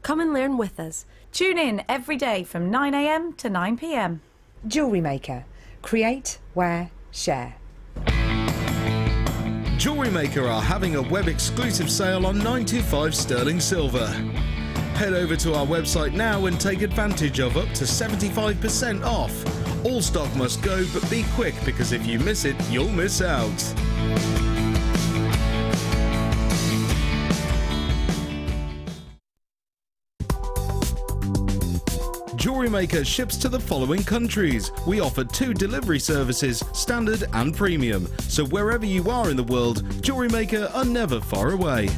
Come and learn with us. Tune in every day from 9 AM to 9 PM. JewelleryMaker. Create, wear, share. JewelleryMaker are having a web-exclusive sale on 925 sterling silver. Head over to our website now and take advantage of up to 75% off. All stock must go, but be quick because if you miss it, you'll miss out. JewelleryMaker ships to the following countries. We offer 2 delivery services, standard and premium. So wherever you are in the world, JewelleryMaker are never far away.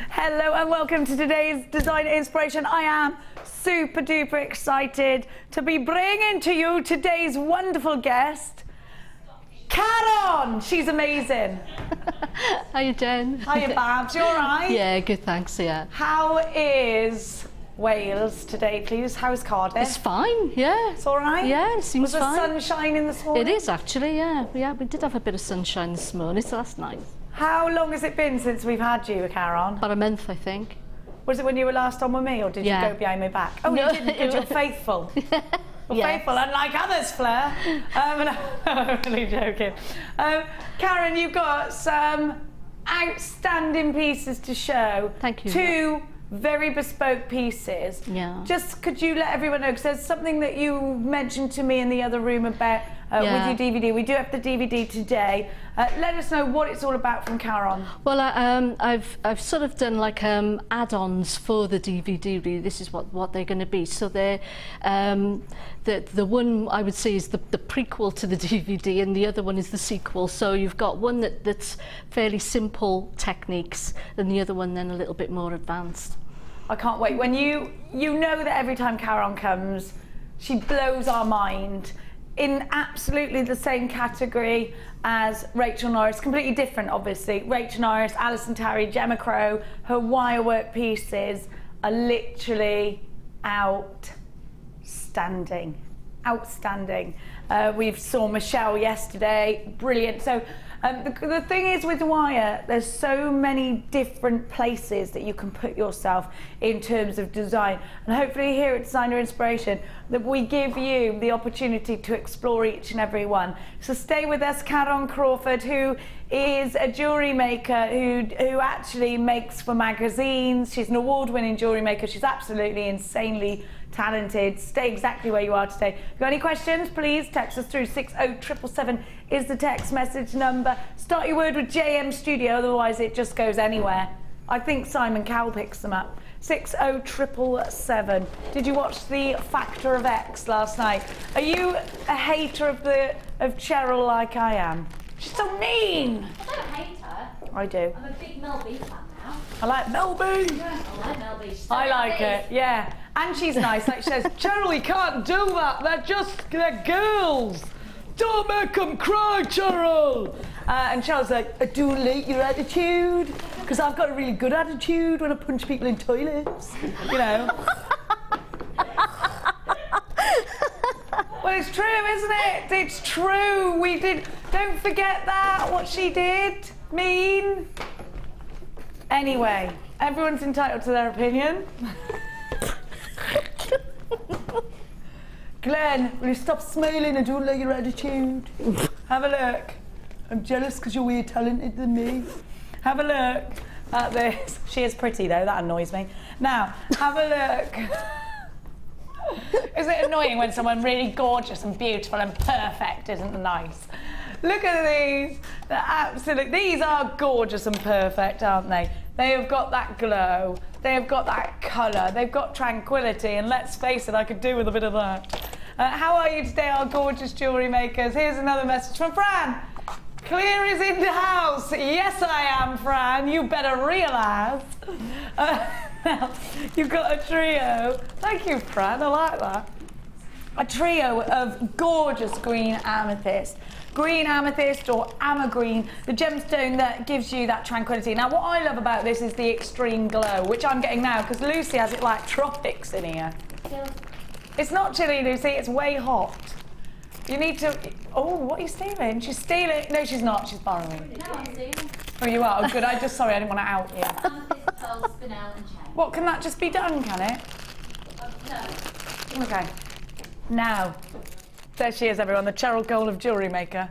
Hello and welcome to today's Design Inspiration. I am super duper excited to be bringing to you today's wonderful guest, Karon. She's amazing. Hiya, Jen. Hiya, Babs. You all right? Yeah, good, thanks, yeah. How is Wales today, please? How's Cardiff? It's fine, yeah. It's all right? Yeah, it seems fine. Was the sun shining this morning? It is, actually, yeah. Yeah, we did have a bit of sunshine this morning, so that's nice. How long has it been since we've had you, Karon? About a month, I think. Was it when you were last on with me, or did you go behind my back? Oh, no, you didn't, because you're faithful. Well, yes. Faithful, unlike others, Fleur. No, I'm really joking. Karon, you've got some outstanding pieces to show. Thank you. 2 very bespoke pieces. Yeah. Just could you let everyone know, because there's something that you mentioned to me in the other room about with your DVD. We do have the DVD today. Let us know what it's all about from Karon. Well, I've sort of done like add-ons for the DVD. Really, this is what they're going to be. So they're the one I would say is the prequel to the DVD, and the other one is the sequel. So you've got one that's fairly simple techniques, and the other one then a little bit more advanced. I can't wait. When you know that every time Karon comes, she blows our mind. In absolutely the same category as Rachel Norris, completely different obviously. Rachel Norris, Alison Tarry, Gemma Crow, her Wirework pieces are literally outstanding. Outstanding. We saw Michelle yesterday, brilliant. So the thing is with wire, there's so many different places that you can put yourself in terms of design, and hopefully here at Designer Inspiration that we give you the opportunity to explore each and every one. So stay with us. Karon Crawford, who is a jewellery maker who actually makes for magazines. She's an award-winning jewellery maker. She's absolutely insanely talented. Stay exactly where you are today. If you've got any questions, please text us through. 60777 is the text message number. Start your word with JM Studio, otherwise it just goes anywhere. I think Simon Cowell picks them up. 60777. Did you watch the Factor of X last night? Are you a hater of Cheryl like I am? She's so mean. I don't hate her. I do. I'm a big Mel B fan now. I like Melby. Yeah, I like Melby. I like it, yeah. And she's nice. Like she says, Cheryl, we can't do that. They're girls. Don't make them cry, Cheryl. And Cheryl's like, I do like your attitude, because I've got a really good attitude when I punch people in toilets, you know. Well, it's true, isn't it? It's true. We did. Don't forget that, what she did. Mean. Anyway, everyone's entitled to their opinion. Glenn, will you stop smiling? I don't like your attitude. Have a look. I'm jealous because you're way talented than me. Have a look at this. She is pretty though, that annoys me. Now, have a look. Is it annoying when someone really gorgeous and beautiful and perfect isn't nice? Look at these. They're absolute. These are gorgeous and perfect, aren't they? They have got that glow. They have got that colour. They've got tranquility. And let's face it, I could do with a bit of that. How are you today, our gorgeous jewellery makers? Here's another message from Fran. Cleary's in the house. Yes, I am, Fran. You better realise. Now, you've got a trio. Thank you, Fran. I like that. A trio of gorgeous green amethyst. Green amethyst or green, the gemstone that gives you that tranquility. Now, what I love about this is the extreme glow, which I'm getting now because Lucy has it like tropics in here. Yeah. It's not chilly, Lucy. It's way hot. You need to. Oh, what are you stealing? She's stealing. No, she's not. She's borrowing. No, I'm stealing. Oh, you are. Oh, good. Sorry, I didn't want to out you. Amethyst, pearl, spinel, and chain. What, can that just be done, can it? No. Okay. Now, there she is, everyone, the Cheryl Cole of Jewellery Maker.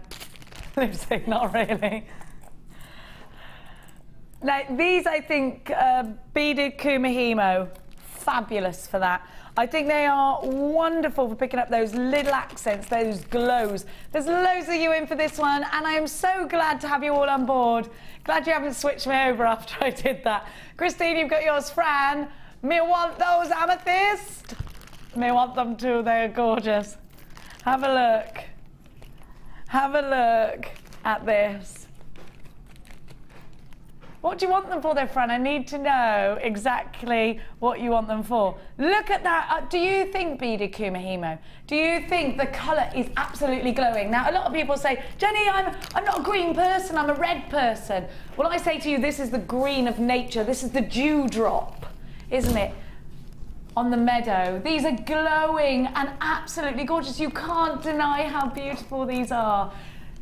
Lucy, not really. Now, these, I think, beaded kumihimo, fabulous for that. I think they are wonderful for picking up those little accents, those glows. There's loads of you in for this one, and I am so glad to have you all on board. Glad you haven't switched me over after I did that. Christine, you've got yours. Fran, me want those amethyst. Me want them too, they're gorgeous. Have a look. Have a look at this. What do you want them for there, Fran? I need to know exactly what you want them for. Look at that. Do you think beaded kumihimo? Do you think the colour is absolutely glowing? Now, a lot of people say, Jenny, I'm not a green person, I'm a red person. Well, I say to you, this is the green of nature. This is the dewdrop, isn't it? On the meadow. These are glowing and absolutely gorgeous. You can't deny how beautiful these are.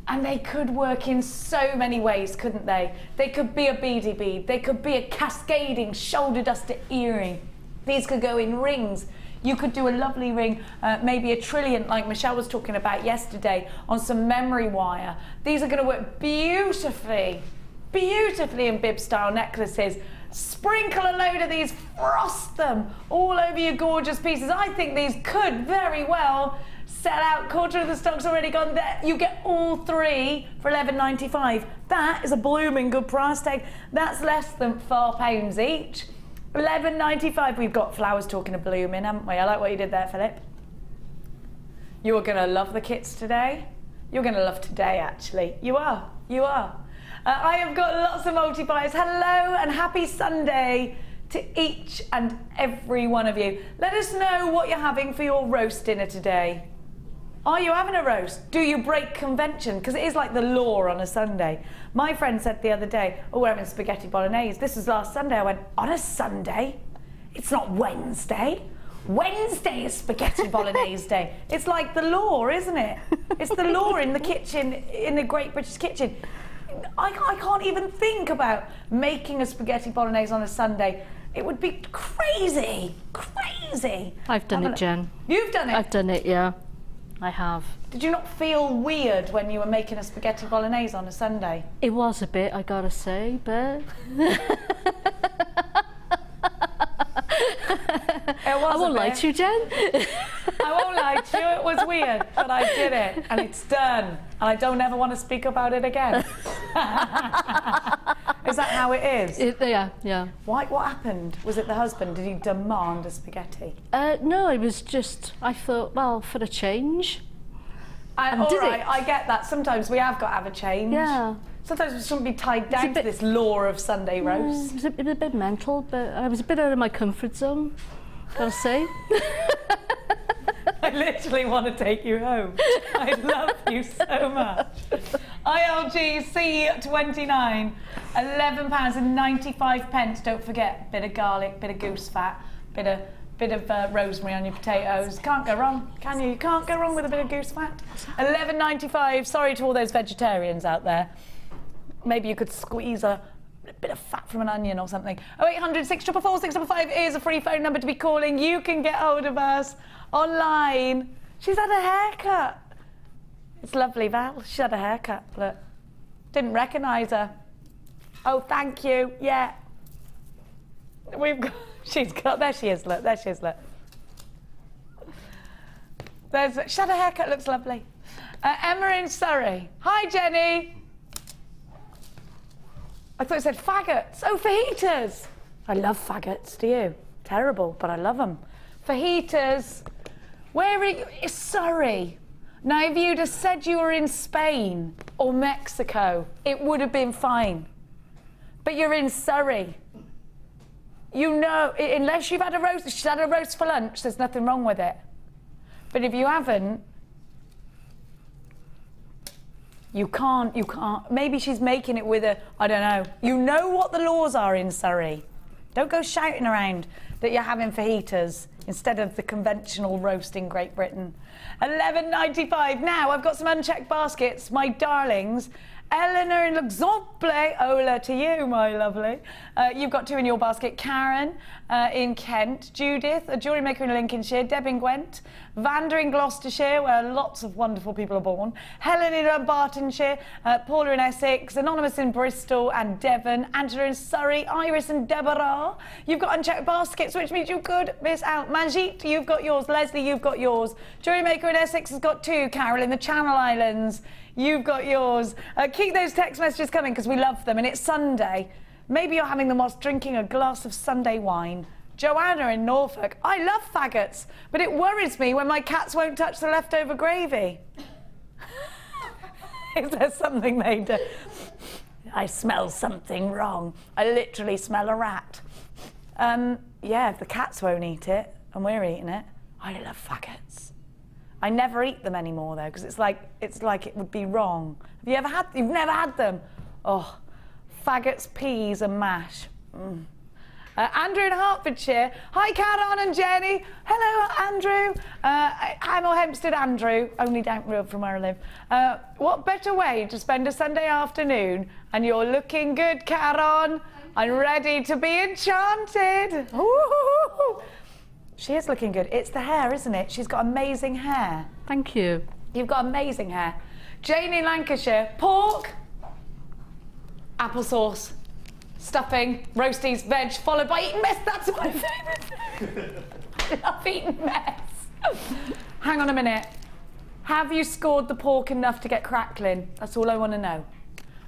And they could work in so many ways, couldn't they? They could be a beady bead. They could be a cascading shoulder duster earring. These could go in rings. You could do a lovely ring, maybe a trilliant like Michelle was talking about yesterday on some memory wire. These are going to work beautifully, beautifully in bib style necklaces. Sprinkle a load of these, frost them all over your gorgeous pieces. I think these could very well sell out. Quarter of the stock's already gone there. You get all three for £11.95. That is a blooming good price tag. That's less than £4 each. £11.95. We've got flowers talking of blooming, haven't we? I like what you did there, Philip. You are going to love the kits today. You're going to love today, actually. You are. You are. I have got lots of multi-buyers. Hello and happy Sunday to each and every one of you. Let us know what you're having for your roast dinner today. Are you having a roast? Do you break convention? Because it is like the law on a Sunday. My friend said the other day, oh, we're having spaghetti bolognese. This was last Sunday. I went, on a Sunday? It's not Wednesday. Wednesday is spaghetti bolognese day. It's like the law, isn't it? It's the law in the kitchen, in the Great British kitchen. I can't even think about making a spaghetti bolognese on a Sunday. It would be crazy, crazy. I've done it, Jen. You've done it? I've done it, yeah. I have. Did you not feel weird when you were making a spaghetti bolognese on a Sunday? It was a bit, I gotta say, but... I won't lie to you, Jen. I won't lie to you, it was weird, but I did it, and it's done. And I don't ever want to speak about it again. Is that how it is? Yeah. What happened? Was it the husband? Did he demand a spaghetti? No, it was just, I thought, well, for a change. All right, I get that. Sometimes we have got to have a change. Yeah. Sometimes we shouldn't be tied down to this law of Sunday roast. It was a bit mental, but I was a bit out of my comfort zone, gotta say. I literally want to take you home. I love you so much. ILG C29, £11.95. Don't forget, bit of garlic, bit of goose fat, bit of rosemary on your potatoes. Can't go wrong, can you? You can't go wrong with a bit of goose fat. £11.95. Sorry to all those vegetarians out there. Maybe you could squeeze a bit of fat from an onion or something. 0800 644 655 is a free phone number to be calling. You can get hold of us online. She's had a haircut. It's lovely, Val. She had a haircut. Look. Didn't recognise her. Oh, thank you. Yeah. We've got... She's got... There she is, look. There she is, look. She had a haircut. Looks lovely. Emma in Surrey. Hi, Jenny. I thought it said faggots. Oh, fajitas. I love faggots. Do you? Terrible, but I love them. Fajitas. Where are you? It's Surrey. Now, if you'd have said you were in Spain or Mexico, it would have been fine. But you're in Surrey. You know, unless you've had a roast, she's had a roast for lunch, there's nothing wrong with it. But if you haven't, you can't. Maybe she's making it with a, I don't know. You know what the laws are in Surrey. Don't go shouting around that you're having fajitas instead of the conventional roast in Great Britain. £11.95. Now, I've got some unchecked baskets, my darlings. Eleanor in Luxembourg, Ola to you, my lovely. You've got 2 in your basket. Karon in Kent, Judith, a jewellery maker in Lincolnshire, Deb in Gwent, Vanda in Gloucestershire, where lots of wonderful people are born, Helen in Bartonshire, Paula in Essex, Anonymous in Bristol and Devon, Angela in Surrey, Iris and Deborah. You've got unchecked baskets, which means you could miss out. Manjit, you've got yours. Leslie, you've got yours. Jewellery maker in Essex has got 2. Carol in the Channel Islands. You've got yours. Keep those text messages coming because we love them. And it's Sunday. Maybe you're having them whilst drinking a glass of Sunday wine. Joanna in Norfolk. I love faggots, but it worries me when my cats won't touch the leftover gravy. Is there something they do? I smell something wrong. I literally smell a rat. Yeah, if the cats won't eat it and we're eating it, I love faggots. I never eat them anymore though, because it's like it would be wrong. Have you ever had? You've never had them? Oh, faggots, peas, and mash. Andrew in Hertfordshire. Hi, Karon and Jenny. Hello, Andrew. I'm Hempstead Andrew, only down the road from where I live. What better way to spend a Sunday afternoon? And you're looking good, Karon. I'm ready to be enchanted. Ooh. She is looking good. It's the hair, isn't it? She's got amazing hair. Thank you. You've got amazing hair. Jane in Lancashire. Pork, applesauce, stuffing, roasties, veg, followed by eating mess. That's my favourite food. I love eating mess. Hang on a minute. Have you scored the pork enough to get crackling? That's all I want to know.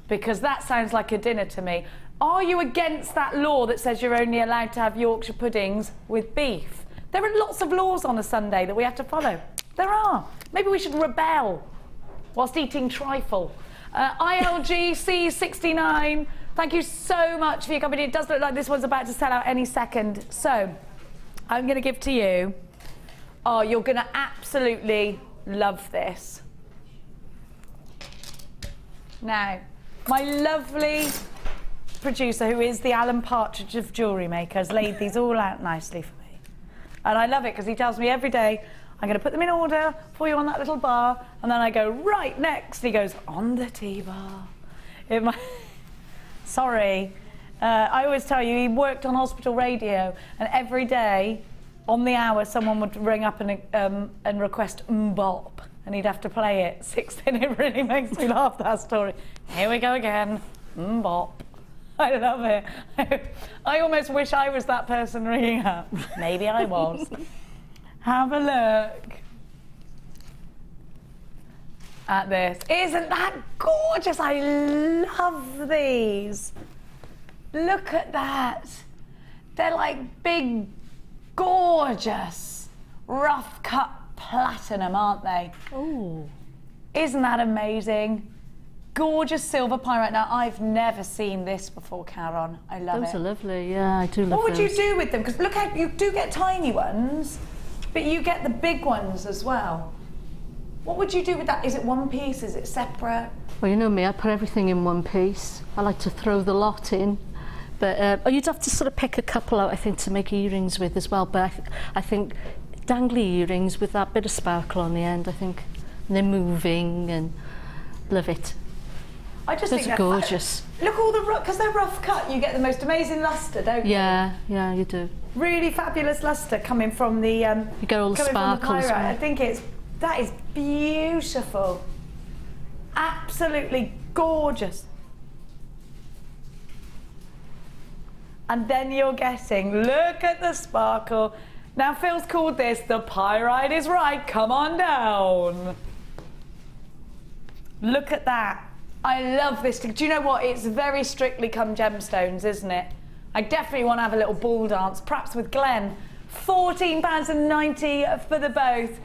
Because that sounds like a dinner to me. Are you against that law that says you're only allowed to have Yorkshire puddings with beef? There are lots of laws on a Sunday that we have to follow. There are. Maybe we should rebel whilst eating trifle. ILGC69, thank you so much for your company. It does look like this one's about to sell out any second. So, I'm going to give to you. Oh, you're going to absolutely love this. Now, my lovely producer, who is the Alan Partridge of Jewellery Maker, has laid these all out nicely for me. And I love it because he tells me every day, I'm going to put them in order for you on that little bar, and then I go, right next. He goes, on the T-bar. Sorry. I always tell you, he worked on hospital radio, and every day, on the hour, someone would ring up and request bop, and he'd have to play it. And it really makes me laugh, that story. Here we go again, bop. I love it. I almost wish I was that person ringing up. Maybe I was. Have a look at this. Isn't that gorgeous? I love these. Look at that. They're like big, gorgeous, rough cut platinum, aren't they? Ooh. Isn't that amazing? gorgeous silver pyrite. Now, I've never seen this before, Karon. I love it. Those are lovely, yeah, I do love What would those. you do with them? Because look how you do get tiny ones, but you get the big ones as well. What would you do with that? Is it one piece? Is it separate? Well, you know me, I put everything in one piece. I like to throw the lot in. But you'd have to sort of pick a couple out, I think, to make earrings with as well. But I think dangly earrings with that bit of sparkle on the end, I think. And they're moving and love it. I just Those think are gorgeous. Look, all the because they're rough cut, you get the most amazing lustre, don't you? Yeah, yeah, you do. Really fabulous lustre coming from the You get all the sparkles. I think that is beautiful. Absolutely gorgeous. And then you're getting, look at the sparkle. Now Phil's called this, the pyrite is right, come on down. Look at that. I love this. Do you know what? It's very strictly come gemstones, isn't it? I definitely want to have a little ball dance, perhaps with Glenn. £14.90 for the both.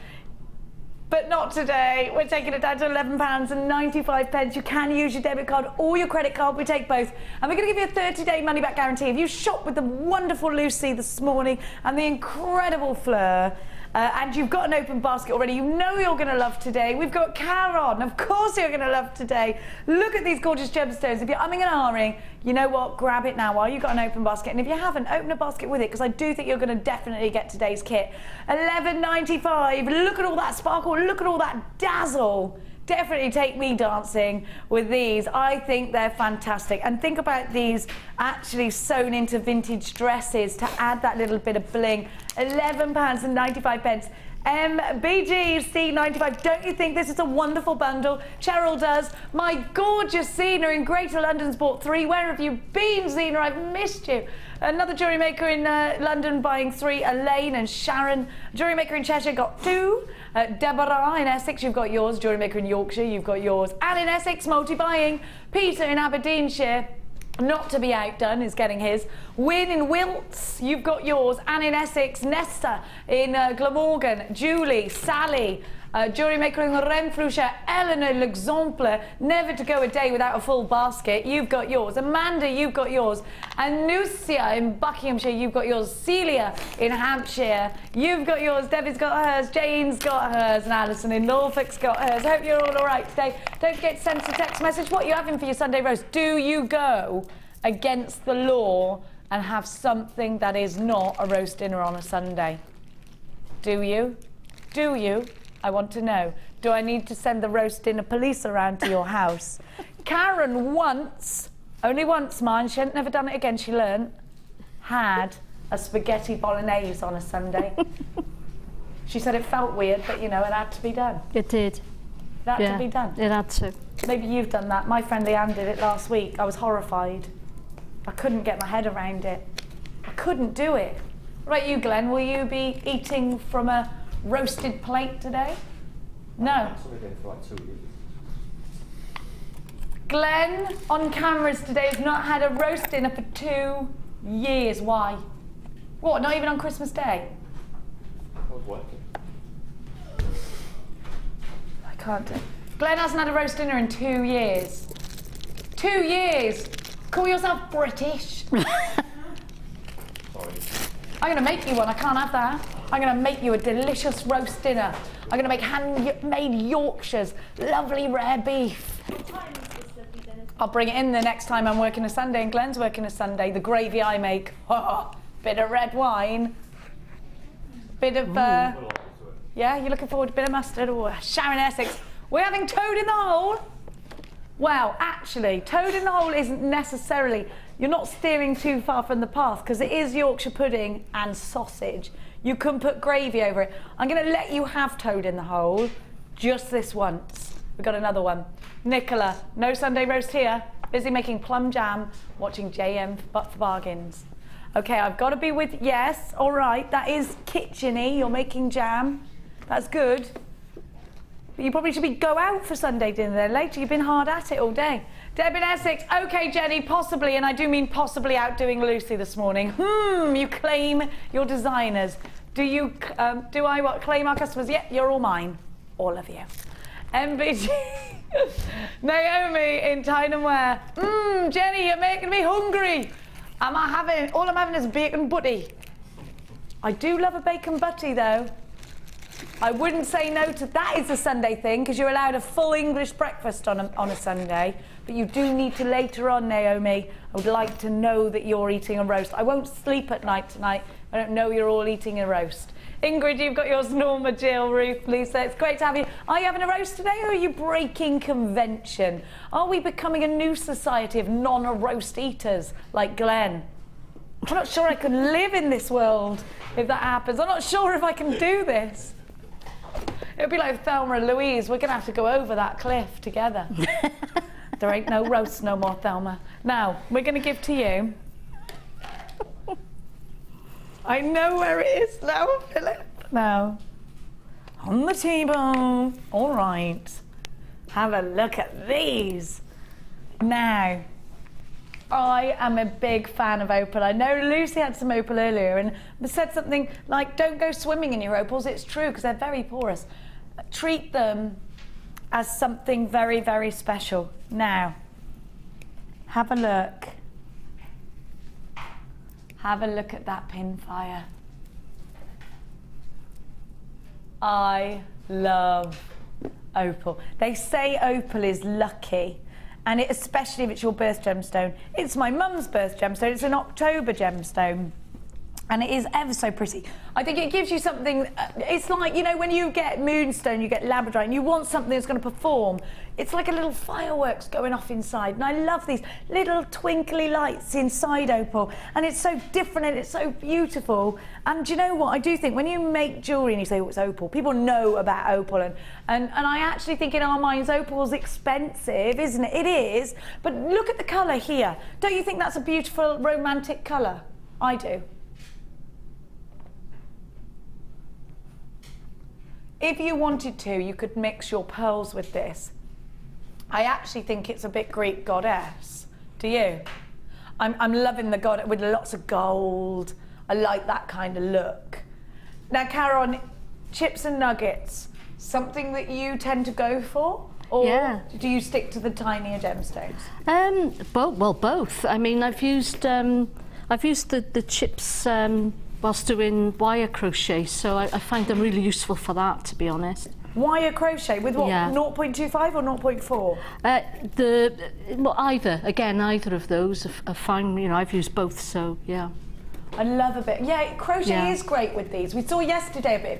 But not today. We're taking it down to £11.95. You can use your debit card or your credit card. We take both. And we're going to give you a 30-day money-back guarantee. If you shop with the wonderful Lucy this morning and the incredible Fleur, and you've got an open basket already, you know you're going to love today. We've got Karon. Of course you're going to love today. Look at these gorgeous gemstones. If you're umming and ahhing, you know what? Grab it now while you've got an open basket. And if you haven't, open a basket with it, because I do think you're going to definitely get today's kit. £11.95. Look at all that sparkle. Look at all that dazzle. Definitely take me dancing with these. I think they're fantastic. And think about these actually sewn into vintage dresses to add that little bit of bling. £11.95. MBGC95. Don't you think this is a wonderful bundle? Cheryl does. My gorgeous Zena in Greater London's bought 3. Where have you been, Zena? I've missed you. Another jewellery maker in London buying 3. Elaine and Sharon. Jewellery maker in Cheshire got 2. Deborah in Essex, you've got yours. Jewellery maker in Yorkshire, you've got yours. And in Essex, multi-buying. Peter in Aberdeenshire, not to be outdone, is getting his. Win in Wilts, you've got yours. And in Essex, Nesta in Glamorgan. Julie, Sally, jewellery maker in Renfrewshire, Eleanor L'Exemple, never to go a day without a full basket, you've got yours. Amanda, you've got yours. And Nucia in Buckinghamshire, you've got yours. Celia in Hampshire, you've got yours. Debbie's got hers, Jane's got hers, and Alison in Norfolk's got hers. Hope you're all right today. Don't forget to send us a text message. What are you having for your Sunday roast? Do you go against the law and have something that is not a roast dinner on a Sunday? Do you? Do you? I want to know. Do I need to send the roast dinner police around to your house? Karon once, only once, mind, she hadn't never done it again, she learnt, had a spaghetti bolognese on a Sunday. She said it felt weird, but you know, it had to be done. It did. It had to be done. It had to. Maybe you've done that. My friend Leanne did it last week. I was horrified. I couldn't get my head around it. I couldn't do it. What about you, Glenn? Will you be eating from a roasted plate today? No. Glenn on cameras today has not had a roast dinner for 2 years. Why? What, not even on Christmas Day? I was working. I can't do it. Glenn hasn't had a roast dinner in 2 years. 2 years! Call yourself British. Sorry. I'm going to make you one. I can't have that. I'm going to make you a delicious roast dinner. I'm going to make handmade Yorkshires, lovely rare beef. I'll bring it in the next time I'm working a Sunday and Glenn's working a Sunday. The gravy I make. Oh, bit of red wine. Bit of, yeah, you're looking forward to a bit of mustard? Oh, Sharon Essex. We're having toad in the hole. Well, actually, toad in the hole isn't necessarily, you're not steering too far from the path because it is Yorkshire pudding and sausage. You can put gravy over it. I'm going to let you have toad in the hole just this once. We've got another one. Nicola, no Sunday roast here. Busy making plum jam, watching JM for bargains. Okay, I've got to be with, yes, all right, that is kitchen-y. You're making jam. That's good. But you probably should go out for Sunday dinner then later. You've been hard at it all day. Deb in Essex, okay, Jenny, possibly, and I do mean possibly outdoing Lucy this morning. You claim your designers. Do you, do I what, claim our customers? Yeah, you're all mine, all of you. MBG. Naomi in Tyne and Wear. Jenny, you're making me hungry. All I'm having is bacon butty. I do love a bacon butty though. I wouldn't say no to that. Is a Sunday thing because you're allowed a full English breakfast on a Sunday. But you do need to later on, Naomi. I would like to know that you're eating a roast. I won't sleep at night tonight. I don't know you're all eating a roast. Ingrid, you've got yours. Norma, Jill, Ruth, Lisa. It's great to have you. Are you having a roast today or are you breaking convention? Are we becoming a new society of non-roast eaters like Glenn? I'm not sure I can live in this world if that happens. I'm not sure if I can do this. It'll be like Thelma and Louise. We're going to have to go over that cliff together. There ain't no roast no more, Thelma. Now, we're going to give to you. I know where it is now, Philip. Now, on the table. All right. Have a look at these. Now, I am a big fan of opal. I know Lucy had some opal earlier and said something like, don't go swimming in your opals. It's true, because they're very porous. Treat them as something very, very special. Now, have a look. Have a look at that pinfire. I love opal. They say opal is lucky, and especially if it's your birth gemstone. It's my mum's birth gemstone. It's an October gemstone. And it is ever so pretty. I think it gives you something, it's like, you know, when you get moonstone, you get labradorite, and you want something that's going to perform. It's like a little fireworks going off inside. And I love these little twinkly lights inside opal. And it's so different and it's so beautiful. And do you know what? I do think when you make jewellery and you say, oh, it's opal, people know about opal. And I actually think in our minds, opal's expensive, isn't it? It is. But look at the colour here. Don't you think that's a beautiful, romantic colour? I do. If you wanted to, you could mix your pearls with this. I actually think it's a bit Greek goddess. Do you? I'm loving the goddess with lots of gold. I like that kind of look. Now, Karon, chips and nuggets, something that you tend to go for? Or do you stick to the tinier gemstones? Both. I mean, I've used the chips whilst doing wire crochet, so I find them really useful for that, to be honest. Wire crochet with what? Yeah. 0.25 or 0.4? Well, either of those are fine. You know, I've used both, so yeah. I love a bit. Yeah, crochet is great with these. We saw yesterday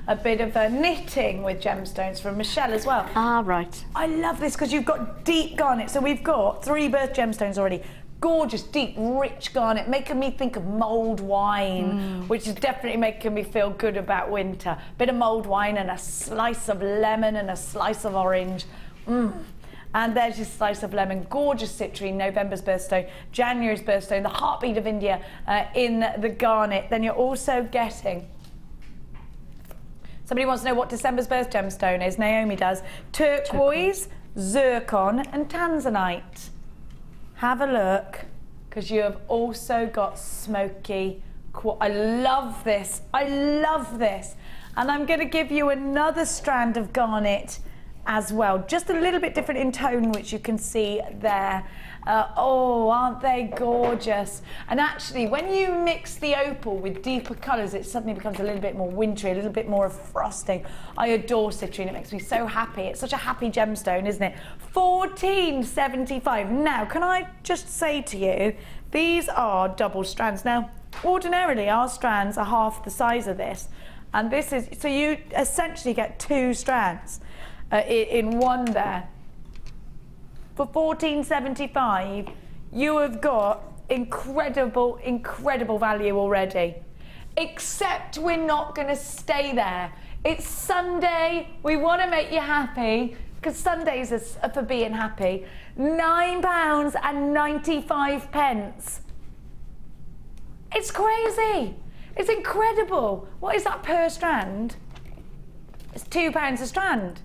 a bit of knitting with gemstones from Michelle as well. Ah, right. I love this because you've got deep garnet. So we've got 3 birth gemstones already. Gorgeous, deep, rich garnet, making me think of mulled wine, which is definitely making me feel good about winter. Bit of mulled wine and a slice of lemon and a slice of orange. And there's your slice of lemon. Gorgeous citrine, November's birthstone, January's birthstone, the heartbeat of India in the garnet. Then you're also getting... Somebody wants to know what December's birth gemstone is. Naomi does. Turquoise, zircon and tanzanite. Have a look, because you have also got smoky. I love this. I love this. And I'm going to give you another strand of garnet as well. Just a little bit different in tone, which you can see there. Oh, aren't they gorgeous? And actually, when you mix the opal with deeper colours, it suddenly becomes a little bit more wintry, a little bit more of frosting. I adore citrine. It makes me so happy. It's such a happy gemstone, isn't it? $14.75. Now, can I just say to you, these are double strands. Now, ordinarily, our strands are half the size of this. And this is, so you essentially get 2 strands in one there. For $14.75, you have got incredible, incredible value already. Except we're not going to stay there. It's Sunday. We want to make you happy, because Sundays are for being happy. £9.95. It's crazy. It's incredible. What is that per strand? It's £2 a strand.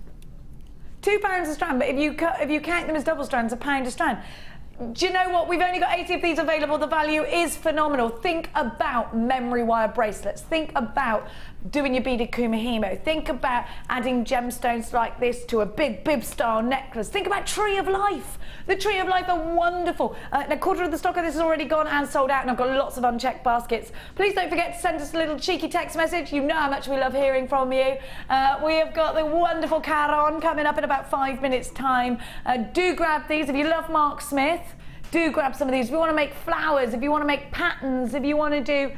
£2 a strand, but if you count them as double strands, £1 a strand. Do you know what? We've only got 80 of these available. The value is phenomenal. Think about memory wire bracelets. Think about doing your beaded kumihimo. Think about adding gemstones like this to a big bib style necklace. Think about Tree of Life. The Tree of Life are wonderful. Now, quarter of the stock of this is already gone and sold out, and I've got lots of unchecked baskets. Please don't forget to send us a little cheeky text message. You know how much we love hearing from you. We have got the wonderful Karon coming up in about 5 minutes time. Do grab these. If you love Mark Smith, do grab some of these. If you want to make flowers, if you want to make patterns, if you want to do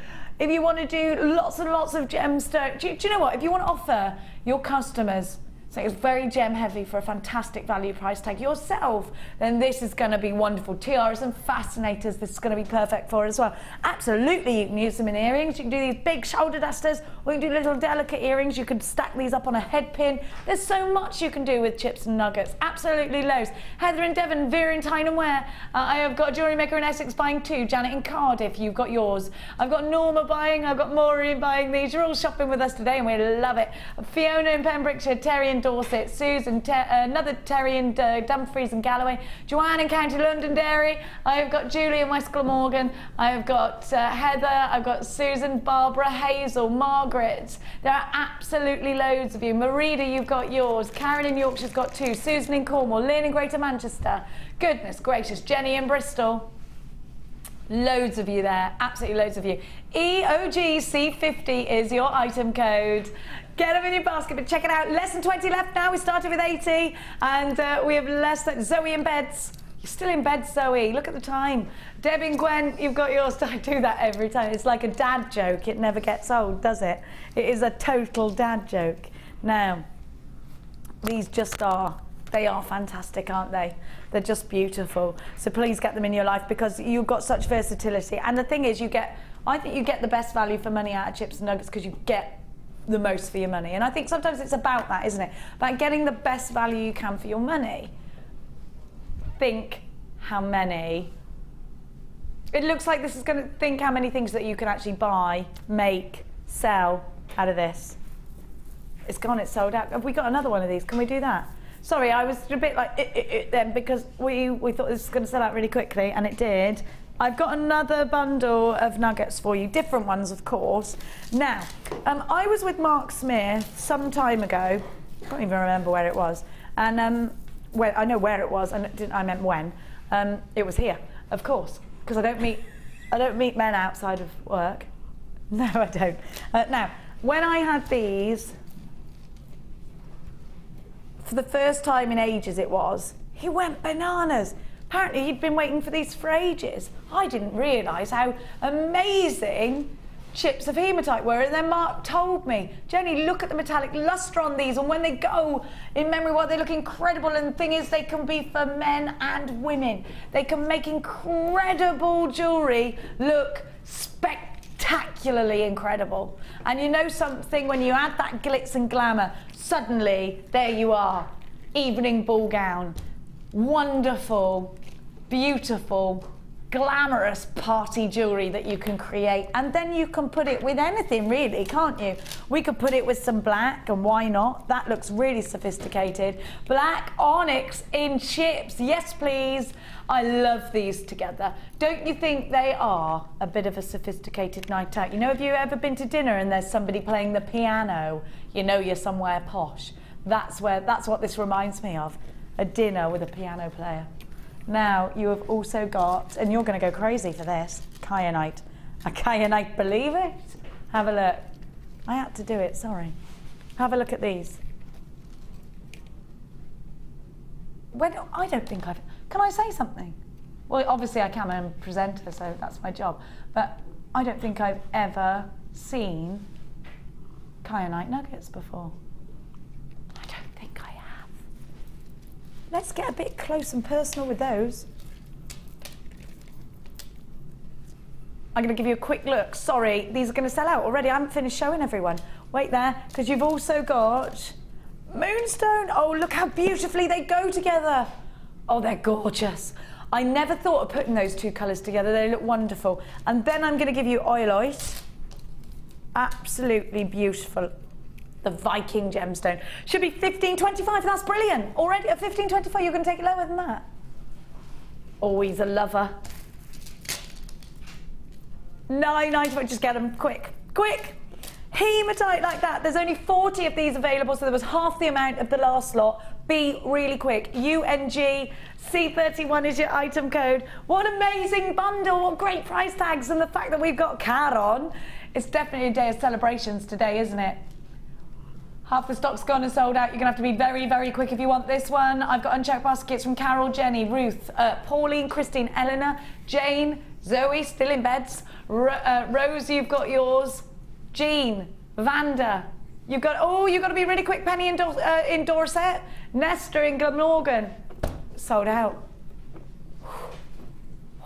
lots and lots of gemstones, do you know what? If you want to offer your customers something that's very gem heavy for a fantastic value price tag yourself, then this is going to be wonderful. Tiaras and fascinators, this is going to be perfect for it as well. Absolutely, you can use them in earrings. You can do these big shoulder dusters, or you can do little delicate earrings. You could stack these up on a head pin. There's so much you can do with chips and nuggets. Absolutely loads. Heather in Devon, Vera in Tyne and Wear. I have got Jewellery Maker in Essex buying 2. Janet in Cardiff, you've got yours. I've got Norma buying. I've got Maureen buying these. You're all shopping with us today, and we love it. Fiona in Pembrokeshire, Terry in Dorset, Susan, another Terry in Dumfries and Galloway, Joanne in County Londonderry. I have got Julie in West Glamorgan. I have got Heather. I've got Susan, Barbara, Hazel, Margaret. There are absolutely loads of you. Marida, you've got yours. Karen in Yorkshire's got 2. Susan in Cornwall. Lynn in Greater Manchester. Goodness gracious. Jenny in Bristol. Loads of you there, absolutely loads of you. EOGC50 is your item code. Get them in your basket, but check it out. Less than 20 left now. We started with 80, and we have less than... Zoe in beds. You're still in bed, Zoe. Look at the time. Deb and Gwen, you've got yours. I do that every time. It's like a dad joke. It never gets old, does it? It is a total dad joke. Now, these just are... They are fantastic, aren't they? They're just beautiful. So please get them in your life, because you've got such versatility. And the thing is, I think you get the best value for money out of chips and nuggets because you get the most for your money. And I think sometimes it's about that, isn't it? About getting the best value you can for your money. Think how many... It looks like this is going to... Think how many things that you can actually buy, make, sell out of this. It's gone, it's sold out. Have we got another one of these? Can we do that? Sorry, I was a bit like then, because we thought this was going to sell out really quickly, and it did. I've got another bundle of nuggets for you, different ones, of course. Now, I was with Mark Smith some time ago. I can't even remember where it was, and I know where it was, and I meant when. It was here, of course, because I don't meet men outside of work. No, I don't. Now, when I had these. For the first time in ages he went bananas. Apparently he'd been waiting for these for ages. I didn't realise how amazing chips of hematite were, and then Mark told me, Jenny, look at the metallic lustre on these, and when they go in memory wire, they look incredible. And the thing is, they can be for men and women. They can make incredible jewellery look spectacularly incredible. And you know something, when you add that glitz and glamour, suddenly there you are, evening ball gown, wonderful, beautiful, glamorous party jewellery that you can create. And then you can put it with anything, really, can't you? We could put it with some black, and why not? That looks really sophisticated. Black onyx in chips, yes please. I love these together. Don't you think they are a bit of a sophisticated night out? You know, have you ever been to dinner and there's somebody playing the piano? You know you're somewhere posh. That's what this reminds me of, a dinner with a piano player. Now, you have also got, and you're going to go crazy for this, kyanite. A kyanite, believe it? Have a look. I had to do it, sorry. Have a look at these. I don't think I've... Can I say something? Well, obviously I can, I'm a presenter, so that's my job. But I don't think I've ever seen kyanite nuggets before. I don't think I have. Let's get a bit close and personal with those. I'm going to give you a quick look. Sorry, these are going to sell out already. I haven't finished showing everyone. Wait there, because you've also got moonstone. Oh, look how beautifully they go together. Oh, they're gorgeous. I never thought of putting those two colours together. They look wonderful. And then I'm going to give you oilite. Absolutely beautiful. The Viking gemstone. Should be $15.25. That's brilliant. Already at $15.25, you're going to take it lower than that. Always a lover. $9.95, just get them quick, quick. Hematite like that. There's only 40 of these available, so there was half the amount of the last lot. Be really quick. UNG C31 is your item code. What an amazing bundle, what great price tags, and the fact that we've got Karon. It's definitely a day of celebrations today, isn't it? Half the stock's gone and sold out. You're gonna have to be very, very quick if you want this one. I've got unchecked baskets from Carol, Jenny, Ruth, Pauline, Christine, Eleanor, Jane, Zoe, still in beds. Rose, you've got yours. Jean, Vanda, you've got, oh, you've got to be really quick. Penny in Dorset, Nestor in Glamorgan, sold out.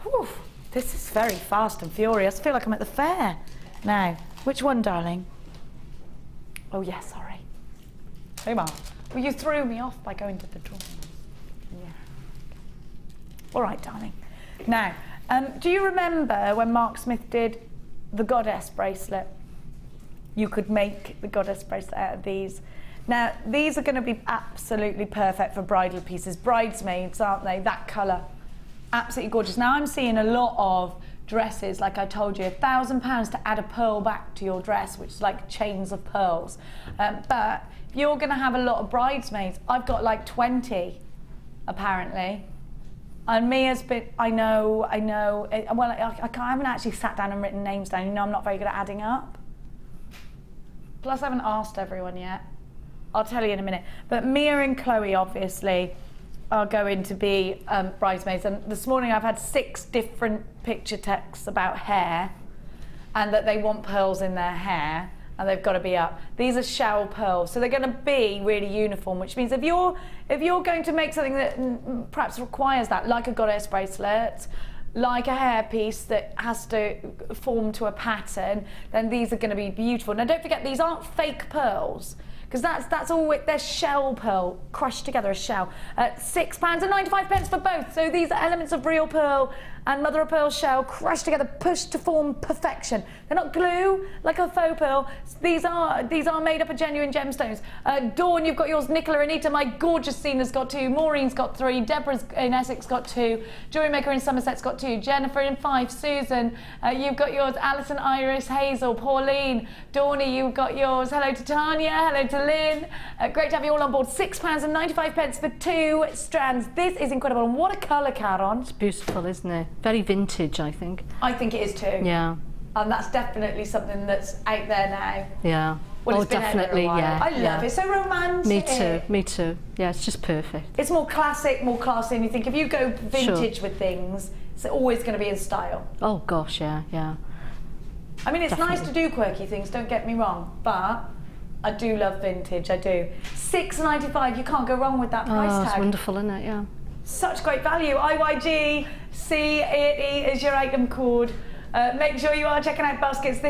Whew. This is very fast and furious. I feel like I'm at the fair. Now, which one, darling? Oh, yes, sorry. Hey, Mom. Well, you threw me off by going to the drawer. Yeah. All right, darling. Now, do you remember when Mark Smith did the goddess bracelet? You could make the goddess bracelet out of these. Now, these are going to be absolutely perfect for bridal pieces. Bridesmaids, aren't they? That colour. Absolutely gorgeous. Now, I'm seeing a lot of dresses, like I told you, £1,000 to add a pearl back to your dress, which is like chains of pearls. But if you're going to have a lot of bridesmaids, I've got like 20, apparently. And Mia's been, I know. Well, I haven't actually sat down and written names down. You know, I'm not very good at adding up. Plus, I haven't asked everyone yet. I'll tell you in a minute. But Mia and Chloe, obviously, are going to be bridesmaids. And this morning, I've had 6 different picture texts about hair, and that they want pearls in their hair, and they've got to be up. These are shell pearls, so they're going to be really uniform, which means if you're going to make something that perhaps requires that, like a goddess bracelet, like a hairpiece that has to form to a pattern, then these are going to be beautiful. Now, don't forget, these aren't fake pearls, because that's all, they're shell pearl, crushed together, a shell. £6.95 for both. So these are elements of real pearl and mother of pearl shell crushed together, pushed to form perfection. They're not glue like a faux pearl. These are made up of genuine gemstones. Dawn, you've got yours. Nicola, Anita, my gorgeous Cena's got 2. Maureen's got 3. Deborah's in Essex got 2. JewelleryMaker in Somerset's got 2. Jennifer in 5. Susan, you've got yours. Alison, Iris, Hazel, Pauline, Dawny, you've got yours. Hello to Tanya. Hello to Lynn. Great to have you all on board. £6.95 for 2 strands. This is incredible. And what a colour, Karon. It's beautiful, isn't it? Very vintage, I think. I think it is too. Yeah. And that's definitely something that's out there now. Yeah. Well, oh, it's been definitely, out there a while. yeah. I love it. It's so romantic. Me too, me too. Yeah, it's just perfect. It's more classic, more classy, and you think if you go vintage with things, it's always going to be in style. Oh gosh, yeah, yeah. I mean, it's nice to do quirky things, don't get me wrong, but I do love vintage, I do. £6.95, you can't go wrong with that price tag. It's wonderful, isn't it? Yeah. Such great value. IYG C80 is your item code. Make sure you are checking out baskets.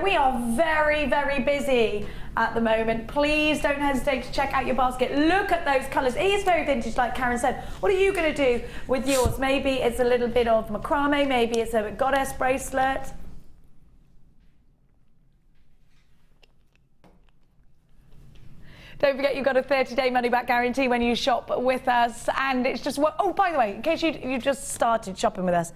We are very, very busy at the moment. Please don't hesitate to check out your basket. Look at those colours. It is very vintage, like Karon said. What are you going to do with yours? Maybe it's a little bit of macrame, maybe it's a goddess bracelet. Don't forget, you've got a 30-day money-back guarantee when you shop with us. And it's just, oh, by the way, in case you just started shopping with us,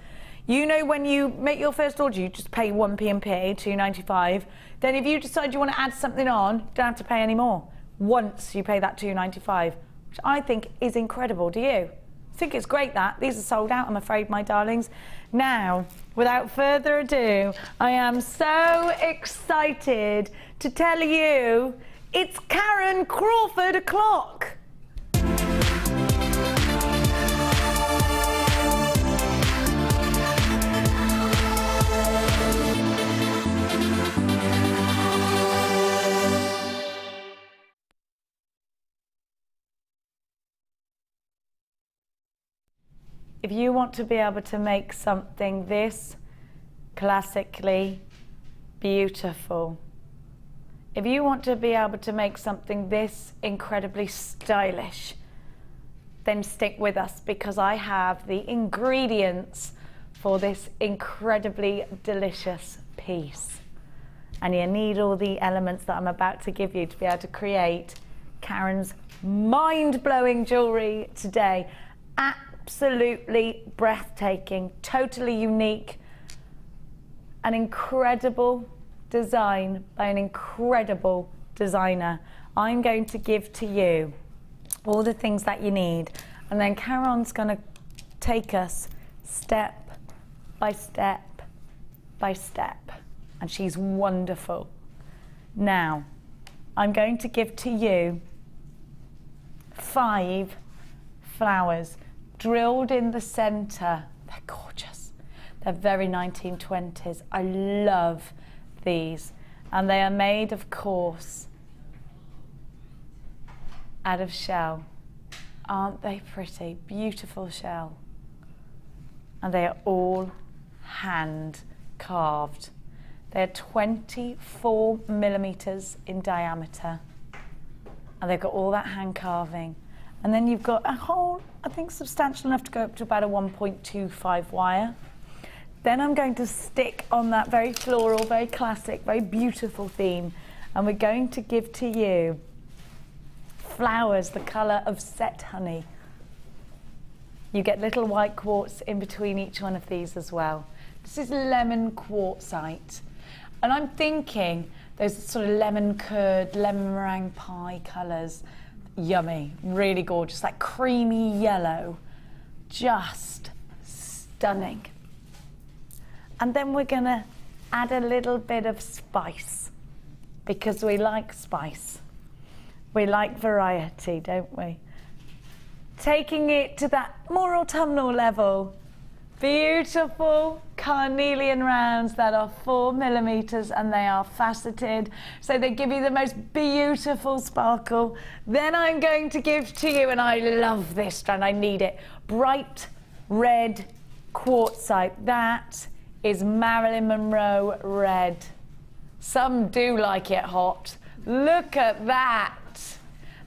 you know when you make your first order, you just pay 1p and pay, £2.95. Then if you decide you want to add something on, you don't have to pay any more once you pay that £2.95, which I think is incredible. Do you? I think it's great that. These are sold out, I'm afraid, my darlings. Now, without further ado, I am so excited to tell you it's Karon Crawford o'clock. If you want to be able to make something this classically beautiful, if you want to be able to make something this incredibly stylish, then stick with us, because I have the ingredients for this incredibly delicious piece. And you need all the elements that I'm about to give you to be able to create Karon's mind-blowing jewellery today. absolutely breathtaking, totally unique, an incredible design by an incredible designer. I'm going to give to you all the things that you need, and then Karon's going to take us step by step by step, and she's wonderful. Now, I'm going to give to you 5 flowers drilled in the center. They're gorgeous. They're very 1920s. I love these, and they are made, of course, out of shell. Aren't they pretty? Beautiful shell. And they are all hand carved. They're 24 millimeters in diameter, and they've got all that hand carving. And then you've got a hole, I think substantial enough to go up to about a 1.25 wire. Then I'm going to stick on that very floral, very classic, very beautiful theme, and we're going to give to you flowers the colour of set honey. You get little white quartz in between each one of these as well. This is lemon quartzite. And I'm thinking those sort of lemon curd, lemon meringue pie colours. Yummy, really gorgeous, like creamy yellow. Just stunning. And then we're gonna add a little bit of spice, because we like spice. We like variety, don't we? Taking it to that more autumnal level. Beautiful carnelian rounds that are 4 millimeters, and they are faceted, so they give you the most beautiful sparkle. Then I'm going to give to you, and I love this strand, I need it, bright red quartzite. That is Marilyn Monroe red. Some do like it hot. Look at that.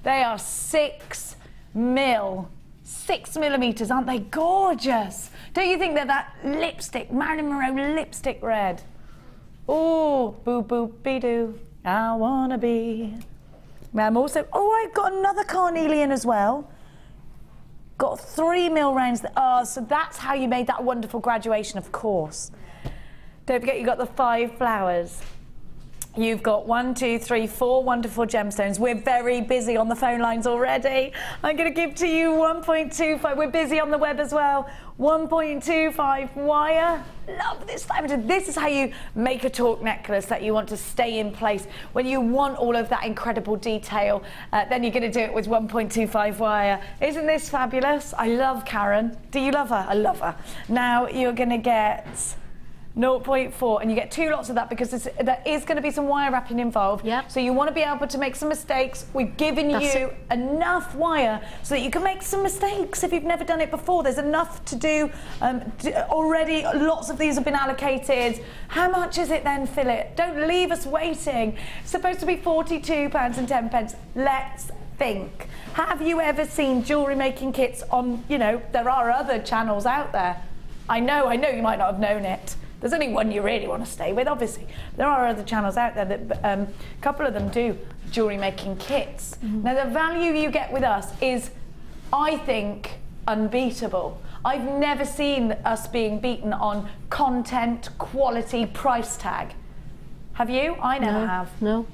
They are 6 millimeters, aren't they gorgeous? Don't you think that lipstick, Marilyn Monroe lipstick red? Oh, boo boo be doo, I wanna be. I'm also, oh, I've got another carnelian as well. Got 3 mil rounds. Oh, so that's how you made that wonderful graduation, of course. Don't forget you got the 5 flowers. You've got 1, 2, 3, 4 wonderful gemstones. We're very busy on the phone lines already. I'm going to give to you 1.25. We're busy on the web as well. 1.25 wire. Love this diamond. This is how you make a torque necklace that you want to stay in place. When you want all of that incredible detail, then you're going to do it with 1.25 wire. Isn't this fabulous? I love Karon. Do you love her? I love her. Now you're going to get 0.4, and you get 2 lots of that, because there is going to be some wire wrapping involved. Yep. So you want to be able to make some mistakes. We've given you enough wire so that you can make some mistakes if you've never done it before. There's enough to do already. Lots of these have been allocated. How much is it then, Philip? Don't leave us waiting. It's supposed to be £42.10. Let's think. Have you ever seen jewellery making kits on, you know, there are other channels out there. I know you might not have known it. There's only one you really want to stay with, obviously. There are other channels out there that a couple of them do jewellery making kits. Mm-hmm. Now, the value you get with us is, I think, unbeatable. I've never seen us being beaten on content, quality, price tag. Have you? I never have. No.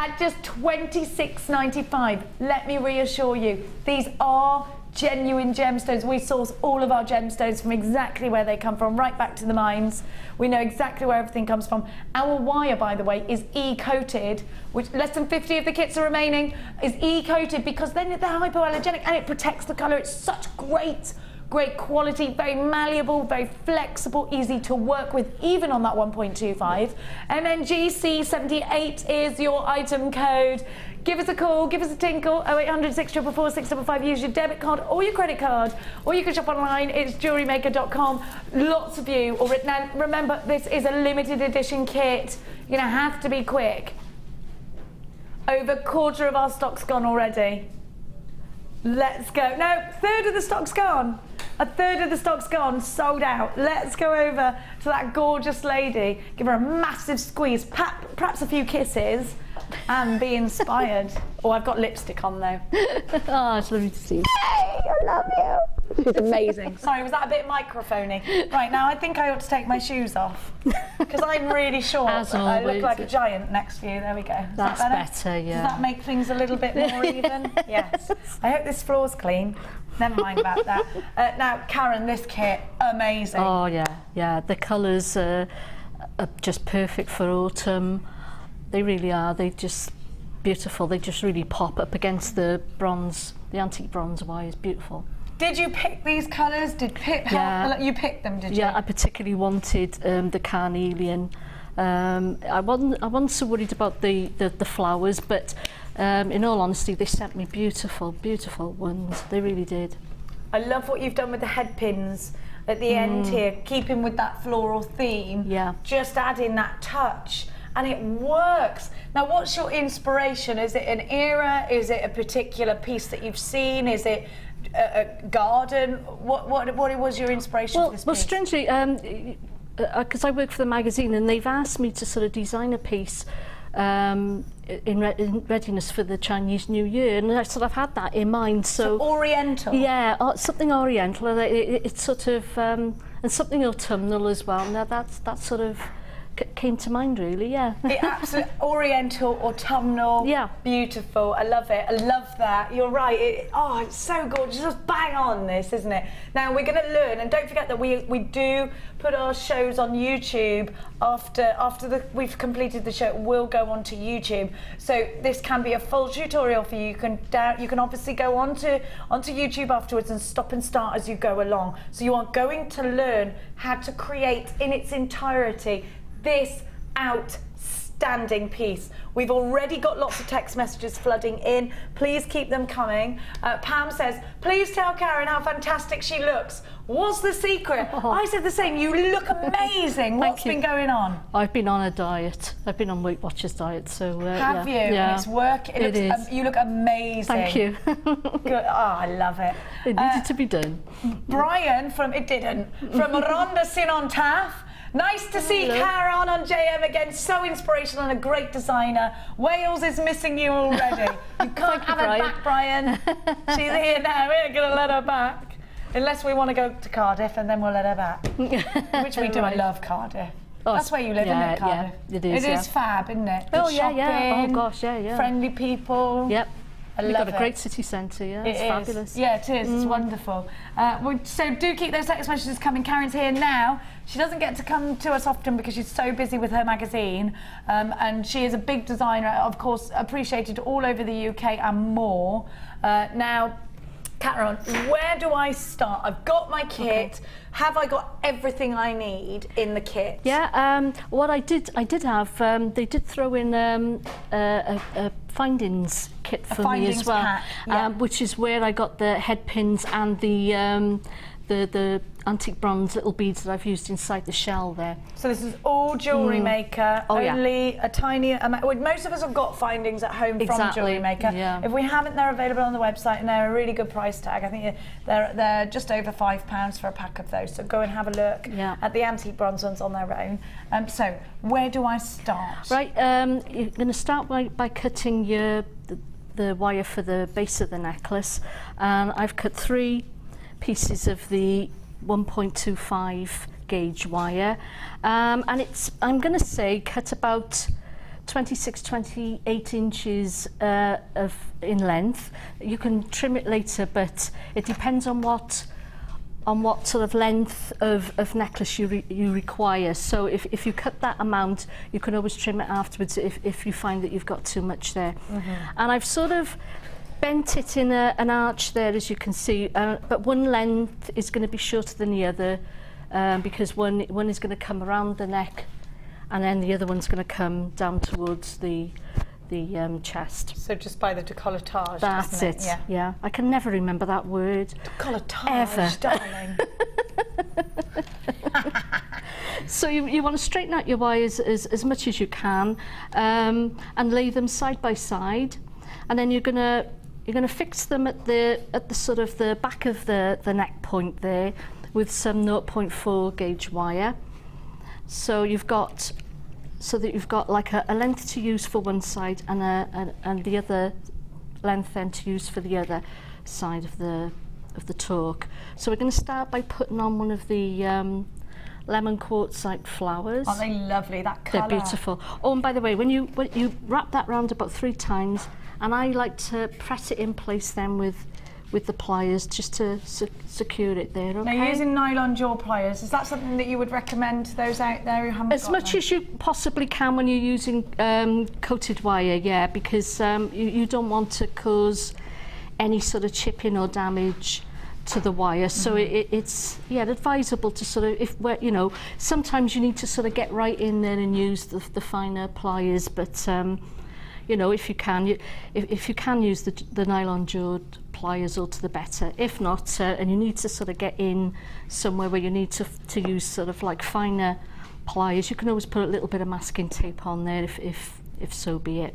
At just £26.95, let me reassure you, these are genuine gemstones. We source all of our gemstones from exactly where they come from, right back to the mines. We know exactly where everything comes from. Our wire, by the way, is E-coated, which less than 50 of the kits are remaining, is E-coated, because then they're hypoallergenic and it protects the colour. It's such great quality, very malleable, very flexible, easy to work with, even on that 1.25. And then GC78 is your item code. Give us a call, give us a tinkle, 0800 644 655. Use your debit card or your credit card, or you can shop online. It's jewellerymaker.com. Lots of you already. Now, remember, this is a limited edition kit. You're going to have to be quick. Over a quarter of our stock's gone already. Let's go. No, a third of the stock's gone. A third of the stock's gone, sold out. Let's go over to that gorgeous lady. Give her a massive squeeze, perhaps a few kisses, and be inspired. Oh, I've got lipstick on though. Oh, it's lovely to see you. Hey, I love you. It's amazing. Sorry, was that a bit microphony? Right, now I think I ought to take my shoes off because I'm really short. As I look always. like a giant next to you. There we go. Is That's that better, yeah. Does that make things a little bit more even? Yes. I hope this floor's clean. Never mind about that. Now, Karon, this kit, amazing. Oh yeah. The colours are just perfect for autumn. They really are. They're just beautiful. They just really pop up against the bronze, the antique bronze wire. Is beautiful. Did you pick these colours? Did Pip help? You picked them, did you? Yeah, I particularly wanted the carnelian. I wasn't so worried about the flowers, but in all honesty, they sent me beautiful ones. They really did. I love what you've done with the head pins at the end here, keeping with that floral theme. Yeah. Just adding that touch, and it works. Now, what's your inspiration? Is it an era? Is it a particular piece that you've seen? Is it a garden? What was your inspiration for this piece? Well, strangely, because I work for the magazine, and they've asked me to sort of design a piece in readiness for the Chinese New Year, and I sort of had that in mind. So Oriental. Yeah, something Oriental. It's sort of and something autumnal as well. Now that sort of came to mind, really. Yeah. It absolutely Oriental, autumnal. Yeah. Beautiful. I love it. I love that. You're right. It's so gorgeous. Just bang on this, isn't it? Now we're going to learn, and don't forget that we do put our shows on YouTube after we've completed the show. It will go onto YouTube, so this can be a full tutorial for you. You can obviously go onto YouTube afterwards and stop and start as you go along. So you are going to learn how to create in its entirety this outstanding piece. We've already got lots of text messages flooding in. Please keep them coming. Pam says, please tell Karon how fantastic she looks. What's the secret? Oh. I said the same. You look amazing. What's been going on? I've been on a diet. I've been on Weight Watchers diet. So have you? Yeah. It's working. It is. You look amazing. Thank you. Good. Oh, I love it. It needed to be done. Brian from Rhonda Sinon-Taff. Nice to see Karon on JM again. So inspirational and a great designer. Wales is missing you already. You can't have her back, Brian. She's here now. We're going to let her back. Unless we want to go to Cardiff, and then we'll let her back. Which we do. I love Cardiff. Oh, that's where you live, isn't it, Cardiff? Yeah, it is. It is fab, isn't it? Oh, Good shopping, yeah. Oh, gosh, yeah. Friendly people. Yep. We've got a great city centre, yeah. It's fabulous. Yeah, it is. It's wonderful. So do keep those text messages coming. Karon's here now. She doesn't get to come to us often because she's so busy with her magazine, and she is a big designer, of course, appreciated all over the UK and more. Now, Karon, where do I start? I've got my kit. Okay. Have I got everything I need in the kit? Yeah. What I did have. They did throw in a findings kit for me as well, pack, yeah. Which is where I got the head pins and the antique bronze little beads that I've used inside the shell there. So this is all JewelleryMaker, only a tiny amount. Well, most of us have got findings at home from JewelleryMaker. Yeah. If we haven't, they're available on the website, and they're a really good price tag. I think they're just over £5 for a pack of those. So go and have a look at the antique bronze ones on their own. So where do I start? Right, you're going to start by cutting the wire for the base of the necklace, and I've cut 3 pieces of the 1.25 gauge wire, and I'm going to say cut about 26-28 inches in length. You can trim it later, but it depends on what sort of length of necklace you require. So if you cut that amount, you can always trim it afterwards if you find that you've got too much there. And I've sort of bent it in an arch there, as you can see, but one length is going to be shorter than the other, because one is going to come around the neck, and then the other one's going to come down towards the chest. So just by the décolletage. That's it. Yeah. I can never remember that word. Décolletage, darling. So you want to straighten out your wires as much as you can, and lay them side by side, and then you're gonna fix them at the sort of the back of the neck point there with some 0.4 gauge wire. So you've got like a length to use for one side and the other length then to use for the other side of the of the torque. So we're going to start by putting on one of the lemon quartzite flowers. Aren't they lovely, that colour? They're beautiful. Oh, and by the way, when you wrap that round about 3 times, and I like to press it in place then with the pliers just to secure it there, okay? Now, using nylon jewel pliers, is that something that you would recommend to those out there who haven't as much as you possibly can when you're using coated wire, yeah, because you don't want to cause any sort of chipping or damage to the wire. So it's advisable to sort of, you know, sometimes you need to sort of get right in there and use the finer pliers, but you know, if you can use the nylon jeweled pliers, all to the better. If not, and you need to sort of get in somewhere where you need to use sort of like finer pliers, you can always put a little bit of masking tape on there if so be it.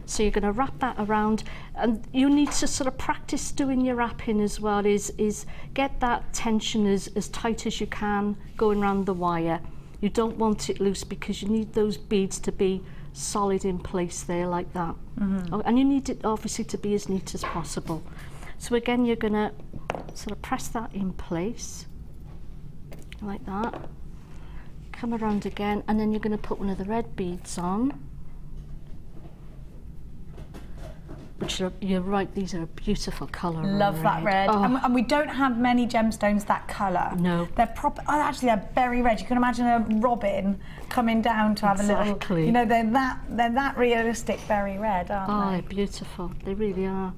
So you're going to wrap that around, and you need to sort of practice doing your wrapping as well, is get that tension as tight as you can going around the wire. You don't want it loose because you need those beads to be solid in place there like that. And you need it obviously to be as neat as possible. So again, you're going to sort of press that in place like that, come around again, and then you're going to put one of the red beads on, which you're right, these are a beautiful colour. Love that red. And we don't have many gemstones that colour. No. They're proper, actually they're berry red. You can imagine a robin coming down to have a little, you know, they're that realistic berry red, aren't they? They're beautiful, they really are.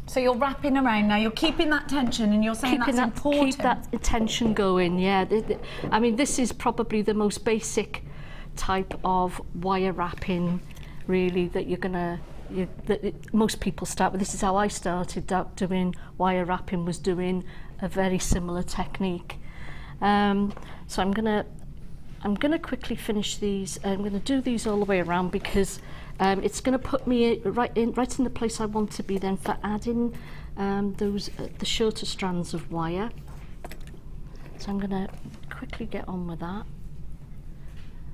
So you're wrapping around now, you're keeping that tension, and you're saying that's important. Keep that tension going, yeah. I mean, this is probably the most basic type of wire wrapping, really, that you're gonna, most people start with. This is how I started out doing wire wrapping, was doing a very similar technique. So I'm gonna quickly finish these. I'm gonna do these all the way around because it's gonna put me right in the place I want to be then for adding the shorter strands of wire. So I'm gonna quickly get on with that.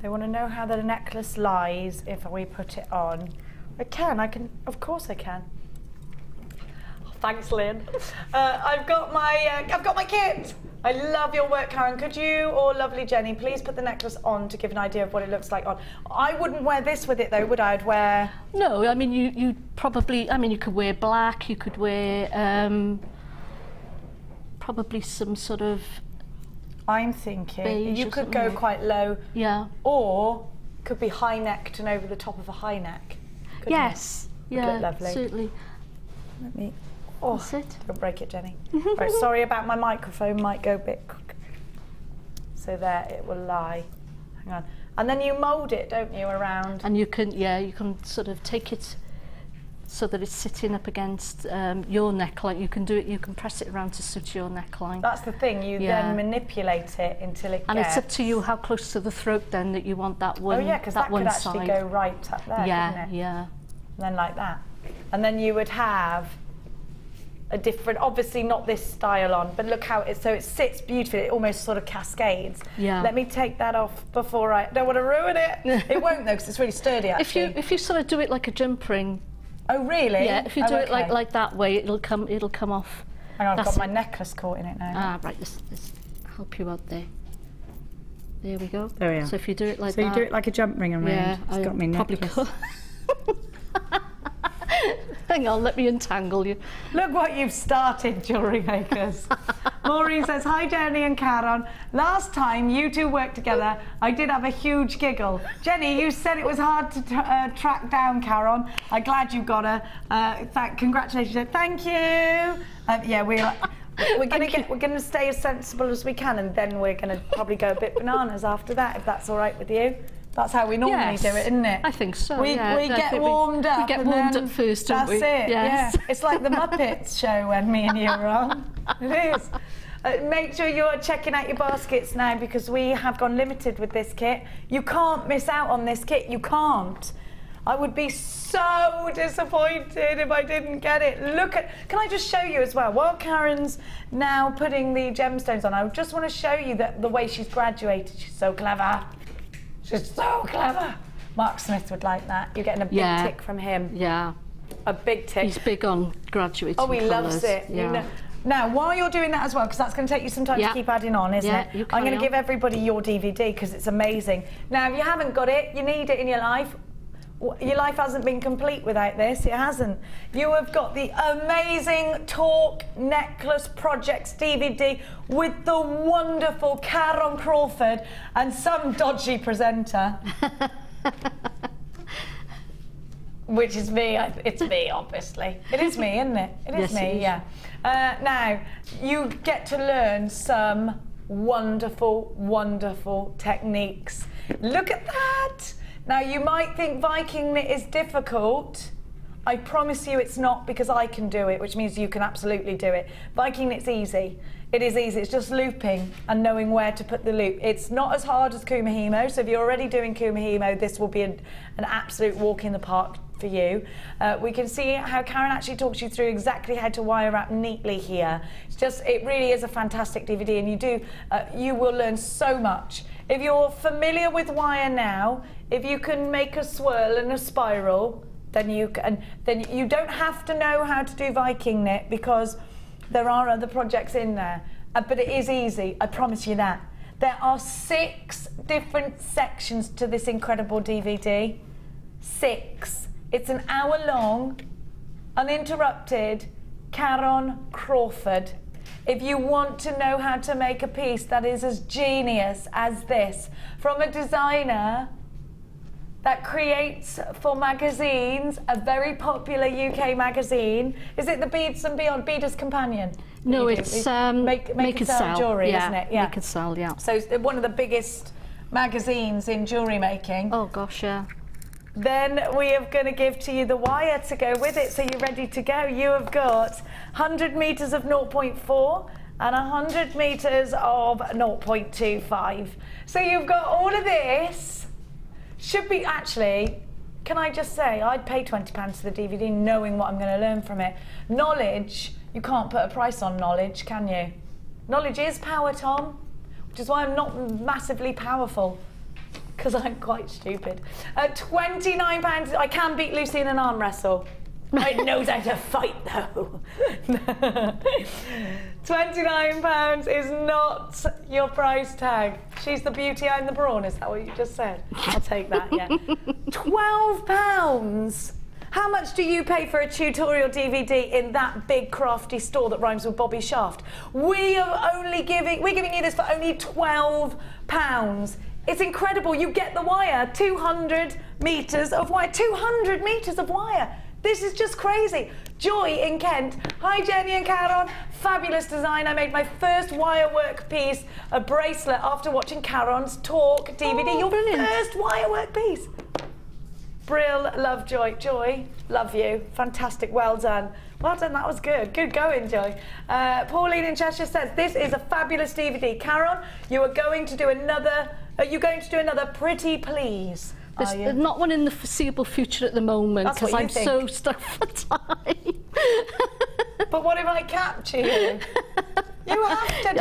They want to know how the necklace lies if we put it on. I can, of course I can. Oh, thanks, Lynn. I've got my kit. I love your work, Karon. Could you, or lovely Jenny, please put the necklace on to give an idea of what it looks like on. I wouldn't wear this with it though, would I? I'd wear... No, I mean, you probably, I mean, you could wear black, you could wear probably some sort of... I'm thinking you could go quite low, yeah, or could be high necked and over the top of a high neck. Yes, yeah, lovely. Certainly. Let me. Oh, that's it. Don't break it, Jenny. Right, sorry about my microphone. Might go a bit. So there, it will lie. Hang on, and then you mould it, don't you, around? And you can, yeah, you can sort of take it so that it's sitting up against your neckline. You can do it, you can press it around to suit your neckline. That's the thing, you then manipulate it until it and gets... it's up to you how close to the throat then that you want that one. Oh yeah, because that could actually go right up there, couldn't it? Yeah. And then like that. And then you would have a different, obviously not this style on, but look how it sits beautifully, it almost sort of cascades. Yeah. Let me take that off before I don't want to ruin it. It won't though, because it's really sturdy actually. If you sort of do it like a jump ring. Oh really? Yeah, if you do it like that way, it'll come off. Hang on, I've got my necklace caught in it now. Ah, right, this help you out there. There we go. There we are. So if you do it like that. So that. you do it like a jump ring around. Yeah, it's got me necklace. Hang on, let me untangle you. Look what you've started, jewellery makers. Maureen says, hi Jenny and Karon. Last time you two worked together, I did have a huge giggle. Jenny, you said it was hard to track down Karon. I'm glad you got her. Congratulations. Thank you. Yeah, we're gonna stay as sensible as we can, and then we're gonna probably go a bit bananas after that, if that's all right with you. That's how we normally do it, isn't it? I think so. We get warmed up. We get warmed up first, don't we? That's it. Yes. Yeah. It's like the Muppets show when me and you were on. It is. Make sure you're checking out your baskets now, because we have gone limited with this kit. You can't miss out on this kit. You can't. I would be so disappointed if I didn't get it. Look at, can I just show you as well, while Karon's now putting the gemstones on, I just want to show you that the way she's graduated. She's so clever. She's so clever. Mark Smith would like that. You're getting a big tick from him. Yeah. a big tick. He's big on graduating Oh, he colours. loves it. Yeah. You know. Now, while you're doing that as well, because that's going to take you some time to keep adding on, isn't it? You I'm going to on. give everybody your DVD because it's amazing. Now, if you haven't got it, you need it in your life. Your life hasn't been complete without this. It hasn't. You have got the amazing Talk Necklace Projects DVD with the wonderful Karon Crawford and some dodgy presenter. Which is me. It's me, obviously. It is me, isn't it? It is Yes, me, it is. yeah. Now, you get to learn some wonderful, wonderful techniques. Look at that. Now, you might think Viking knit is difficult. I promise you it's not, because I can do it, which means you can absolutely do it. Viking knit's easy. It is easy. It's just looping and knowing where to put the loop. It's not as hard as Kumihimo, so if you're already doing Kumihimo, this will be an absolute walk in the park for you. We can see how Karon actually talks you through exactly how to wire wrap neatly here. It really is a fantastic DVD, and you will learn so much. If you're familiar with wire now, if you can make a swirl and a spiral, then you don't have to know how to do Viking knit, because there are other projects in there. But it is easy, I promise you that. There are 6 different sections to this incredible DVD. 6. It's an hour long, uninterrupted, Karon Crawford. If you want to know how to make a piece that is as genius as this, from a designer that creates for magazines, a very popular UK magazine. Is it the Beads and Beyond, Beaders Companion? No, it's Make and Sell Jewellery, isn't it? Yeah, Make and Sell, yeah. So it's one of the biggest magazines in jewellery making. Oh gosh, yeah. Then we are going to give to you the wire to go with it, so you're ready to go. You have got 100 metres of 0.4 and 100 metres of 0.25. So you've got all of this. Should be, actually, can I just say, I'd pay £20 for the DVD knowing what I'm going to learn from it. Knowledge, you can't put a price on knowledge, can you? Knowledge is power, Tom, which is why I'm not massively powerful, because I'm quite stupid. At £29, I can beat Lucy in an arm wrestle. It knows how to fight, though. £29 is not your price tag. She's the beauty, I'm the brawn. Is that what you just said? I'll take that, yeah. £12? How much do you pay for a tutorial DVD in that big crafty store that rhymes with Bobby Shaft? We're giving you this for only £12. It's incredible. You get the wire, 200 metres of wire, 200 metres of wire. This is just crazy. Joy in Kent. Hi, Jenny and Karon. Fabulous design. I made my first wirework piece, a bracelet, after watching Karon's Talk DVD. Oh, your brilliant. first wirework piece. Brill, love Joy. Joy, love you. Fantastic, well done. Well done, that was good. Good going, Joy. Pauline in Cheshire says, this is a fabulous DVD. Karon, you are going to do another, Pretty Please. There's not one in the foreseeable future at the moment, That's what because you I'm think. so stuck for time. But what if I capture you? You have to do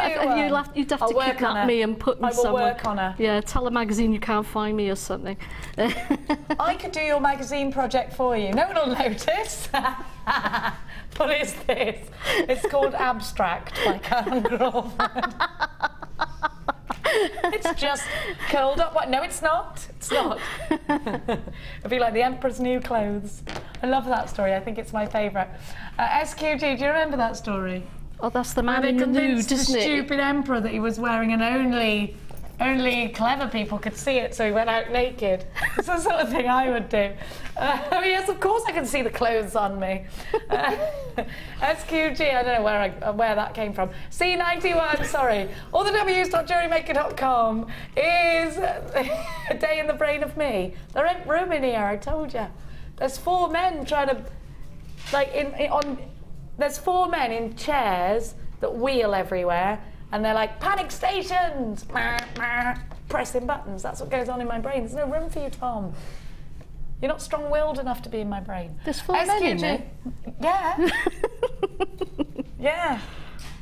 one. You'd have I'll to work on kidnap her. me and put me I will somewhere. work on her. Yeah, tell a magazine you can't find me or something. I could do your magazine project for you. No one will notice. What is this? It's called Abstract by Karon Crawford. It's just curled up. What? No, it's not. It's not. It'd be like the Emperor's New Clothes. I love that story. I think it's my favourite. SQG, do you remember that story? Oh, that's the man in the nude, the isn't it? stupid emperor that he was wearing, and only clever people could see it, so he went out naked. It's the sort of thing I would do. Yes, of course I can see the clothes on me. SQG, I don't know where that came from. C91, sorry. All the W's.jewellerymaker.com is a day in the brain of me. There ain't room in here, I told you. There's 4 men trying to, there's 4 men in chairs that wheel everywhere, and they're like, panic stations! Pressing buttons. That's what goes on in my brain. There's no room for you, Tom. You're not strong-willed enough to be in my brain. There's 4 men in there. Yeah. Yeah,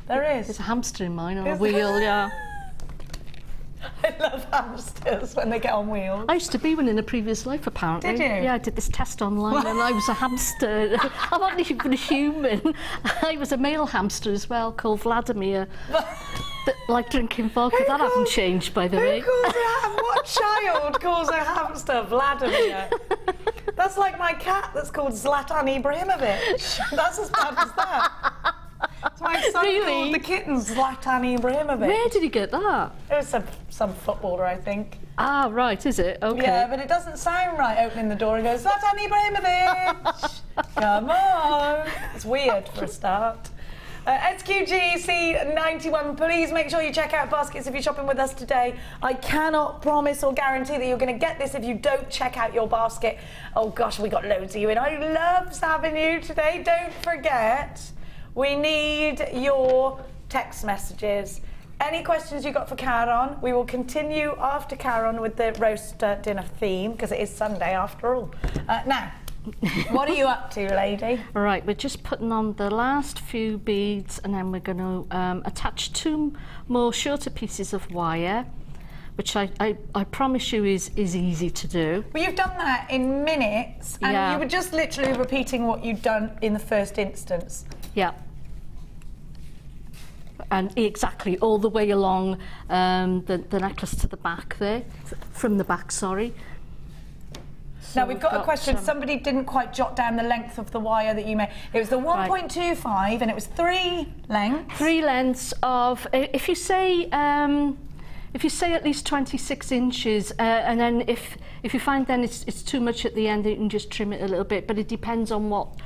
there is. There's a hamster in mine on a wheel, yeah. I love hamsters when they get on wheels. I used to be one in a previous life, apparently. Did you? Yeah, I did this test online and I was a hamster. I'm not even a human. I was a male hamster as well, called Vladimir. That, like drinking vodka. That hasn't changed, by the way. What child calls a hamster Vladimir? That's like my cat that's called Zlatan Ibrahimovic. That's as bad as that. That's my son called the kitten Zlatan Ibrahimovic. Where did he get that? It was some footballer, I think. Ah, right, is it? Okay. Yeah, but it doesn't sound right opening the door and goes, Zlatan Ibrahimovic! Come on! It's weird for a start. SQGC91, please make sure you check out baskets if you're shopping with us today. I cannot promise or guarantee that you're going to get this if you don't check out your basket. Oh gosh, we got loads of you in. I love having you today. Don't forget, we need your text messages. Any questions you got for Karon? We will continue after Karon with the roast dinner theme, because it is Sunday after all. Now, what are you up to, lady? All right, we're just putting on the last few beads and then we're going to attach 2 more shorter pieces of wire, which I promise you is easy to do. Well, you've done that in minutes and you were just literally repeating what you'd done in the first instance. Yeah. And exactly all the way along the necklace to the back there, from the back, sorry. So now we've got a question. Somebody didn't quite jot down the length of the wire that you made. It was the 1.25 and it was 3 lengths. 3 lengths of, if you say at least 26 inches, and then if you find then it's too much at the end, you can just trim it a little bit. But it depends on what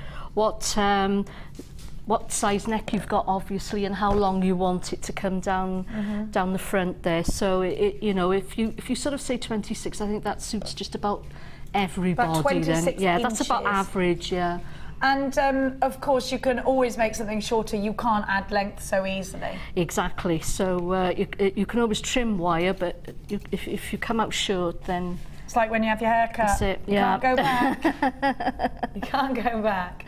size neck you've got, obviously, and how long you want it to come down down the front there. So you know, if you sort of say 26, I think that suits just about everybody. About 26 then. Yeah, inches. that's about average. Yeah. And of course, you can always make something shorter. You can't add length so easily. Exactly. So you can always trim wire, but if you come out short, then it's like when you have your hair cut. That's it. You can't go back. You can't go back.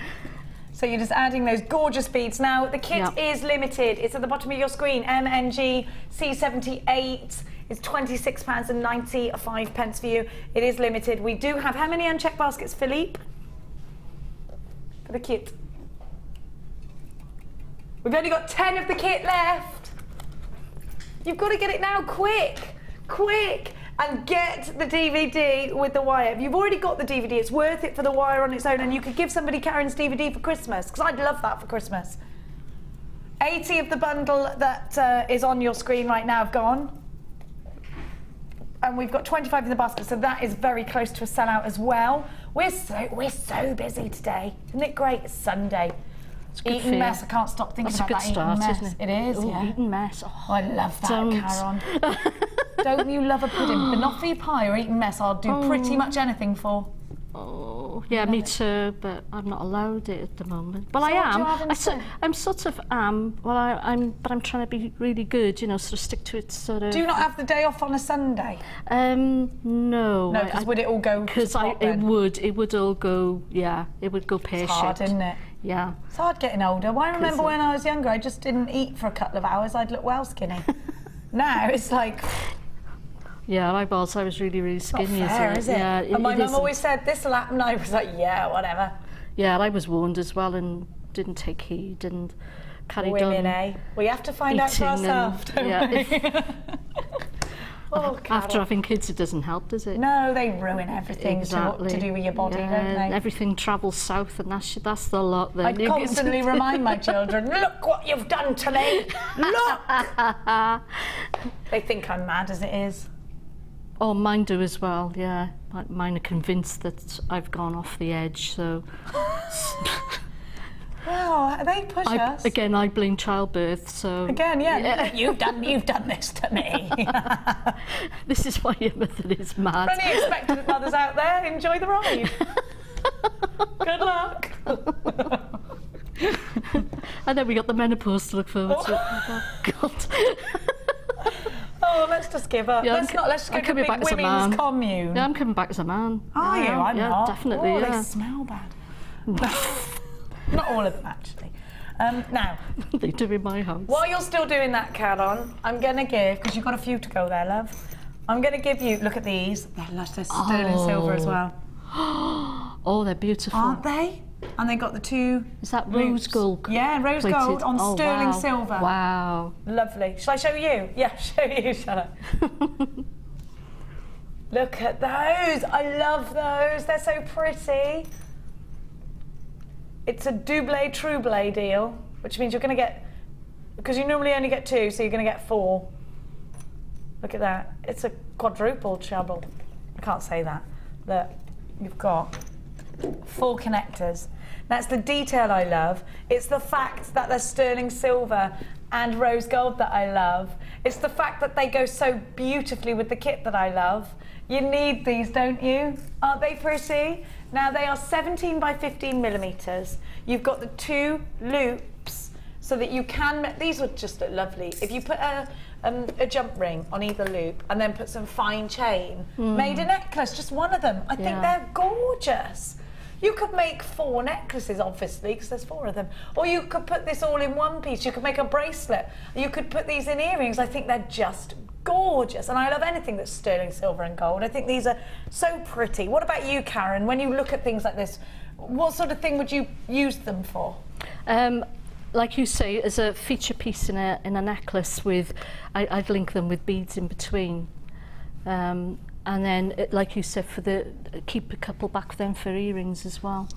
So you're just adding those gorgeous beads. Now, the kit is limited. It's at the bottom of your screen. MNG C78 is £26.95 for you. It is limited. We do have, how many unchecked baskets, Philippe? For the kit. We've only got 10 of the kit left. You've got to get it now, quick, quick. And get the DVD with the wire. If you've already got the DVD, it's worth it for the wire on its own, and you could give somebody Karon's DVD for Christmas, because I'd love that for Christmas. 80 of the bundle that is on your screen right now have gone. And we've got 25 in the basket, so that is very close to a sellout as well. We're so busy today. Isn't it great? It's Sunday. Eating mess, I can't stop thinking about that start, eating mess. Isn't It is, Ooh, yeah. Eating mess. Oh, I love that, Karon. Don't you love a pudding? But not for your pie or eating mess, I'll do pretty much anything for. Oh, yeah, me too, but I'm not allowed it at the moment. Well, So I what do am. you have instead? I'm sort of well, but I'm trying to be really good, you know, sort of stick to it, sort of. Do you not have the day off on a Sunday? No. No, because would it all go? Because it would all go. Yeah, it would go pear-shaped. It's hard, isn't it? Yeah. It's hard getting older. Well, I remember when I was younger, I just didn't eat for a couple of hours. I'd look well skinny. Now it's like. Yeah, I was really, really skinny. Not fair, is it? Yeah, and my mum always said, this'll happen. I was like, yeah, whatever. Yeah, I was warned as well and didn't take heed and carried on. Women, eh? We have to find out for ourselves, don't we? Oh, after having kids, it doesn't help, does it? No, they ruin everything to do with your body, don't they? Everything travels south, and that's the lot. Then I constantly remind my children, look what you've done to me. Look. They think I'm mad as it is. Oh, mine do as well, yeah. Mine are convinced that I've gone off the edge, so... Wow, they push us. Again, I blame childbirth, so... Again, yeah. You've done this to me. This is why your mother is mad. For any expectant mothers out there, enjoy the ride. Good luck. And then we got the menopause to look forward to. Oh, God. Oh, let's just give up. Yeah, Let's just go to a big women's commune. Yeah, I'm coming back as a man. Are you? I'm not. Definitely, Oh, yeah. They smell bad. Not all of them, actually. Now, They do in my house. while you're still doing that, Karon, I'm going to give, because you've got a few to go there, love, I'm going to give you, look at these. They're lush, they're sterling silver as well. Oh, they're beautiful. Aren't they? And they got the two. Is that loops. rose gold? Yeah, rose plated? gold on Oh, sterling wow. silver. Wow. Lovely. Shall I show you? Yeah, show you, shall I? Look at those. I love those. They're so pretty. It's a double trouble deal, which means you're going to get, because you normally only get 2, so you're going to get 4. Look at that. It's a quadruple trouble. I can't say that. Look, you've got 4 connectors. That's the detail I love. It's the fact that they're sterling silver and rose gold that I love. It's the fact that they go so beautifully with the kit that I love. You need these, don't you? Aren't they pretty? Now they are 17 by 15 millimeters. You've got the 2 loops so that you can, these would just look lovely. If you put a jump ring on either loop and then put some fine chain, made a necklace, just one of them. I think they're gorgeous. You could make 4 necklaces, obviously, because there's 4 of them. Or you could put this all in one piece. You could make a bracelet. You could put these in earrings. I think they're just gorgeous. And I love anything that's sterling silver and gold. I think these are so pretty. What about you, Karon? When you look at things like this, what sort of thing would you use them for? Like you say, as a feature piece in a necklace with, I'd link them with beads in between. And then, like you said, keep a couple back then for earrings as well.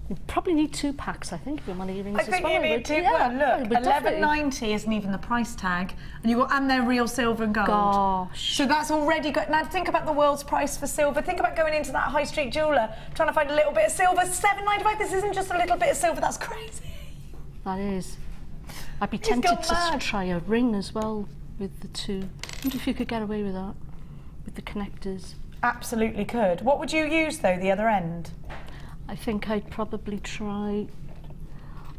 You probably need 2 packs, I think, if you want earrings as well. I think you need 2. Well, look, $11.90 isn't even the price tag, and they're real silver and gold. Gosh. So that's already good. Now think about the world's price for silver. Think about going into that high street jeweller, trying to find a little bit of silver. $7.95. This isn't just a little bit of silver. That's crazy. That is. I'd be tempted to try a ring as well with the 2. I wonder if you could get away with that, with the connectors. Absolutely could. What would you use, though, the other end? I think I'd probably try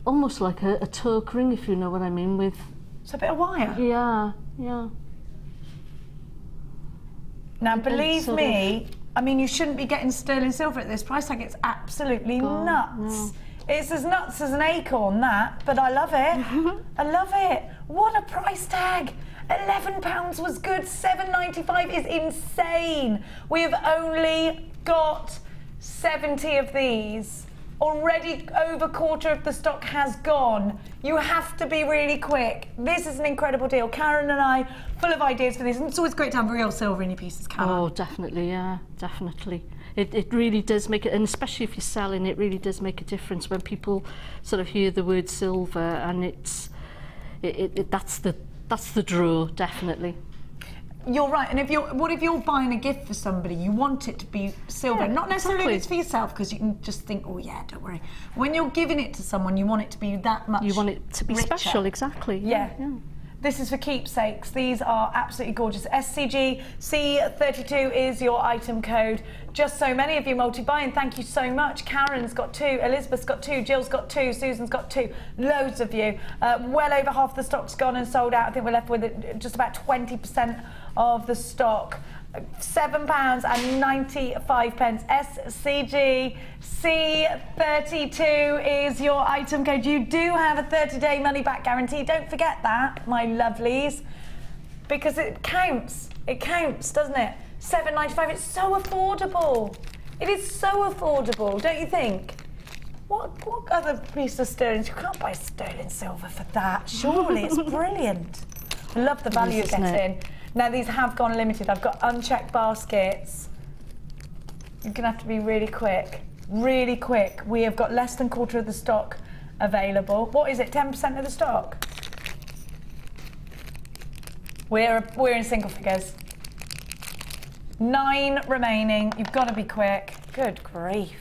almost like a torque ring, if you know what I mean, with... It's a bit of wire. Yeah, yeah. Now, believe me, I mean, you shouldn't be getting sterling silver at this price tag. It's absolutely nuts. No. It's as nuts as an acorn, that, but I love it. I love it. What a price tag. £11 was good, $7.95 is insane. We have only got 70 of these. Already over a quarter of the stock has gone. You have to be really quick. This is an incredible deal. Karon and I, full of ideas for this, and it's always great to have real silver in your pieces, Karon. Oh, definitely, yeah, definitely. It really does make it, and especially if you're selling, it really does make a difference when people sort of hear the word silver, and that's the draw, definitely. You're right, and what if you're buying a gift for somebody, you want it to be silver, not necessarily if it's for yourself, because you can just think, oh yeah, don't worry. When you're giving it to someone, you want it to be that much You want it to be richer. special, exactly. Yeah. This is for keepsakes. These are absolutely gorgeous. SCG C32 is your item code. Just so many of you multi-buying, thank you so much. Karon's got 2, Elizabeth's got 2, Jill's got 2, Susan's got 2. Loads of you. Well over half the stock's gone and sold out. I think we're left with just about 20% of the stock. £7.95. SCG C32 is your item code. You do have a 30-day money-back guarantee. Don't forget that, my lovelies, because it counts. It counts, doesn't it? £7.95. It's so affordable. It is so affordable, don't you think? What other piece of sterling? You can't buy sterling silver for that. Surely, it's brilliant. I love the value you're getting. Now, these have gone limited. I've got unchecked baskets. You're going to have to be really quick. Really quick. We have got less than a quarter of the stock available. What is it, 10% of the stock? We're in single figures. 9 remaining. You've got to be quick. Good grief.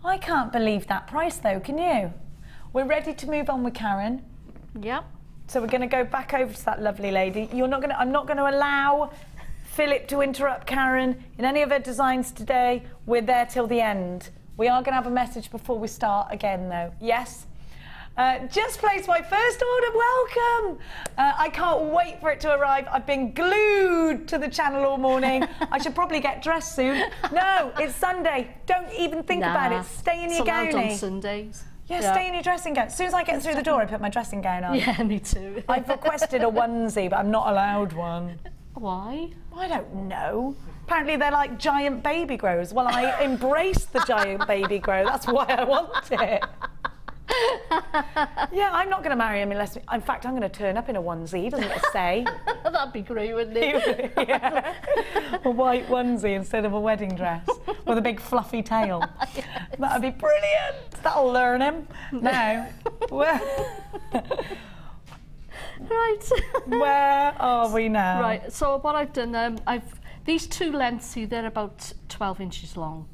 I can't believe that price, though, can you? We're ready to move on with Karon. Yep. So we're going to go back over to that lovely lady. I'm not going to allow Philip to interrupt Karon in any of her designs today. We're there till the end. We are going to have a message before we start again, though. Yes? Just placed my first order. Welcome. I can't wait for it to arrive. I've been glued to the channel all morning. I should probably get dressed soon. No, it's Sunday. Don't even think about it. Stay in your allowed on gownie. Sundays. Yeah, stay in your dressing gown. As soon as I get through the door, I put my dressing gown on. Yeah, me too. I've requested a onesie, but I'm not allowed one. Why? I don't know. Apparently they're like giant baby grows. Well, I embrace the giant baby grow. That's why I want it. Yeah, I'm not going to marry him unless... In fact, I'm going to turn up in a onesie, doesn't it say? That'd be great, wouldn't it? Yeah. A white onesie instead of a wedding dress with a big fluffy tail. Yes. That'd be brilliant. That'll learn him. Now, Right. Where are we now? Right, so what I've done, these two lengths, see, they're about 12 inches long.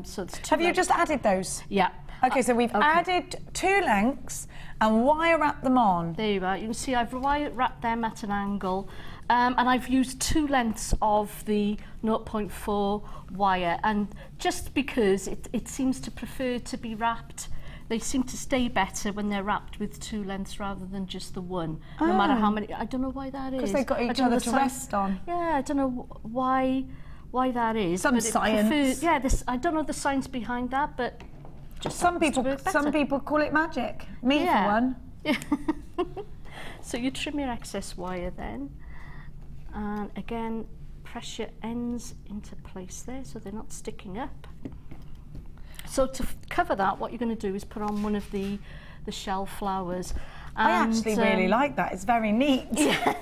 So it's two Have you just added those? Yeah. Okay, so we've added 2 lengths and wire wrapped them on. There you are. You can see I've wire wrapped them at an angle, and I've used 2 lengths of the 0.4 wire, and just because it seems to prefer to be wrapped, they seem to stay better when they're wrapped with 2 lengths rather than just the one. No matter how many. I don't know why that is. Because they've got each other to rest on. Yeah, I don't know why that is. Some science. Yeah, I don't know the science behind that, but just some people call it magic. Me for one. Yeah. So you trim your excess wire then, and again press your ends into place there so they're not sticking up. So to cover that, what you're going to do is put on one of the shell flowers. And, I actually really like that. It's very neat. Yeah.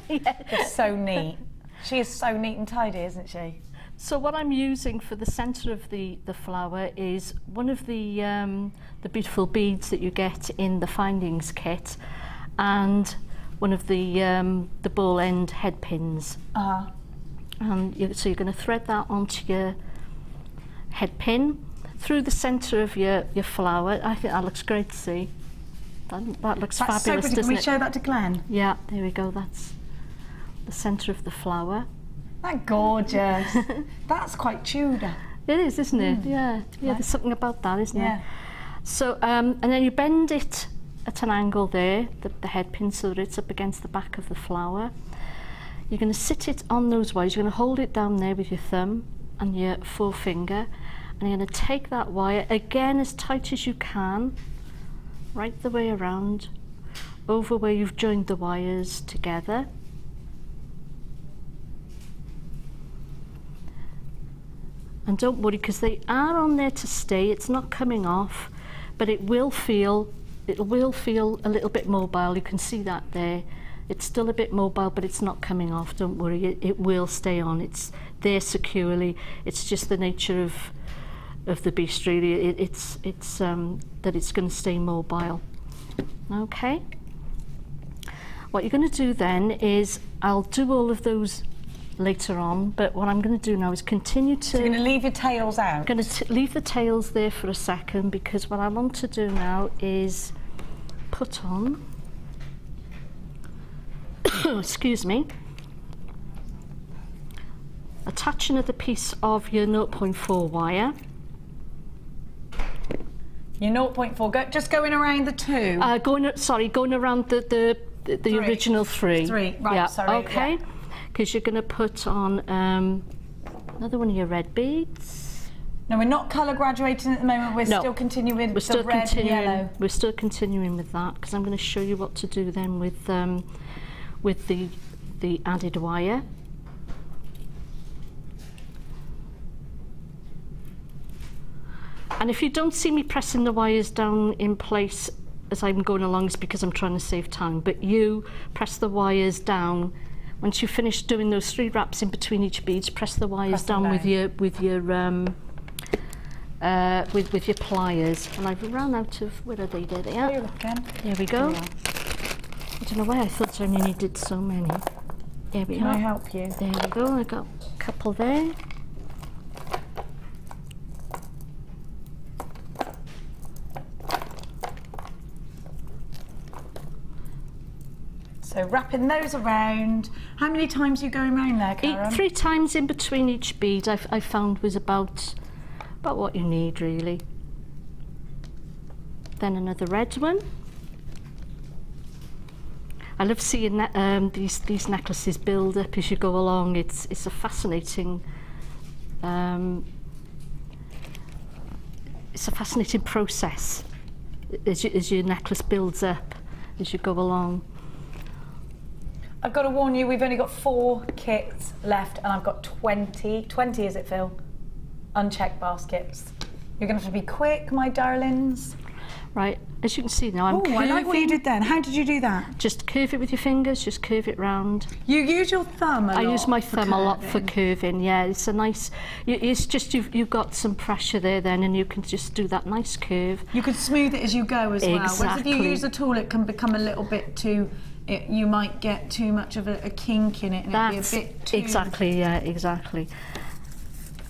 It's so neat. She is so neat and tidy, isn't she? So what I'm using for the centre of the flower is one of the beautiful beads that you get in the findings kit, and one of the ball end head pins. And so you're going to thread that onto your head pin through the centre of your flower. I think that looks great to see. That looks fabulous, so pretty. doesn't Can we it? show that to Glenn? Yeah, there we go. That's the centre of the flower. That's gorgeous. That's quite Tudor. It is, isn't it? Yeah, there's something about that, isn't Yeah. there? So, and then you bend it at an angle there, the head pin, so that it's up against the back of the flower. You're going to sit it on those wires. You're going to hold it down there with your thumb and your forefinger, and you're going to take that wire, again as tight as you can, right the way around, over where you've joined the wires together. And don't worry, because they are on there to stay. It's not coming off, but it will feel a little bit mobile. You can see that there. It's still a bit mobile, but it's not coming off. Don't worry, it will stay on. It's there securely. It's just the nature of the beast, really. It's that it's going to stay mobile. Okay. What you're going to do then is, I'll do all of those later on, but what I'm going to do now is continue to... So you're going to leave your tails out? I'm going to leave the tails there for a second, because what I want to do now is put on, excuse me, attach another piece of your 0.4 wire. Your 0.4, just going around the 2? Going around the original 3. 3, right, yeah. sorry. Okay. Yeah. Because you're going to put on another one of your red beads. No, we're not colour graduating at the moment. We're still continuing with the red and yellow. We're still continuing with that, because I'm going to show you what to do then with the added wire. And if you don't see me pressing the wires down in place as I'm going along, it's because I'm trying to save time. But you press the wires down. Once you finish doing those 3 wraps in between each beads, press the wires down with your pliers. And I've run out of, where are they? There they are. There we go. I don't know why I thought I only needed so many. There we are. Can I help you? There we go. I got a couple there. So wrapping those around. How many times are you going around there, Karon? 3 times in between each bead I found was about what you need, really. Then another red one. I love seeing that, these necklaces build up as you go along. It's a fascinating it's a fascinating process as your necklace builds up as you go along. I've got to warn you, we've only got 4 kits left, and I've got 20 is it, Phil? Unchecked baskets. You're going to have to be quick, my darlings. Right, as you can see now, I'm curving. I like what you did then. How did you do that? Just curve it with your fingers, just curve it round. You use your thumb a lot. I use my thumb a lot for curving, yeah. It's a nice, it's just you've got some pressure there then, and you can just do that nice curve. You can smooth it as you go as well. Whereas if you use a tool, it can become a little bit too, you might get too much of a kink in it, and it'd be a bit too... Exactly, yeah, exactly.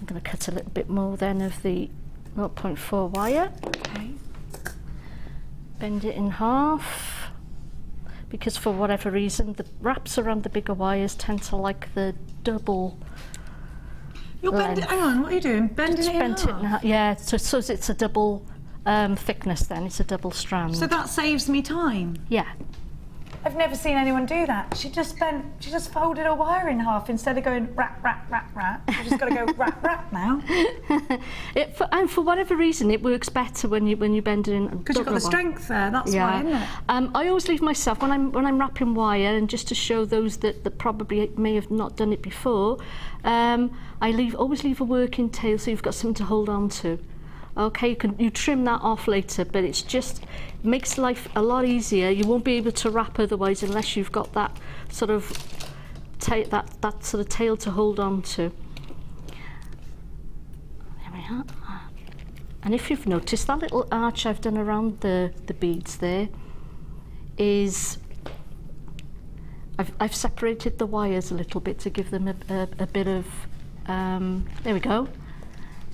I'm going to cut a little bit more then of the 0.4 wire. Okay. Bend it in half, because for whatever reason the wraps around the bigger wires tend to like the double. You're bending. Hang on, what are you doing? Bending it in half? Yeah, so it's a double thickness then. It's a double strand. So that saves me time. Yeah. I've never seen anyone do that. She just folded a wire in half instead of going wrap, wrap, wrap, wrap. You just got to go wrap, wrap now. And for whatever reason, it works better when you bend it in. Because you've got the strength there. That's why, isn't it? I always leave myself when I'm wrapping wire, and just to show those that probably may have not done it before, I always leave a working tail so you've got something to hold on to. Okay, you trim that off later, but it makes life a lot easier. You won't be able to wrap otherwise unless you've got that sort of that sort of tail to hold on to. There we are. And if you've noticed, that little arch I've done around the beads there is I've separated the wires a little bit to give them a bit of there we go.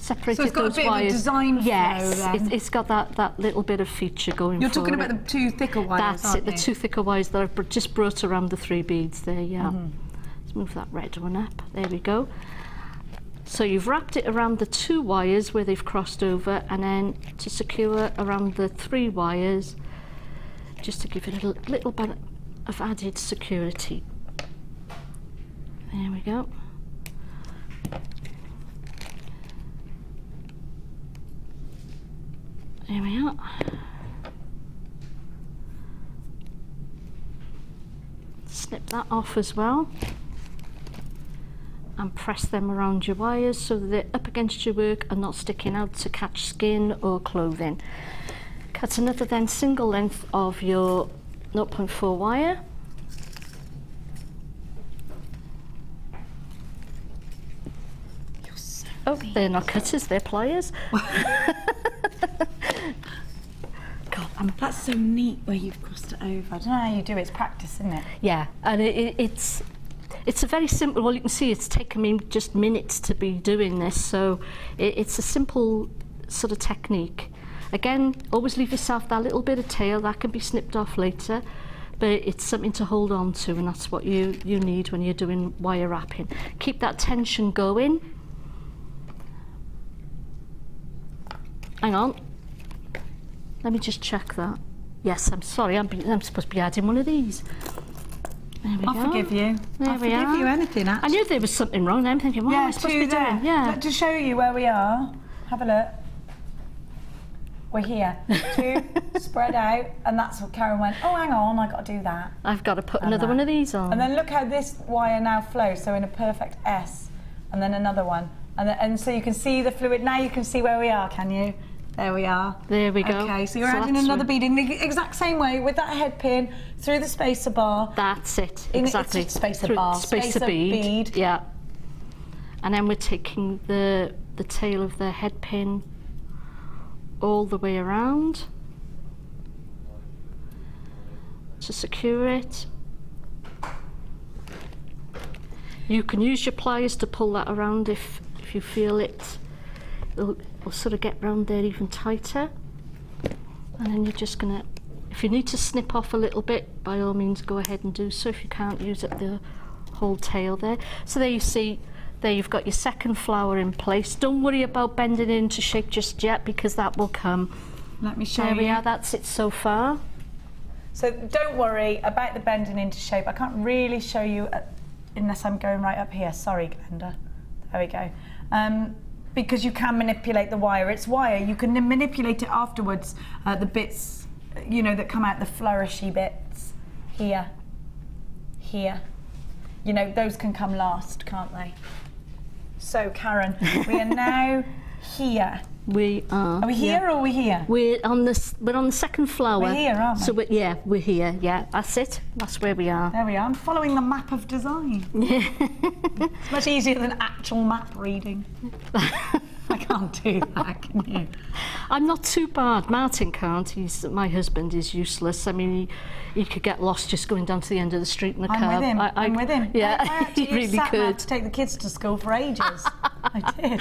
Separated so it's got those a bit wires. Of a design yes, flow then. it's got that little bit of feature going. You're talking about the 2 thicker wires, That's it, the 2 thicker wires that I've just brought around the 3 beads there, yeah. Let's move that red one up, there we go. So you've wrapped it around the 2 wires where they've crossed over, and then to secure around the 3 wires, just to give it a little bit of added security. There we go. There we are. Snip that off as well, and press them around your wires so that they're up against your work and not sticking out to catch skin or clothing. Cut another then single length of your 0.4 wire. Oh, they're not cutters, they're pliers. God, that's so neat where you've crossed it over. I don't know how you do it, it's practice, isn't it? Yeah, and it's a very simple, well, you can see it's taken me just minutes to be doing this, so it's a simple sort of technique. Again, always leave yourself that little bit of tail, that can be snipped off later, but it's something to hold on to, and that's what you need when you're doing wire wrapping. Keep that tension going. Hang on, let me just check that. Yes, I'm sorry, I'm supposed to be adding one of these. There we go. I'll forgive you. There I'll forgive you anything, actually. I knew there was something wrong. I'm thinking, what am I supposed to be doing? Yeah. To show you where we are, have a look. We're here. 2 spread out, and that's what Karon went, oh, hang on, I've got to do that. I've got to put another one of these on. And then look how this wire now flows, so in a perfect S, and then another one. And so you can see the fluid. Now you can see where we are, can you? There we are. There we go. Okay, so you're adding another bead in the exact same way with that head pin through the spacer bar. That's it, exactly. It's spacer bar. Spacer bead. Yeah. And then we're taking the tail of the head pin all the way around to secure it. You can use your pliers to pull that around if you feel it'll sort of get round there even tighter. And then you're just gonna, if you need to snip off a little bit, by all means go ahead and do so if you can't use up the whole tail there. So there you see, there you've got your second flower in place. Don't worry about bending it into shape just yet, because that will come. Let me show you. There we are, that's it so far. So don't worry about the bending into shape. I can't really show you unless I'm going right up here. Sorry, Glenda. There we go. because you can manipulate the wire. It's wire. You can manipulate it afterwards. The bits, you know, that come out, the flourishy bits. Here. You know, those can come last, can't they? So, Karon, we are now here. We are. Are we here or are we here? We're on the second floor. We're here, aren't we? So we're here. Yeah, that's it. That's where we are. There we are. I'm following the map of design. Yeah. It's much easier than actual map reading. I can't do that, can you? I'm not too bad. Martin can't. My husband is useless. I mean, he could get lost just going down to the end of the street in the car. I'm with him. Yeah, I actually he really could. To take the kids to school for ages. I did.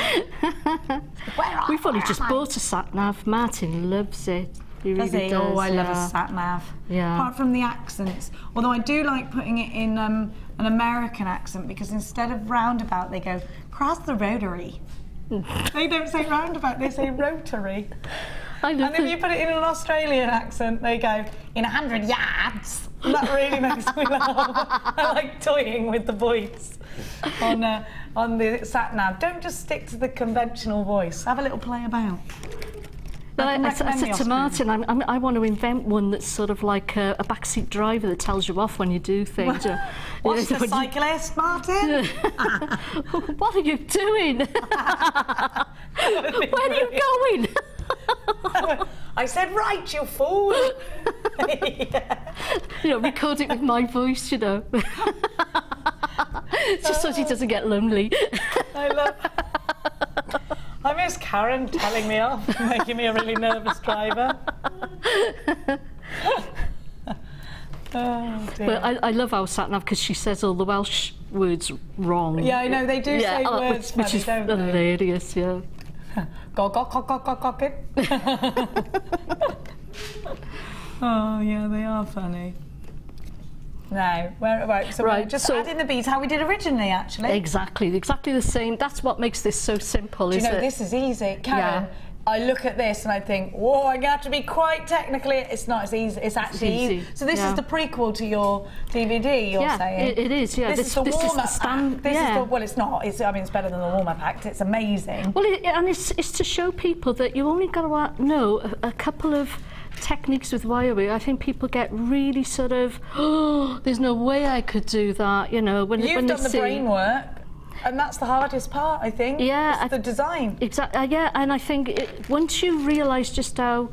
We've only just bought a sat nav. Martin loves it. He really does. Oh, I love a sat nav. Yeah. Apart from the accents, although I do like putting it in an American accent, because instead of roundabout, they go cross the rotary. They don't say roundabout, they say rotary. And if you put it in an Australian accent, they go, in 100 yards. And that really makes me laugh. I like toying with the voice on the sat-nav. Don't just stick to the conventional voice. Have a little play about. I said to Martin, I want to invent one that's sort of like a backseat driver that tells you off when you do things. Watch the cyclist, Martin. What are you doing? Where are you going? I said, right, you fool. Yeah. You know, record it with my voice, you know. Just so she doesn't get lonely. I miss Karon telling me off, making me a really nervous driver. Oh, dear. Well, I love our sat-nav because she says all the Welsh words wrong. Yeah, I know, they do say words which is funny, don't they? Hilarious, yeah. Cock it. Oh, yeah, they are funny. No, so add in the beads how we did originally, actually. Exactly the same. That's what makes this so simple, Do you know, this is easy. Karon, I look at this and I think, whoa, I'm going to have to be quite technically. It's not as easy. It's actually easy. So this is the prequel to your DVD, you're saying? It is, yeah. This is the warm-up pack. Well, it's not. I mean, it's better than the warm-up pack. It's amazing. Well, it's to show people that you only got to know a couple of techniques with wirework. I think people get really sort of, oh, there's no way I could do that, you know. When You've done the brain work, and that's the hardest part, I think. Yeah, it's the design. Exactly. Yeah, and I think once you realise just how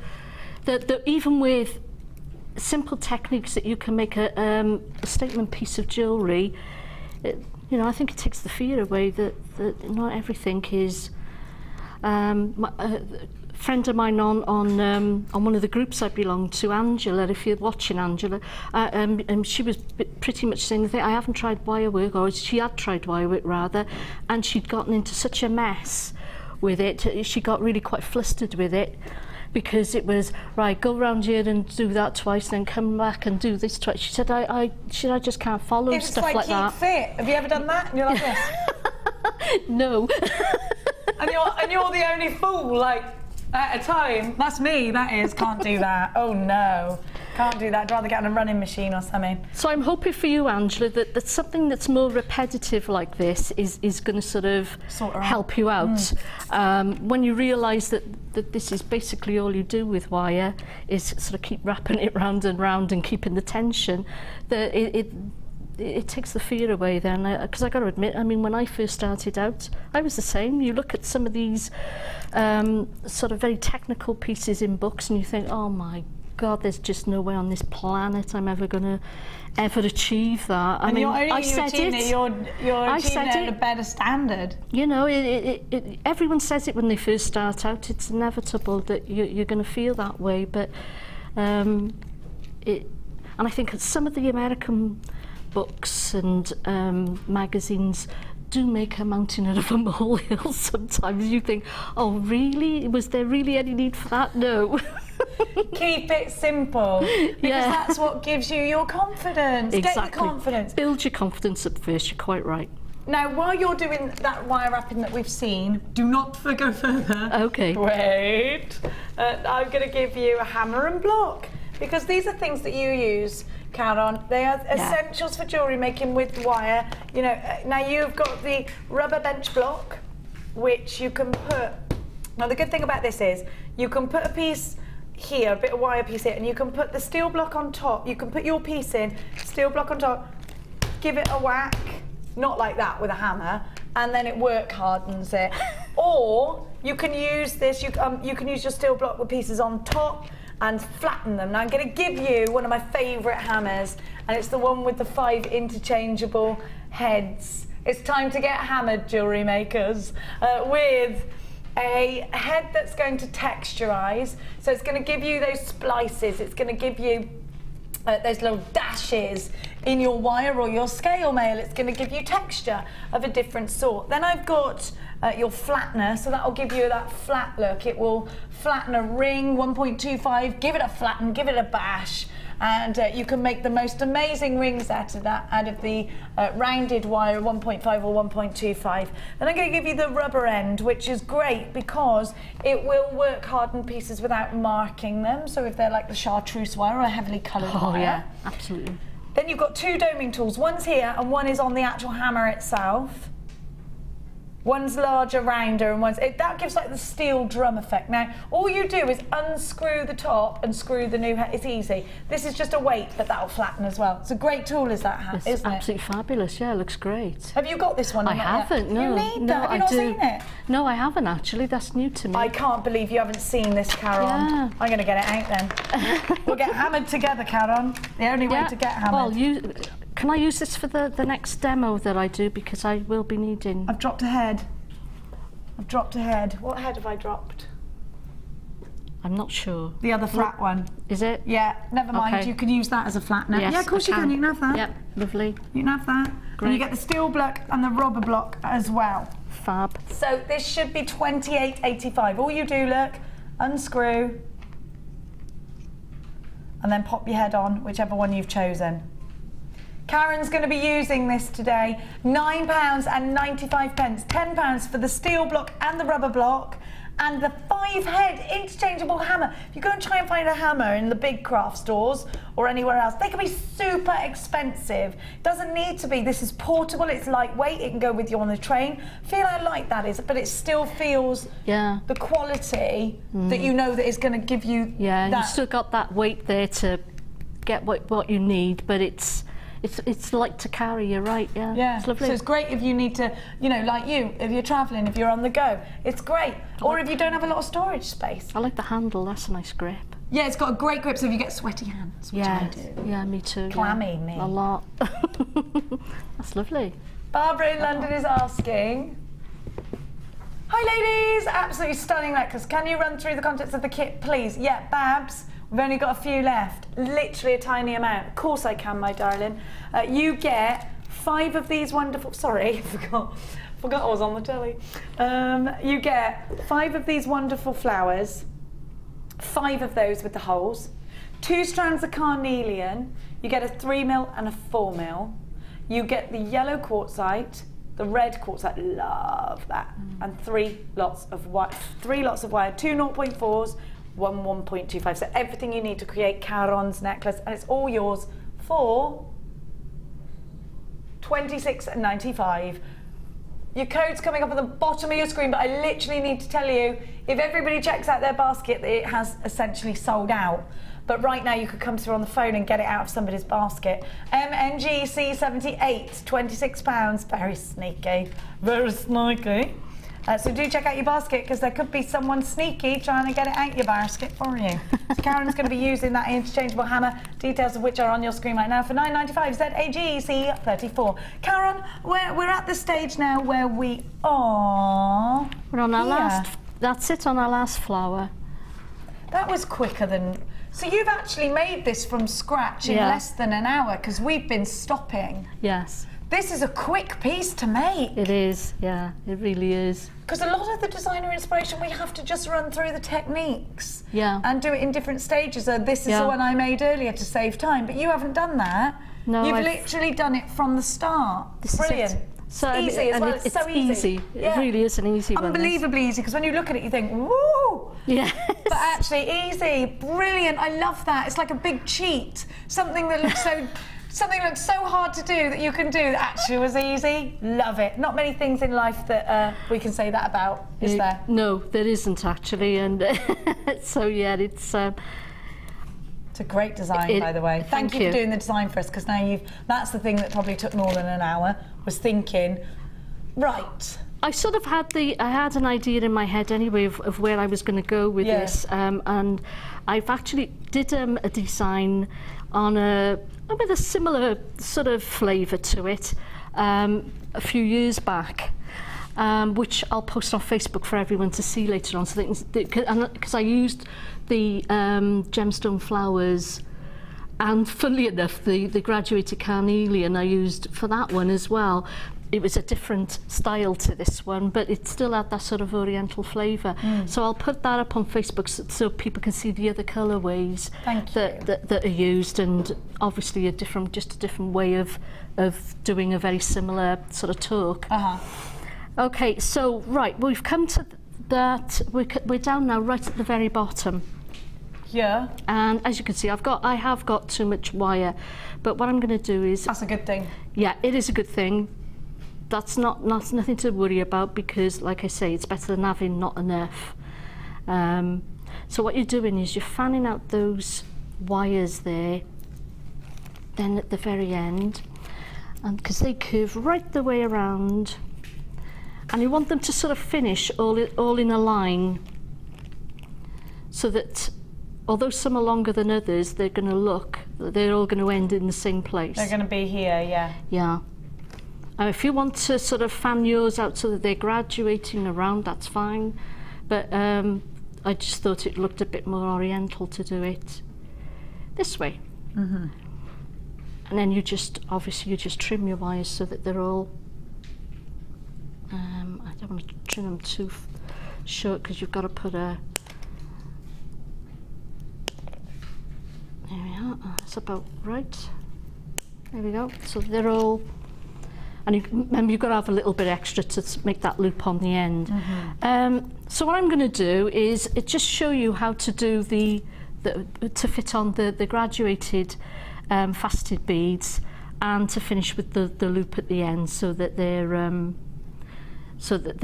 that even with simple techniques that you can make a statement piece of jewellery, you know, I think it takes the fear away that not everything is. Friend of mine on one of the groups I belong to, Angela, if you're watching, Angela, she was pretty much saying the thing. I haven't tried wirework, or she had tried wirework rather, and she'd gotten into such a mess with it. She got really quite flustered with it because it was, right, go around here and do that twice, then come back and do this twice. She said, I just can't follow stuff like that. It's like Keep Fit. Have you ever done that? And you're like this? No. and you're the only fool, like, at a time. That's me, that is. Can't do that. Oh no, can't do that. I'd rather get on a running machine or something. So I'm hoping for you, Angela, that something that's more repetitive like this is going to sort of help you out. When you realise that this is basically all you do with wire is sort of keep wrapping it round and round and keeping the tension, that it takes the fear away then, because I got to admit, I mean, when I first started out, I was the same. You look at some of these sort of very technical pieces in books and you think, oh my God, there's just no way on this planet I'm ever going to achieve that. I mean, I said it. You're achieving it at a better standard. You know, everyone says it when they first start out. It's inevitable that you're going to feel that way, but and I think some of the American books and magazines do make a mountain out of a molehill sometimes. You think, oh really? Was there really any need for that? No. Keep it simple, because that's what gives you your confidence. Exactly. Get the confidence. Build your confidence up first, you're quite right. Now, while you're doing that wire wrapping that we've seen, do not go further. Okay. Wait. I'm going to give you a hammer and block, because these are things that you use, Karon. They are essentials for jewellery making with wire. You know, now you've got the rubber bench block. which you can put. Now the good thing about this is you can put a piece here, a bit of wire piece here, and you can put the steel block on top. You can put your piece in, steel block on top, give it a whack, not like that with a hammer, and then it work hardens it. Or you can use this, you can use your steel block with pieces on top and flatten them. Now I'm going to give you one of my favourite hammers, and it's the one with the 5 interchangeable heads. It's time to get hammered, jewellery makers, with a head that's going to texturise. So it's going to give you those splices, it's going to give you those little dashes in your wire or your scale mail. It's going to give you texture of a different sort. Then I've got your flattener, so that will give you that flat look. It will flatten a ring, 1.25, give it a flatten, give it a bash, and you can make the most amazing rings out of that, out of the rounded wire, 1.5 or 1.25. Then I'm going to give you the rubber end, which is great because it will work harden pieces without marking them. So if they're like the chartreuse wire or a heavily coloured wire. Oh yeah, absolutely. Then you've got 2 doming tools. One's here and one is on the actual hammer itself. One's larger, rounder, and that gives like the steel drum effect. Now, all you do is unscrew the top and screw the new head. It's easy. This is just a weight, but that'll flatten as well. It's a great tool, is that, isn't it? It's absolutely fabulous. Yeah, it looks great. Have you got this one? I haven't. No, you need that. no, Have you not seen it? No, I haven't actually. That's new to me. I can't believe you haven't seen this, Karon. Yeah. I'm going to get it out then. We'll get hammered together, Karon. The only way to get hammered. Well, can I use this for the next demo that I do, because I will be needing. I've dropped a head. I've dropped a head. What head have I dropped? I'm not sure. The other flat one. Is it? Yeah, never mind. Okay. You can use that as a flattener. Yes, yeah, of course you can. You can have that. Yep, lovely. You can have that. Great. And you get the steel block and the rubber block as well. Fab. So this should be £28.85. All you do, look, unscrew, and then pop your head on, whichever one you've chosen. Karen's going to be using this today. £9.95, £10 for the steel block and the rubber block, and the 5-head interchangeable hammer. If you go and try and find a hammer in the big craft stores or anywhere else, they can be super expensive. It doesn't need to be. This is portable, it's lightweight, it can go with you on the train. Feel how light that is, but it still feels the quality that you know that is going to give you and that. you've still got that weight there to get what you need, but it's light to carry, you're right, yeah. It's lovely. So it's great if you need to, you know, like you, if you're travelling, if you're on the go, it's great. Or if you don't have a lot of storage space. I like the handle, that's a nice grip. Yeah, it's got a great grip, so if you get sweaty hands, which I do. Yeah, me too. Clammy, me. A lot. That's lovely. Barbara in London is asking, hi ladies, absolutely stunning necklace. Can you run through the contents of the kit, please? Yeah, Babs. We've only got a few left, literally a tiny amount. Of course I can, my darling. You get 5 of these wonderful, sorry, forgot I was on the telly. You get 5 of these wonderful flowers, 5 of those with the holes, 2 strands of carnelian, you get a 3mm and a 4mm, you get the yellow quartzite, the red quartzite, love that, and 3 lots of wire, 2 0.4s, 1 1.25, so everything you need to create Karon's necklace, and it's all yours for £26.95. Your code's coming up at the bottom of your screen, but I literally need to tell you, if everybody checks out their basket, it has essentially sold out. But right now you could come through on the phone and get it out of somebody's basket. MNGC78, £26, very sneaky, very sneaky. So do check out your basket, because there could be someone sneaky trying to get it out your basket for you. So Karen's going to be using that interchangeable hammer, details of which are on your screen right now, for £9.95, ZAGC34. Karon, we're at the stage now where we are. We're on our last, that's it, on our last flower. That was quicker than... So you've actually made this from scratch in less than an hour, because we've been stopping. Yes. This is a quick piece to make. It is, yeah, it really is. Because a lot of the designer inspiration, we have to just run through the techniques and do it in different stages. This is the one I made earlier to save time, but you haven't done that. No, you've literally done it from the start. Brilliant. So easy as well. It's so easy. It really is an easy one. Unbelievably easy, because when you look at it, you think, woo! Yes. But actually easy, brilliant. I love that. It's like a big cheat, something that looks Something looks so hard to do that you can do that actually was easy. Love it. Not many things in life that we can say that about, is there? No, there isn't actually, and so yeah, it's a great design, by the way. Thank you for doing the design for us, because now that's the thing that probably took more than an hour, was thinking, right. I sort of had I had an idea in my head anyway of where I was going to go with this, and I've actually did a design on with a similar sort of flavour to it a few years back, which I'll post on Facebook for everyone to see later on. So because I used the gemstone flowers, and funnily enough, the graduated carnelian I used for that one as well. It was a different style to this one, but it still had that sort of oriental flavour. So I'll put that up on Facebook so people can see the other colourways that are used, and obviously just a different way of doing a very similar sort of talk. Okay, so right, we've come to that. We're down now, right at the very bottom. Yeah. And as you can see, I have got too much wire, but what I'm going to do is. That's a good thing. Yeah, it is a good thing. That's nothing to worry about, because, like I say, it's better than having not enough. So what you're doing is you're fanning out those wires there, then at the very end, and because they curve right the way around, and you want them to sort of finish all in a line, so that although some are longer than others, they're all going to end in the same place. They're going to be here, yeah. Yeah. If you want to sort of fan yours out so that they're graduating around, that's fine. But I just thought it looked a bit more oriental to do it this way. And then obviously you just trim your wires so that they're all, I don't want to trim them too short, because you've got to put there we are, that's about right. There we go, so they're all. And remember, you've got to have a little bit extra to make that loop on the end. So what I'm going to do is just show you how to do to fit on the graduated faceted beads, and to finish with the loop at the end, so that they're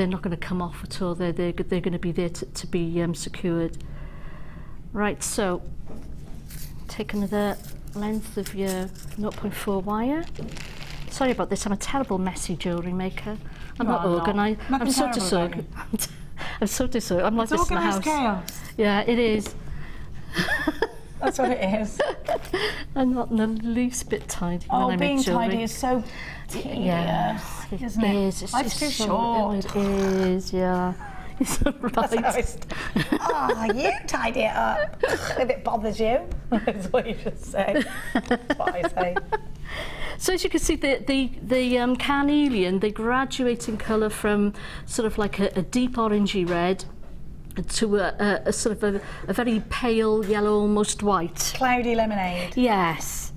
not going to come off at all. They're going to be there to be secured. Right. So take another length of your 0.4 wire. Sorry about this, I'm a terrible messy jewellery maker. I'm not organised. I'm so disorganised. I'm so disorganised. I'm like this in the house. Chaos. Yeah, it is. That's what it is. I'm not in the least bit tidy when I make being jewellery. tidy is so tedious, isn't it? It's Life's too so short. It is, yeah. It's right. You tidy it up if it bothers you. That's what you should say. That's what I say. So as you can see, the carnelian, they graduate in colour from sort of like a deep orangey red to a sort of a very pale yellow, almost white. Cloudy lemonade. Yes.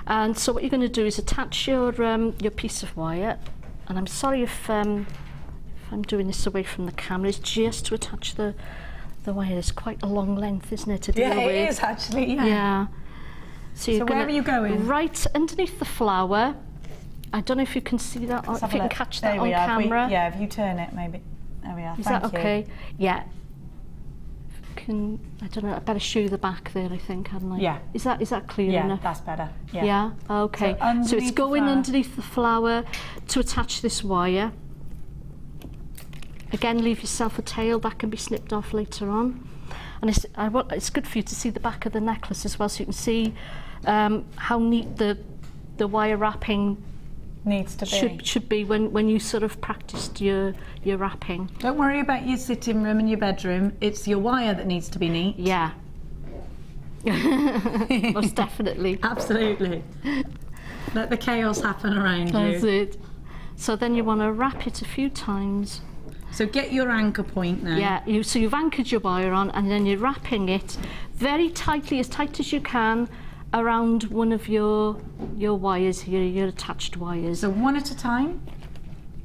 And so what you're going to do is attach your piece of wire, and I'm sorry if I'm doing this away from the camera, it's just to attach the wire. It's quite a long length, isn't it, to deal with? Yeah, it is actually, yeah. So where are you going? Right underneath the flower. I don't know if you can see that, or if you can catch that on camera. If you turn it, maybe. There we are. Is that okay? Yeah. I don't know, I better show you the back there, I think, hadn't I? Yeah. Is that clear enough? Yeah, that's better. Yeah. Yeah? Okay. So it's going underneath the flower to attach this wire. Again, leave yourself a tail, that can be snipped off later on. And it's good for you to see the back of the necklace as well, so you can see how neat the wire wrapping needs to be. Should be when you sort of practiced your wrapping. Don't worry about your sitting room and your bedroom. It's your wire that needs to be neat. Yeah. Most definitely. Absolutely. Let the chaos happen around you. That's it. So then you want to wrap it a few times. So get your anchor point now. Yeah, so you've anchored your wire on, and then you're wrapping it very tightly, as tight as you can, around one of your wires here, your attached wires. So one at a time?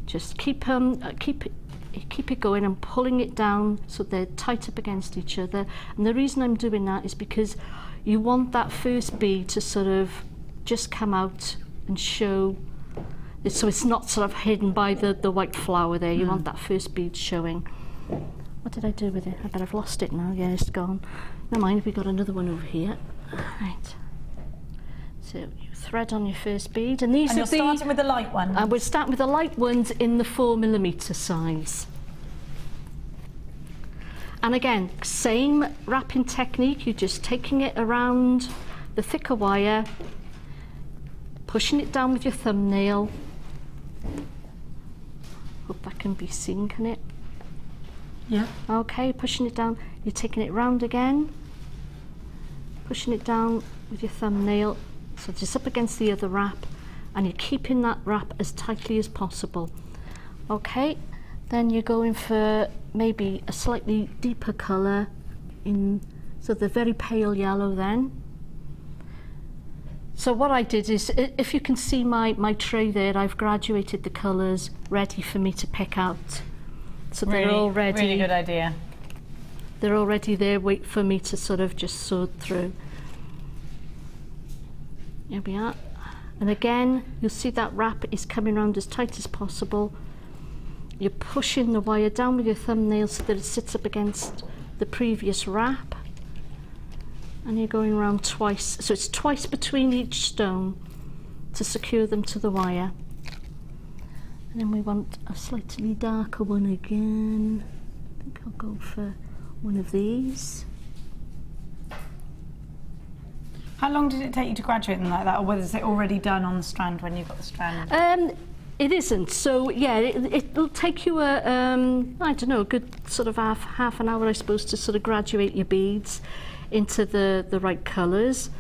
Just keep it going and pulling it down so they're tight up against each other. And the reason I'm doing that is because you want that first bead to sort of just come out and show, so it's not sort of hidden by the white flower there. You want that first bead showing. What did I do with it? I bet I've lost it now. Yeah, it's gone. Never mind, we've got another one over here. Right. So you thread on your first bead, and these and are you're starting with the light one. And we're starting with the light ones in the 4mm size. And again, same wrapping technique. You're just taking it around the thicker wire, pushing it down with your thumbnail. Hope that can be seen, can it? Yeah. Okay, pushing it down. You're taking it round again, pushing it down with your thumbnail, so just up against the other wrap, and you're keeping that wrap as tightly as possible. Okay, then you're going for maybe a slightly deeper colour, so the very pale yellow then. So what I did is, if you can see my tray there, I've graduated the colours ready for me to pick out. So they're already, really good idea. They're already there, wait for me to sort of just sort through. Here we are. And again, you'll see that wrap is coming around as tight as possible. You're pushing the wire down with your thumbnail so that it sits up against the previous wrap. And you're going around twice. So it's twice between each stone to secure them to the wire. And then we want a slightly darker one again. I think I'll go for one of these. How long did it take you to graduate them like that, or was it already done on the strand when you got the strand? It isn't. So yeah, it'll take you a I don't know, a good sort of half an hour, I suppose, to sort of graduate your beads into the right colours.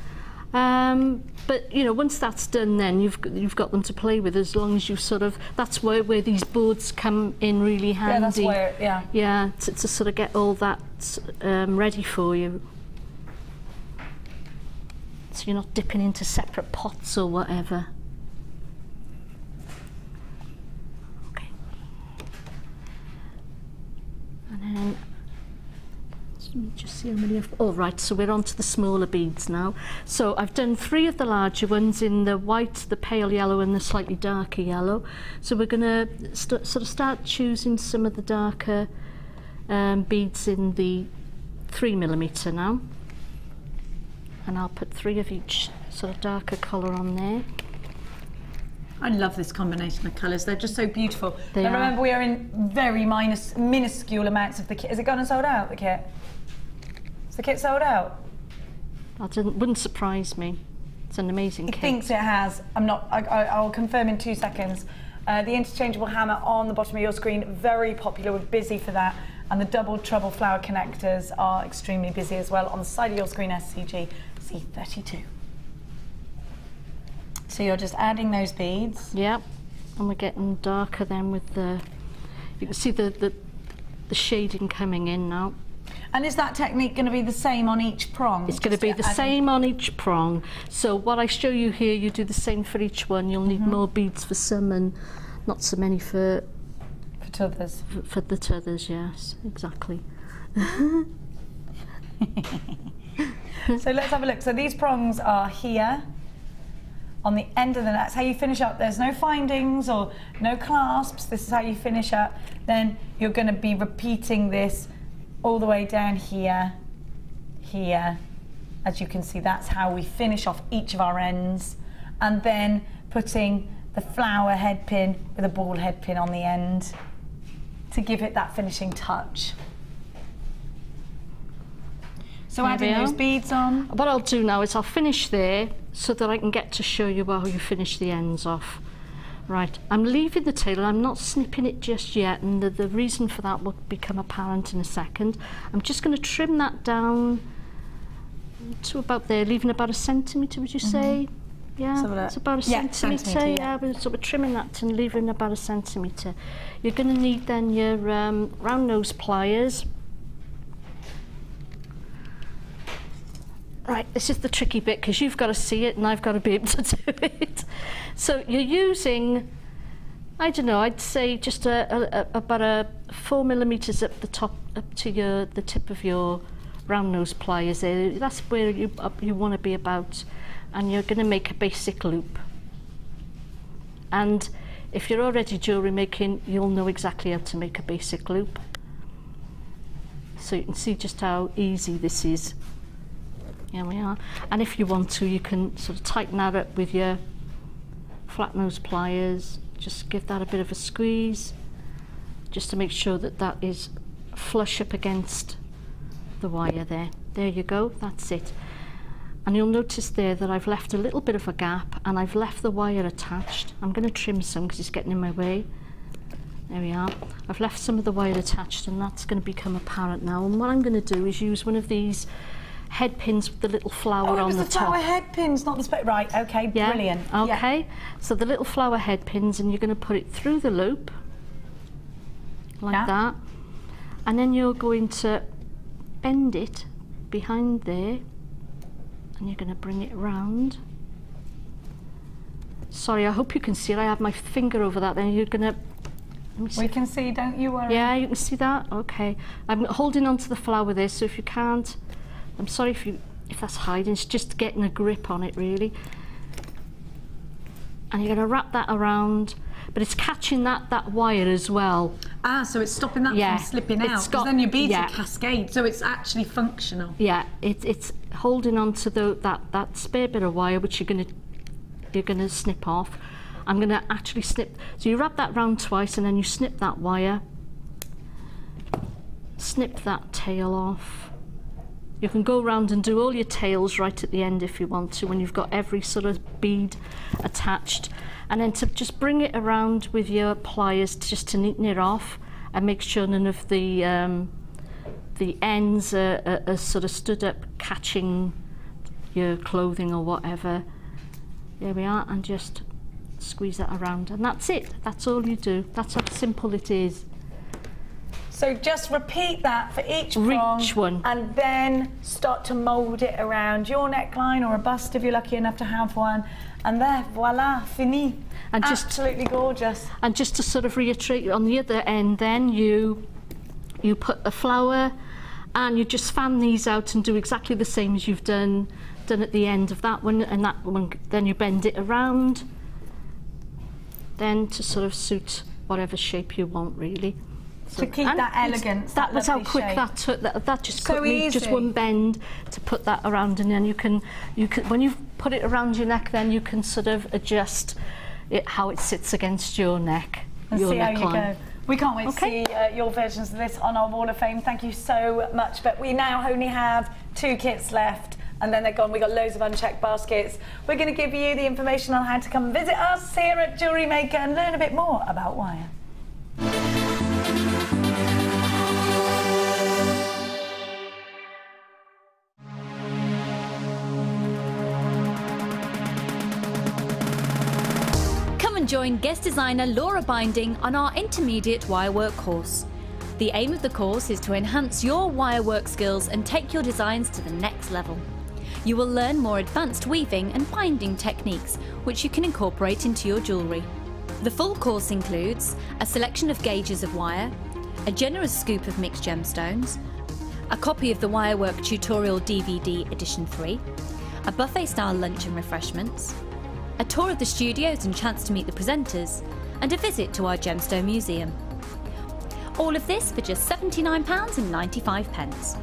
But you know, once that's done, then you've got them to play with, as long as you sort of, that's where these boards come in really handy. Yeah, that's where, yeah. Yeah, to sort of get all that ready for you. So you're not dipping into separate pots or whatever. Okay. And then, let me just see how many I've... Oh, right, so we're on to the smaller beads now. So I've done 3 of the larger ones in the white, the pale yellow, and the slightly darker yellow. So we're going to sort of start choosing some of the darker beads in the 3mm now. And I'll put 3 of each sort of darker colour on there. I love this combination of colours. They're just so beautiful. They and are. remember, we are in very minuscule amounts of the kit. Is it gone and sold out, the kit? Is the kit sold out? That wouldn't surprise me. It's an amazing kit. He thinks it has. I'll confirm in 2 seconds. The interchangeable hammer on the bottom of your screen, very popular. We're busy for that. And the double treble flower connectors are extremely busy as well. On the side of your screen, SCG C32. So you're just adding those beads. Yep, and we're getting darker then with the, you can see the shading coming in now. And is that technique going to be the same on each prong? It's going to be the same on each prong. So what I show you here, you do the same for each one. You'll need more beads for some and not so many for t'others. For the t'others, yes, exactly. So let's have a look. So these prongs are here on the end of the, that's how you finish up. There's no findings or no clasps. This is how you finish up. Then you're going to be repeating this all the way down here, here. As you can see, that's how we finish off each of our ends. And then putting the flower head pin with a ball head pin on the end to give it that finishing touch. So adding those beads on. What I'll do now is I'll finish there so that I can get to show you how you finish the ends off. Right, I'm leaving the tail, I'm not snipping it just yet, and the reason for that will become apparent in a second. I'm just going to trim that down to about there, leaving about 1 centimetre, would you say? Yeah, it's about a centimetre, yeah. So we're trimming that and leaving about 1 centimetre. You're going to need then your round nose pliers. Right, this is the tricky bit because you've got to see it and I've got to be able to do it. So you're using, I don't know, I'd say just about 4mm at the top, up to the tip of your round nose pliers there. That's where you want to be about and you're going to make a basic loop. And if you're already jewellery making, you'll know exactly how to make a basic loop. So you can see just how easy this is. Here we are. And if you want to, you can sort of tighten that up with your flat nose pliers. Just give that a bit of a squeeze, just to make sure that that is flush up against the wire there. There you go, that's it. And you'll notice there that I've left a little bit of a gap, and I've left the wire attached. I'm going to trim some because it's getting in my way. There we are. I've left some of the wire attached, and that's going to become apparent now. And what I'm going to do is use one of these head pins with the little flower on the top. Oh, it was the flower head pins, not the right, okay, yeah. Brilliant. Okay, yeah. So the little flower head pins, and you're going to put it through the loop, like that. And then you're going to bend it behind there, and you're going to bring it round. Sorry, I hope you can see it. I have my finger over that. Then you're going to... We can see, don't you worry. Yeah, you can see that? Okay. I'm holding onto the flower there, so if you can't... I'm sorry if that's hiding. It's just getting a grip on it, really. And you're going to wrap that around, but it's catching that wire as well. Ah, so it's stopping that from slipping out, because then your beads are cascade, so it's actually functional. Yeah, it's holding on to that spare bit of wire, which you're gonna snip off. I'm gonna actually snip. So you wrap that round twice, and then you snip that wire. Snip that tail off. You can go around and do all your tails right at the end if you want to, when you've got every sort of bead attached. And then to just bring it around with your pliers just to neaten it off and make sure none of the ends are sort of stood up catching your clothing or whatever. There we are, and just squeeze that around, and that's it. That's all you do. That's how simple it is. So just repeat that for each one, and then start to mould it around your neckline or a bust if you're lucky enough to have one, and there, voila, fini. And absolutely gorgeous. And just to sort of reiterate, on the other end, then you put a flower, and you just fan these out and do exactly the same as you've done at the end of that one, and that one. Then you bend it around, then to sort of suit whatever shape you want, really. To keep that elegance. That was how quick that took. That just took me just one bend to put that around, and then you can when you've put it around your neck, then you can sort of adjust it how it sits against your neck. And see how you go. We can't wait to see your versions of this on our Wall of Fame. Thank you so much. But we now only have 2 kits left, and then they're gone. We've got loads of unchecked baskets. We're going to give you the information on how to come visit us here at JewelleryMaker and learn a bit more about wire. Join guest designer Laura Binding on our intermediate wirework course. The aim of the course is to enhance your wirework skills and take your designs to the next level. You will learn more advanced weaving and binding techniques, which you can incorporate into your jewellery. The full course includes a selection of gauges of wire, a generous scoop of mixed gemstones, a copy of the Wirework tutorial DVD edition 3, a buffet-style lunch and refreshments, a tour of the studios and chance to meet the presenters, and a visit to our Gemstone Museum. All of this for just £79.95.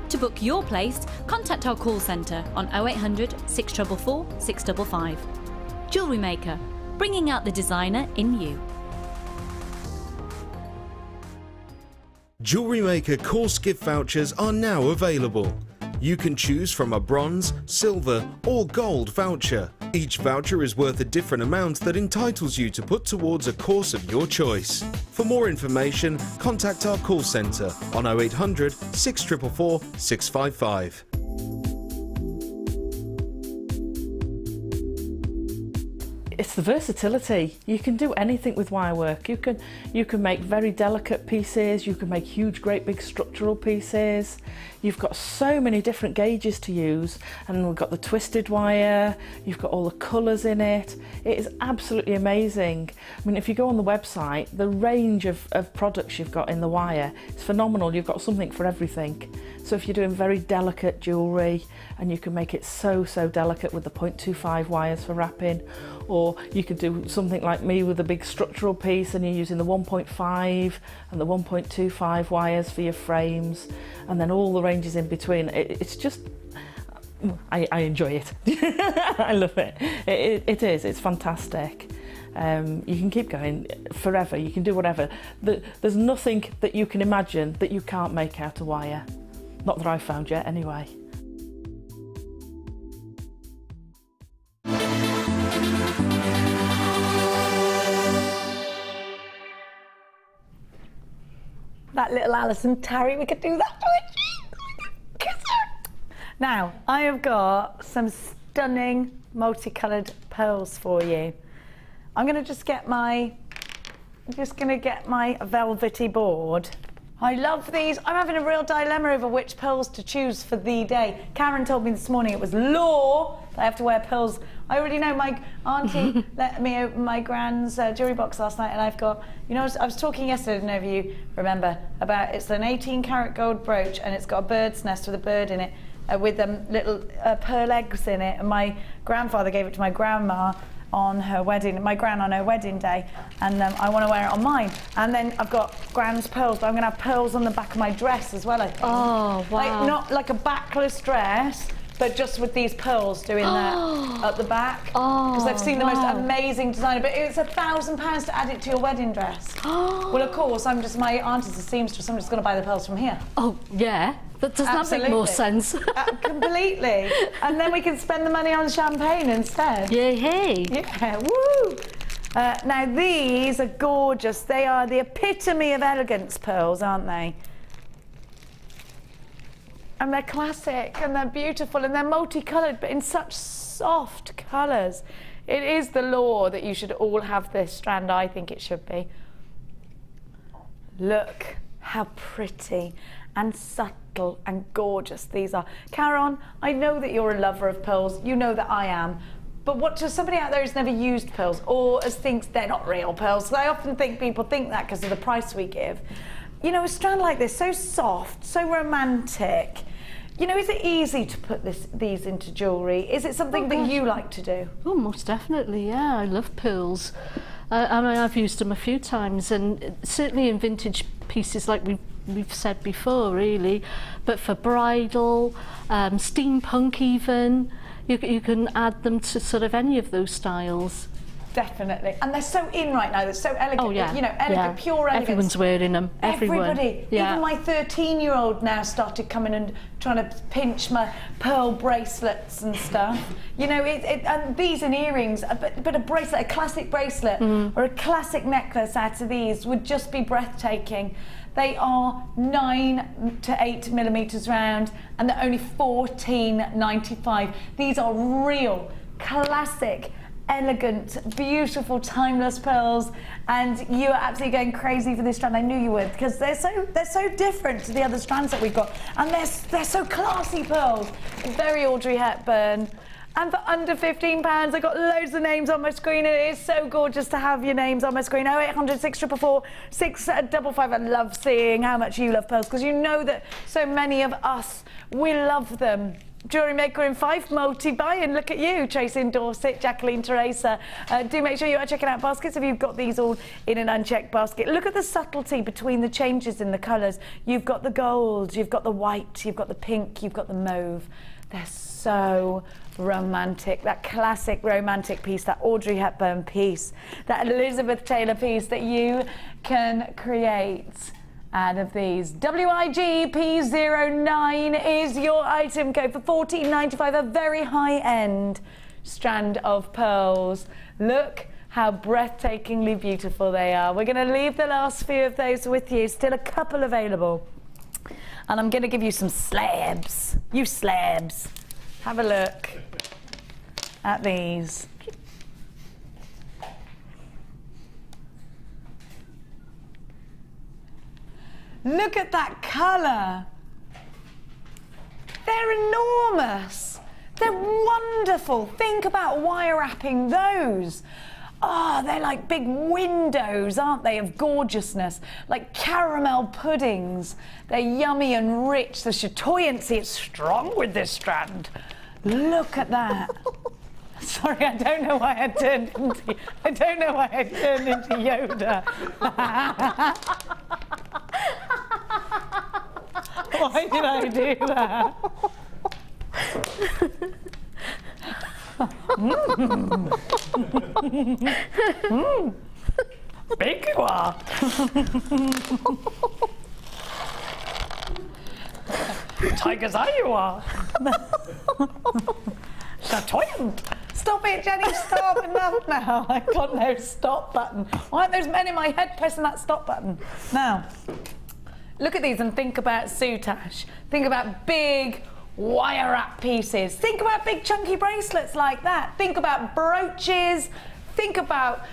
To book your place, contact our call centre on 0800 644 655. JewelleryMaker, bringing out the designer in you. JewelleryMaker course gift vouchers are now available. You can choose from a bronze, silver or gold voucher. Each voucher is worth a different amount that entitles you to put towards a course of your choice. For more information, contact our call centre on 0800 644 655. It's the versatility. You can do anything with wire work. You can make very delicate pieces, you can make huge, great big structural pieces. You've got so many different gauges to use, and we've got the twisted wire, you've got all the colours in it. It is absolutely amazing. I mean, if you go on the website, the range of products you've got in the wire is phenomenal. You've got something for everything. So if you're doing very delicate jewellery, and you can make it so delicate with the 0.25 wires for wrapping, or you could do something like me with a big structural piece and you're using the 1.5 and the 1.25 wires for your frames, and then all the ranges in between. It's just, I enjoy it. I love it. It's fantastic. You can keep going forever, you can do whatever. There's nothing that you can imagine that you can't make out of wire. Not that I've found yet, anyway. That little Alison Terry, we could do that to it. Kiss her. Now, I have got some stunning multicoloured pearls for you. I'm going to just get my velvety board. I love these. I'm having a real dilemma over which pearls to choose for the day. Karon told me this morning it was law that I have to wear pearls. I already know. My auntie let me open my grand's jewellery box last night, and I've got, you know, I was talking yesterday, I don't know if you remember, about it's an 18-karat gold brooch, and it's got a bird's nest with a bird in it, with little pearl eggs in it, and my grandfather gave it to my grandma on her wedding, my gran on her wedding day, and I want to wear it on mine. And then I've got Gran's pearls, but I'm going to have pearls on the back of my dress as well, I think. Oh, wow. Like, not like a backless dress, but just with these pearls doing that at the back. Because I've seen the most amazing designer, but it's £1,000 to add it to your wedding dress. Well, of course, my auntie's a seamstress, I'm just going to buy the pearls from here. Oh, yeah. Doesn't that make more sense? Completely. And then we can spend the money on champagne instead. Yay! Yeah, woo! Now these are gorgeous. They are the epitome of elegance pearls, aren't they? And they're classic, and they're beautiful, and they're multicoloured, but in such soft colours. It is the law that you should all have this strand. I think it should be. Look how pretty and subtle and gorgeous these are. Karon, I know that you're a lover of pearls. You know that I am. But what to somebody out there who's never used pearls, or thinks they're not real pearls, because I often think people think that because of the price we give. You know, a strand like this, so soft, so romantic. You know, is it easy to put these into jewellery? Is it something that you like to do? Oh, most definitely, yeah. I love pearls. I mean, I've used them a few times, and certainly in vintage pieces like we've said before, really. But for bridal, steampunk even, you can add them to sort of any of those styles. Definitely. And they're so in right now, they're so elegant. Oh, yeah. You know, elegant, pure elegance. Everyone's wearing them. Everybody. Yeah. Even my 13-year-old now started coming and trying to pinch my pearl bracelets and stuff. You know, and these and earrings, but a bracelet, a classic bracelet or a classic necklace out of these would just be breathtaking. They are 9 to 8 millimetres round, and they're only $14.95. These are real, classic, elegant, beautiful, timeless pearls, and you are absolutely going crazy for this strand. I knew you would, because they're so different to the other strands that we've got, and they're so classy pearls. Very Audrey Hepburn. And for under £15, I've got loads of names on my screen, and it is so gorgeous to have your names on my screen. 0800 644 655. I love seeing how much you love pearls, because you know that so many of us, we love them. JewelleryMaker in Fife, multi-buy-in. Look at you, Tracy in Dorset, Jacqueline, Teresa. Do make sure you are checking out baskets if you've got these all in an unchecked basket. Look at the subtlety between the changes in the colours. You've got the gold, you've got the white, you've got the pink, you've got the mauve. They're so romantic. That classic romantic piece, that Audrey Hepburn piece, that Elizabeth Taylor piece that you can create out of these. WIGP09 is your item code for $14.95, a very high-end strand of pearls. Look how breathtakingly beautiful they are. We're going to leave the last few of those with you, still a couple available. And I'm going to give you some slabs. You slabs. Have a look at these. Look at that colour. They're enormous. They're wonderful. Think about wire wrapping those. Oh, they're like big windows, aren't they, of gorgeousness, like caramel puddings. They're yummy and rich. The chatoyancy is strong with this strand. Look at that. Sorry, I don't know why I turned into Yoda. Why did I do that? Big you are. Tiger's eye you are. Chatoyant. Stop it, Jenny, stop, enough now. I've got no stop button. Why aren't those men in my head pressing that stop button? Now, look at these and think about soutache. Think about big wire wrap pieces. Think about big chunky bracelets like that. Think about brooches. Think about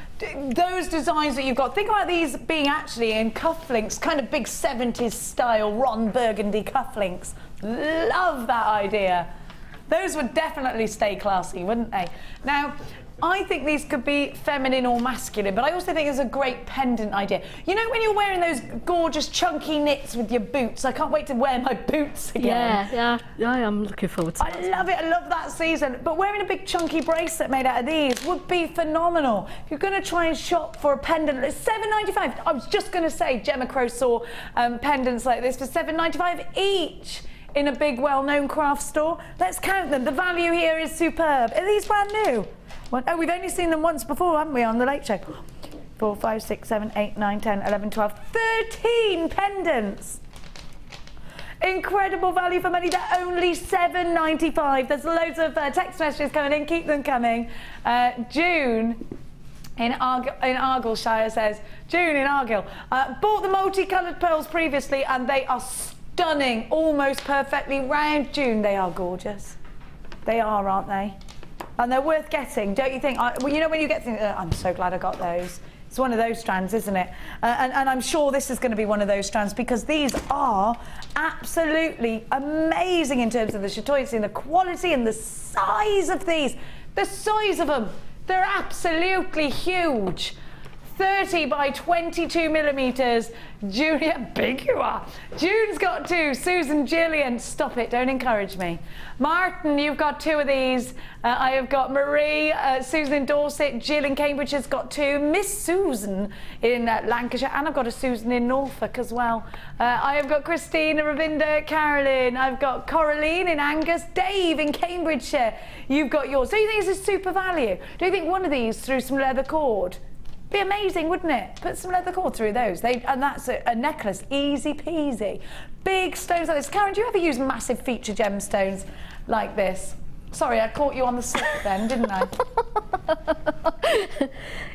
those designs that you've got. Think about these being actually in cufflinks, kind of big 70s style Ron Burgundy cufflinks. Love that idea. Those would definitely stay classy, wouldn't they? Now, I think these could be feminine or masculine, but I also think it's a great pendant idea. You know when you're wearing those gorgeous chunky knits with your boots? I can't wait to wear my boots again. Yeah, I am looking forward to that. I love it, I love that season. But wearing a big chunky bracelet made out of these would be phenomenal. If you're going to try and shop for a pendant, it's $7.95. I was just going to say Gemma Crow saw pendants like this for $7.95 each in a big well-known craft store. Let's count them. The value here is superb. Are these brand new? Oh, we've only seen them once before, haven't we, on the Late Show? 4, 5, 6, 7, 8, 9, 10, 11, 12, 13 pendants. Incredible value for money. They're only $7.95. There's loads of text messages coming in. Keep them coming. June in Argyllshire says, June in Argyll, bought the multicoloured pearls previously and they are stunning, almost perfectly round. June, they are gorgeous. They are, aren't they? And they're worth getting, don't you think? Well, you know when you get things, I'm so glad I got those. It's one of those strands, isn't it? And I'm sure this is going to be one of those strands because these are absolutely amazing in terms of the chatoyancy and the quality and the size of these. The size of them, they're absolutely huge. 30 by 22 millimeters. Julia, big you are. June's got 2. Susan, Gillian, stop it, don't encourage me. Martin, you've got 2 of these. I have got Marie, Susan in Dorset, Jill in Cambridge has got 2. Miss Susan in Lancashire, and I've got a Susan in Norfolk as well. I have got Christina, Ravinda, Carolyn. I've got Coraline in Angus, Dave in Cambridgeshire. You've got yours. Do you think this is super value? Do you think one of these through some leather cord? Be amazing, wouldn't it? Put some leather cord through those. And that's a necklace, easy peasy. Big stones like this. Karen, do you ever use massive feature gemstones like this? Sorry, I caught you on the slip then, didn't I?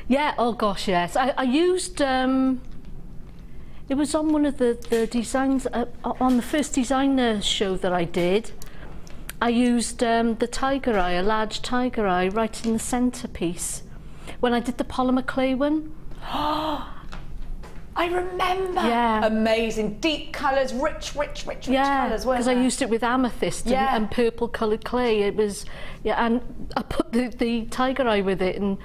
Yeah, oh gosh, yes. I used, it was on one of the designs, on the first designer show that I did. I used the tiger eye, a large tiger eye, right in the centrepiece. When I did the polymer clay one. I remember. Yeah. Amazing. Deep colours, rich colours, weren't because I used it with amethyst and purple coloured clay. It was, and I put the tiger eye with it, and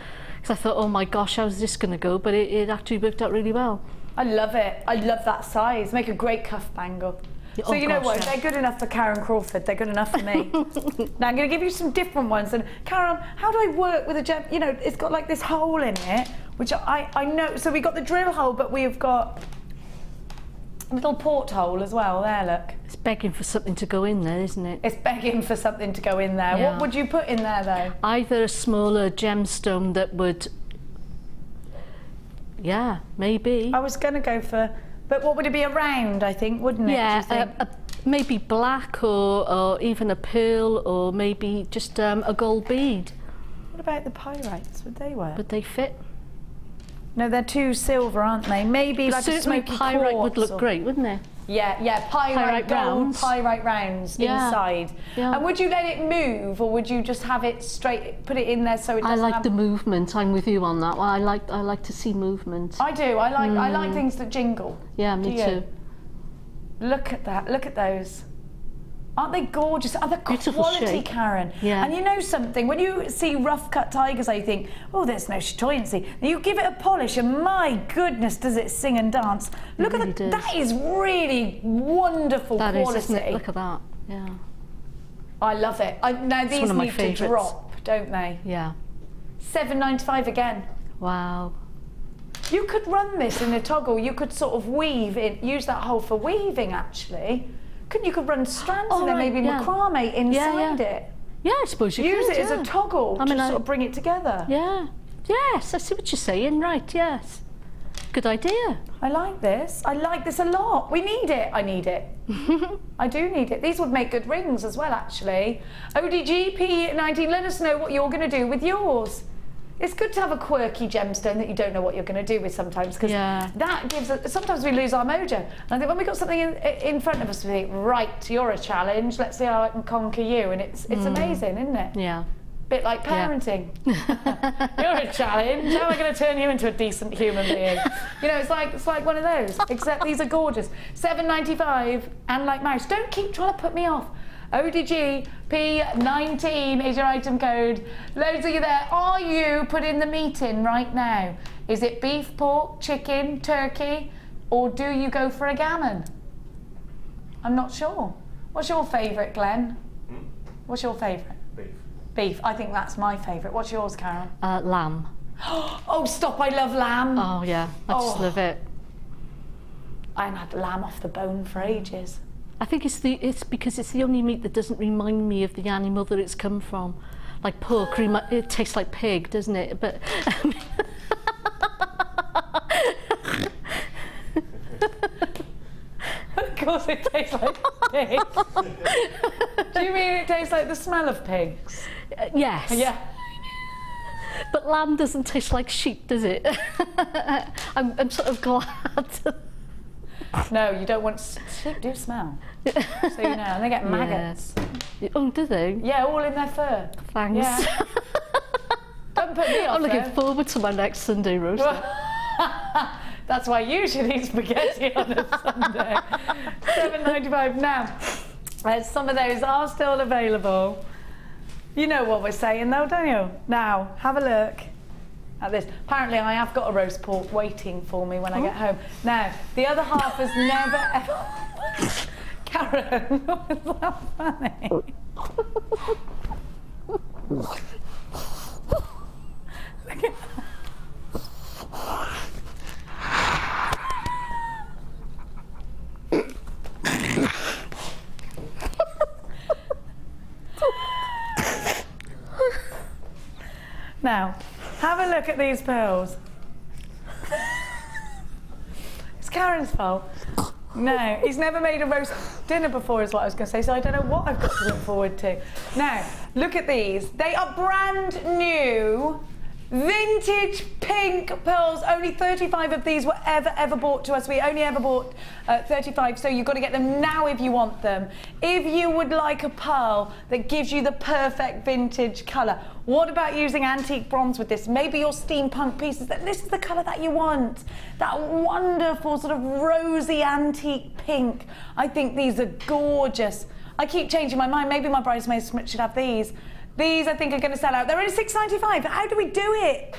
because I thought, oh my gosh, how's this going to go? But it actually worked out really well. I love it. I love that size. Make a great cuff bangle. So you know what, if they're good enough for Karon Crawford, they're good enough for me. Now I'm going to give you some different ones. And Karon, how do I work with a gem? You know, it's got like this hole in it, which I know. So we got the drill hole, but we've got a little porthole as well. There, look. It's begging for something to go in there, isn't it? It's begging for something to go in there. Yeah. What would you put in there, though? Either a smaller gemstone that would, yeah, maybe. I was going to go for... But what would it be, a round, I think, wouldn't it? Yeah, maybe black or even a pearl or maybe just a gold bead. What about the pyrites? Would they work? Would they fit? No, they're too silver, aren't they? Maybe like a smoky pyrite would look great, wouldn't it? Yeah, pyrite gold, rounds. Pyrite rounds inside. Yeah. And would you let it move, or would you just have it straight, put it in there so it doesn't I like the movement. I'm with you on that one. I like to see movement. I do. I like things that jingle. Yeah, me too. Look at that. Look at those. Aren't they gorgeous? Are the Beautiful quality, shape. Karen? Yeah. And you know something, when you see rough cut tigers, I think, oh, there's no chatoyancy. You give it a polish, and my goodness, does it sing and dance? Look really at does. that is really wonderful That quality. is, isn't it? Look at that. Yeah. I love it. Now these one of my need to favourites. drop, don't they? Yeah. $7.95 again. Wow. You could run this in a toggle. You could sort of weave it, use that hole for weaving actually. You could run strands Oh, and then right, maybe yeah. macrame inside Yeah. it. Yeah, I suppose you Use could, it as a toggle to sort of bring it together. Yeah. Yes, I see what you're saying. Right, yes. Good idea. I like this. I like this a lot. We need it. I need it. I do need it. These would make good rings as well, actually. ODGP19, let us know what you're going to do with yours. It's good to have a quirky gemstone that you don't know what you're going to do with sometimes, because that gives us, sometimes we lose our mojo. And I think when we've got something in front of us, we think, right, you're a challenge, let's see how I can conquer you. And it's amazing, isn't it? Yeah. Bit like parenting. You're a challenge. How am I going to turn you into a decent human being? You know, it's like one of those. Except these are gorgeous. $7.95 and like marriage. Don't keep trying to put me off. ODG P19 is your item code. Loads of you there. Are you putting the meat in right now? Is it beef, pork, chicken, turkey, or do you go for a gammon? I'm not sure. What's your favourite, Glenn? What's your favourite? Beef. Beef. I think that's my favourite. What's yours, Karon? Lamb. Oh, stop. I love lamb. Oh, yeah. I just love it. I haven't had lamb off the bone for ages. I think it's because it's the only meat that doesn't remind me of the animal that it's come from. Like pork, it tastes like pig, doesn't it? But Of course it tastes like pig. Do you mean it tastes like the smell of pigs? Yes. Yeah. But lamb doesn't taste like sheep, does it? I'm sort of glad. No, you don't want... Sheep do smell. So you know, and they get maggots. Yeah. Oh, do they? Yeah, all in their fur. Thanks. Yeah. Don't put me off. I'm looking forward to my next Sunday roast. That's why you should eat spaghetti on a Sunday. $7.95 now. Some of those are still available. You know what we're saying though, don't you? Now, have a look at this. Apparently I have got a roast pork waiting for me when I get home. Now, the other half has never ever... Karen, was that funny? Look at Now, have a look at these pearls. It's Karen's fault. No, he's never made a roast dinner before is what I was going to say, so I don't know what I've got to look forward to. Now, look at these. They are brand new, vintage pink pearls. Only 35 of these were ever bought to us. We only ever bought 35, so you've got to get them now if you want them. If you would like a pearl that gives you the perfect vintage colour, what about using antique bronze with this? Maybe your steampunk pieces, this is the colour that you want. That wonderful sort of rosy antique pink. I think these are gorgeous. I keep changing my mind. Maybe my bridesmaids should have these. These, I think, are going to sell out. They're only $6.95. How do we do it?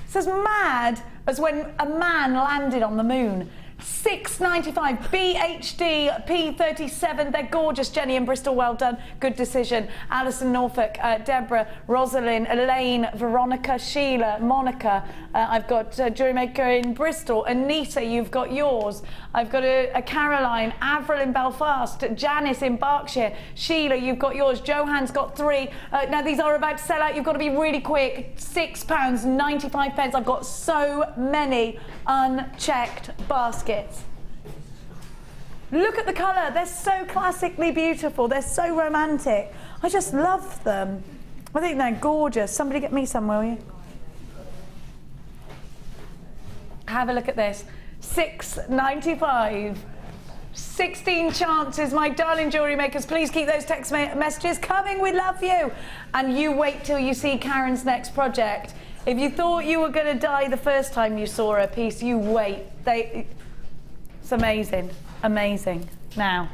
It's as mad as when a man landed on the moon. $6.95. BHD P37. They're gorgeous. Jenny in Bristol, well done. Good decision. Alison Norfolk, Deborah, Rosalind, Elaine, Veronica, Sheila, Monica. I've got JewelleryMaker in Bristol. Anita, you've got yours. I've got a Caroline, Avril in Belfast, Janice in Berkshire. Sheila, you've got yours. Johan's got 3. Now these are about to sell out. You've got to be really quick. £6.95. I've got so many unchecked baskets. Look at the colour. They're so classically beautiful. They're so romantic. I just love them. I think they're gorgeous. Somebody get me some, will you? Have a look at this. $6.95. 16 chances, my darling jewellery makers. Please keep those text messages coming. We love you. And you wait till you see Karen's next project. If you thought you were going to die the first time you saw her piece, you wait. It's amazing. Amazing. Now,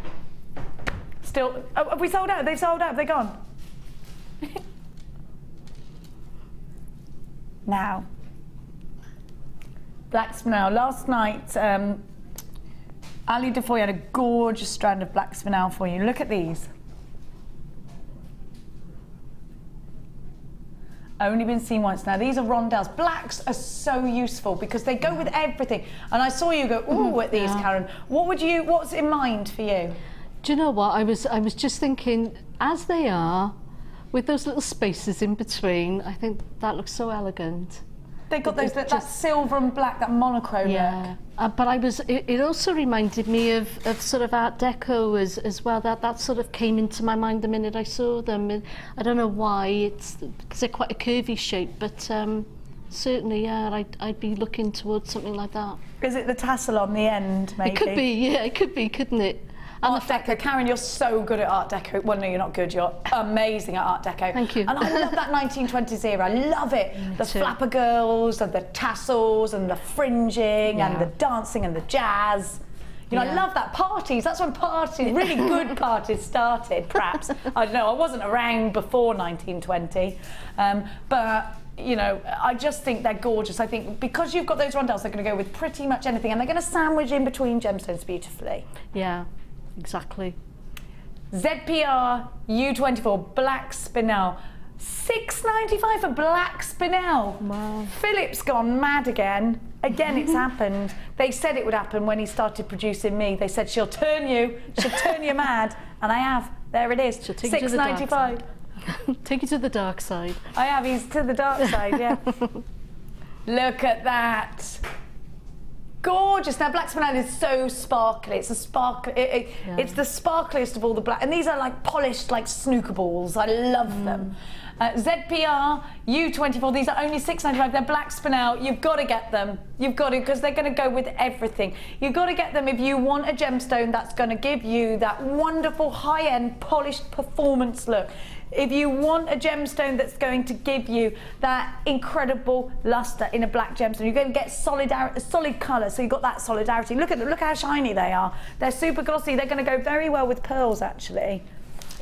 still, oh, have we sold out? They've sold out, have they gone? Now, black spinel. Last night, Ali Defoy had a gorgeous strand of black spinel for you. Look at these. Only been seen once. Now these are rondelles. Blacks are so useful because they go with everything. And I saw you go, ooh, at these, Karon. What's in mind for you? Do you know what? I was just thinking, as they are, with those little spaces in between, I think that looks so elegant. They got those that silver and black, that monochrome look. But it also reminded me of sort of Art Deco as well. That sort of came into my mind the minute I saw them. And I don't know why, it's because they're quite a curvy shape, but certainly, yeah, I'd be looking towards something like that. Is it the tassel on the end, maybe? It could be, yeah, it could be, couldn't it? And Art Deco. Karon, you're so good at Art Deco. Well, no, you're not good. You're amazing at Art Deco. Thank you. And I love that 1920s era. I love it. The flapper girls and the tassels and the fringing and the dancing and the jazz. You know, I love that. Parties. That's when parties, really good parties started, perhaps. I don't know. I wasn't around before 1920. But you know, I just think they're gorgeous. I think because you've got those rondelles, they're going to go with pretty much anything, and they're going to sandwich in between gemstones beautifully. Yeah. Exactly. ZPR U24 black spinel, $6.95 for black spinel. Wow. Philip's gone mad again. Again, it's happened. They said it would happen when he started producing me. They said she'll turn you mad, and I have. There it is. $6.95. Take you to the dark side. I have. He's to the dark side. Yeah. Look at that. Gorgeous. Now black spinel is so sparkly. It's a sparkle. It's the sparkliest of all the black, and these are like polished like snooker balls. I love them. ZPR U24. These are only $6.95. They're black spinel. You've got to get them. You've got to, because they're going to go with everything. You've got to get them if you want a gemstone that's going to give you that wonderful high-end polished performance look. If you want a gemstone that's going to give you that incredible luster in a black gemstone, you're going to get solid colour, so you've got that solidarity. Look at them, look how shiny they are. They're super glossy. They're going to go very well with pearls, actually.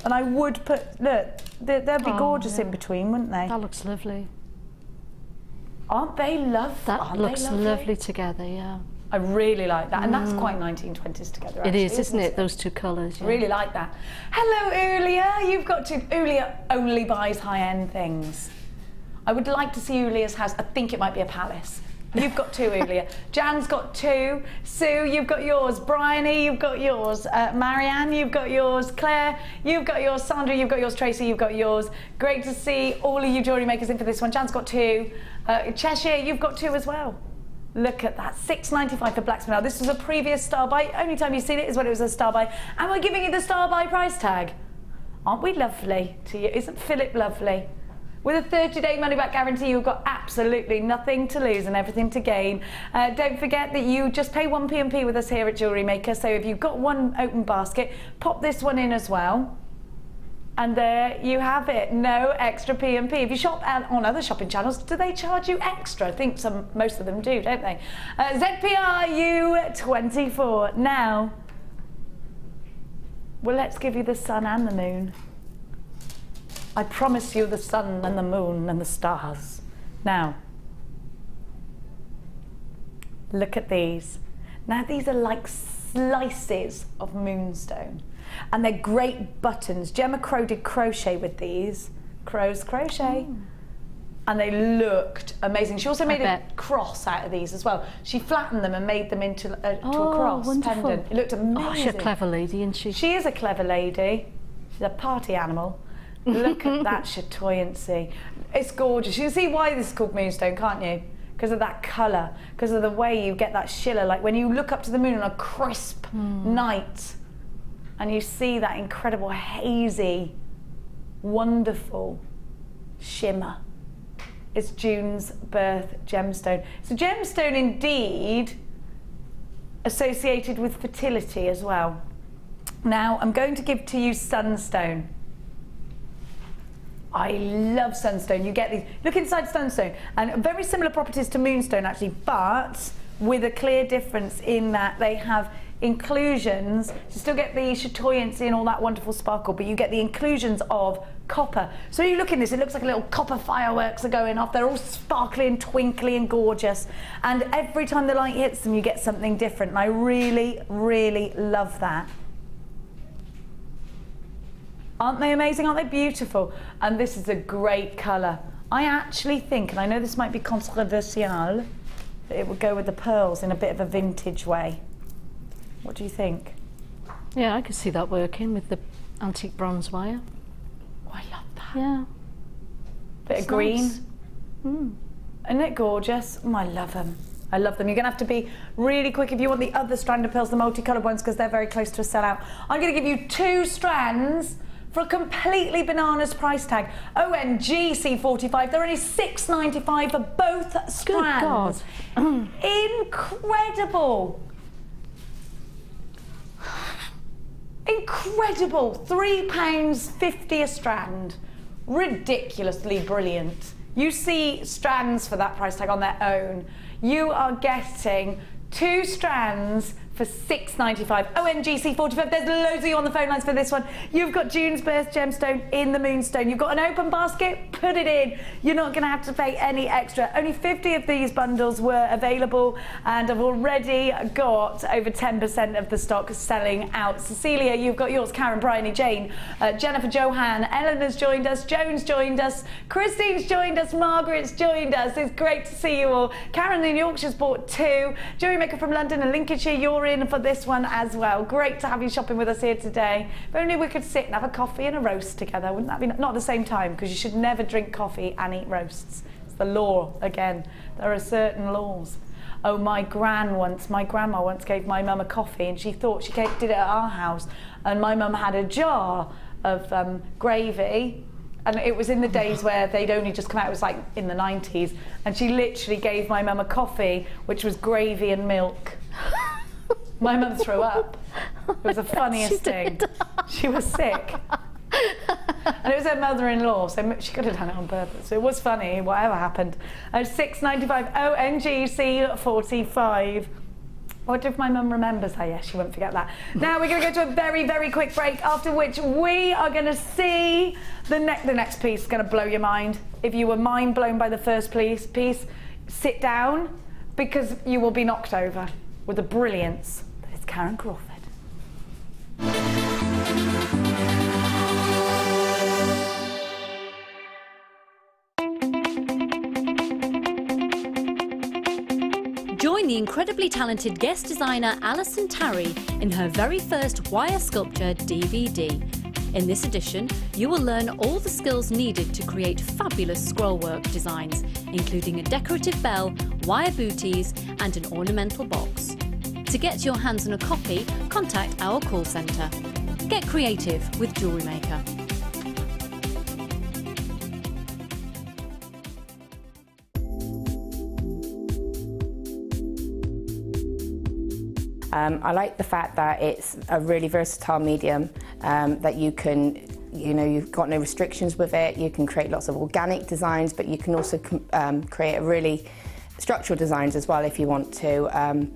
And I would put, look, they'd be gorgeous in between, wouldn't they? That looks lovely. Aren't they lovely? That looks lovely together, yeah. I really like that, and that's quite 1920s together. Actually, it is, isn't it? Those two colours. Yeah. Really like that. Hello, Ulia. You've got to. Ulia only buys high-end things. I would like to see Ulia's house. I think it might be a palace. You've got two, Ulia. Jan's got two. Sue, you've got yours. Bryony, you've got yours. Marianne, you've got yours. Claire, you've got yours. Sandra, you've got yours. Tracy, you've got yours. Great to see all of you jewellery makers in for this one. Jan's got two. Cheshire, you've got two as well. Look at that, $6.95 for black spinel. This was a previous star buy. Only time you've seen it is when it was a star buy. And we're giving you the star buy price tag. Aren't we lovely to you? Isn't Philip lovely? With a 30-day money-back guarantee, you've got absolutely nothing to lose and everything to gain. Don't forget that you just pay 1 P&P with us here at JewelleryMaker. So if you've got one open basket, pop this one in as well. And there you have it, no extra P&P. If you shop on other shopping channels, do they charge you extra? I think most of them do, don't they? ZPR U24. Now, well, let's give you the sun and the moon. I promise you the sun and the moon and the stars. Now, look at these. Now, these are like slices of moonstone. And they're great buttons. Gemma Crow did crochet with these. Crow's crochet. And they looked amazing. She also made a cross out of these as well. She flattened them and made them into a cross pendant. It looked amazing. Oh, she's a clever lady, isn't she? She is a clever lady. She's a party animal. Look at that chatoyancy. It's gorgeous. You can see why this is called moonstone, can't you? Because of that colour, because of the way you get that shiller. Like when you look up to the moon on a crisp night, and you see that incredible hazy, wonderful shimmer. It's June's birth gemstone. It's a gemstone indeed associated with fertility as well. Now I'm going to give to you sunstone. I love sunstone. You get these. Look inside sunstone, and very similar properties to moonstone actually, but with a clear difference in that they have inclusions. You still get the chatoyancy and all that wonderful sparkle, but you get the inclusions of copper. So you look in this, it looks like a little copper fireworks are going off. They're all sparkly and twinkly and gorgeous. And every time the light hits them, you get something different. And I really, really love that. Aren't they amazing? Aren't they beautiful? And this is a great colour. I actually think, and I know this might be controversial, that it would go with the pearls in a bit of a vintage way. What do you think? Yeah, I could see that working with the antique bronze wire. Oh, I love that. Yeah. Bit of green. Nice. Isn't it gorgeous? Oh, I love them. I love them. You're going to have to be really quick if you want the other strand of pearls, the multicoloured ones, because they're very close to a sellout. I'm going to give you 2 strands for a completely bananas price tag. OMG C45, they're only $6.95 for both strands. Good God. Incredible. Incredible. £3.50 a strand. Ridiculously brilliant. You see strands for that price tag on their own. You are getting 2 strands for $6.95. OMG C45, there's loads of you on the phone lines for this one. You've got June's Birth gemstone in the moonstone. You've got an open basket, put it in. You're not going to have to pay any extra. Only 50 of these bundles were available, and I've already got over 10% of the stock selling out. Cecilia, you've got yours. Karen, Bryony, Jane, Jennifer, Johan, Eleanor's joined us, Joan's joined us, Christine's joined us, Margaret's joined us. It's great to see you all. Karen in Yorkshire's bought 2. JewelleryMaker from London and Lincolnshire, you're in for this one as well. Great to have you shopping with us here today. If only we could sit and have a coffee and a roast together. Wouldn't that be not at the same time, because you should never drink coffee and eat roasts. It's the law again. There are certain laws. Oh, my grandma once gave my mum a coffee, and she thought she did it at our house, and my mum had a jar of gravy. And it was in the days where they'd only just come out, it was like in the 90s, and she literally gave my mum a coffee which was gravy and milk. My mum threw up. It was the funniest thing. She was sick. And it was her mother-in-law, so she could have done it on purpose. It was funny, whatever happened. $6.95 ONGC 45. What if my mum remembers? Oh yes, she won't forget that. Now we're going to go to a very, very quick break, after which we are going to see the next piece. Is going to blow your mind. If you were mind blown by the first piece, sit down, because you will be knocked over with the brilliance that is Karon Crawford. Join the incredibly talented guest designer Alison Tarry in her very first wire sculpture DVD. In this edition, you will learn all the skills needed to create fabulous scrollwork designs, including a decorative bell, wire booties and an ornamental box. To get your hands on a copy, contact our call centre. Get creative with JewelleryMaker. I like the fact that it's a really versatile medium, that you can, you've got no restrictions with it. You can create lots of organic designs, but you can also create a really structural designs as well if you want to.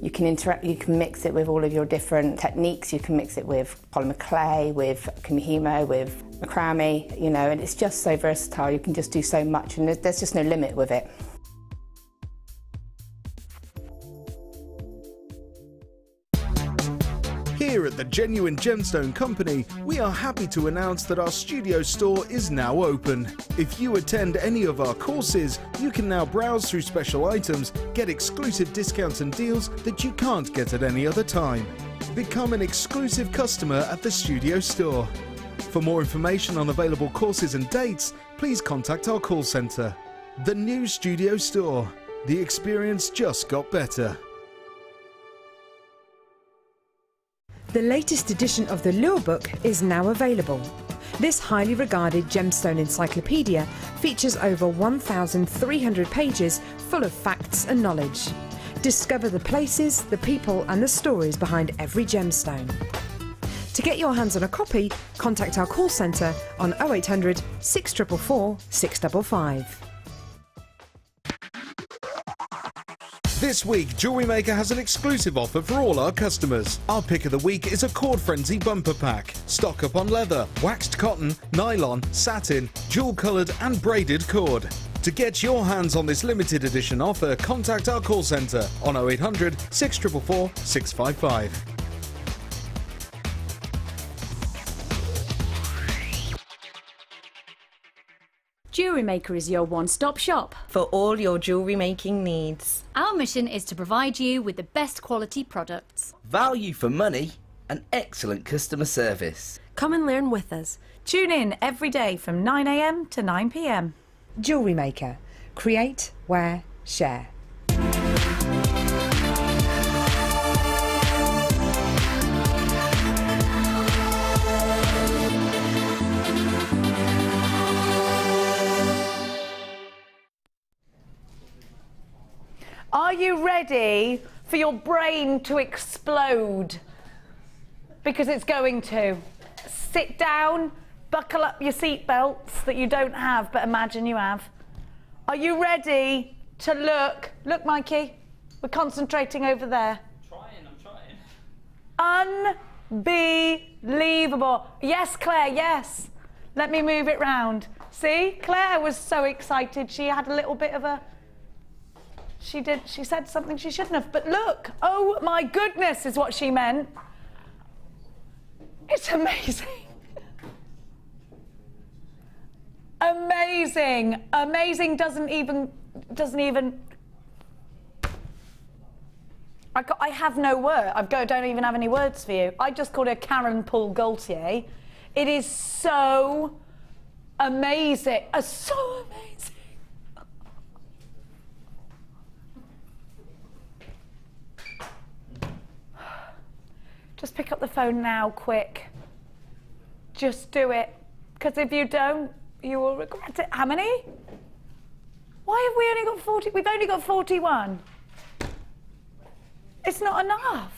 You can mix it with all of your different techniques. You can mix it with polymer clay, with kumihimo, with macrame, and it's just so versatile. You can just do so much, and there's just no limit with it. Here at the Genuine Gemstone Company, we are happy to announce that our studio store is now open. If you attend any of our courses, you can now browse through special items, get exclusive discounts and deals that you can't get at any other time. Become an exclusive customer at the studio store. For more information on available courses and dates, please contact our call centre. The new studio store. The experience just got better. The latest edition of the Lure Book is now available. This highly regarded gemstone encyclopedia features over 1,300 pages full of facts and knowledge. Discover the places, the people and the stories behind every gemstone. To get your hands on a copy, contact our call centre on 0800 644 655. This week, JewelleryMaker has an exclusive offer for all our customers. Our pick of the week is a Cord Frenzy bumper pack. Stock up on leather, waxed cotton, nylon, satin, jewel-coloured and braided cord. To get your hands on this limited edition offer, contact our call centre on 0800 644 655. JewelleryMaker is your one-stop shop for all your jewellery making needs. Our mission is to provide you with the best quality products, value for money and excellent customer service. Come and learn with us. Tune in every day from 9 AM to 9 PM. JewelleryMaker. Create, wear, share. Are you ready for your brain to explode? Because it's going to. Sit down, buckle up your seatbelts that you don't have, but imagine you have. Are you ready to look? Look, Mikey, we're concentrating over there. I'm trying. Unbelievable. Yes, Claire, yes. Let me move it round. See, Claire was so excited. She had a little bit of a... She said something she shouldn't have, but look, oh my goodness is what she meant. It's amazing. Amazing. Amazing doesn't even, I have no word. Don't even have any words for you. I just called her Karon Paul Gaultier. It is so amazing. So amazing. Just pick up the phone now, quick. Just do it. Because if you don't, you will regret it. How many? Why have we only got 40? We've only got 41. It's not enough.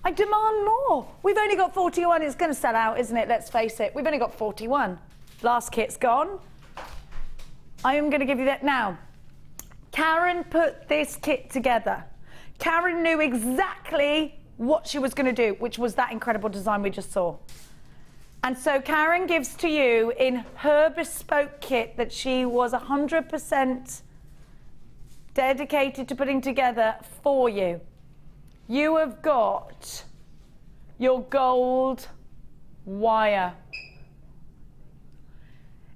I demand more. We've only got 41. It's going to sell out, isn't it? Let's face it. We've only got 41. Last kit's gone. I am going to give you that now. Karon put this kit together. Karon knew exactly what she was going to do, which was that incredible design we just saw. And so Karon gives to you in her bespoke kit that she was 100% dedicated to putting together for you. You have got your gold wire.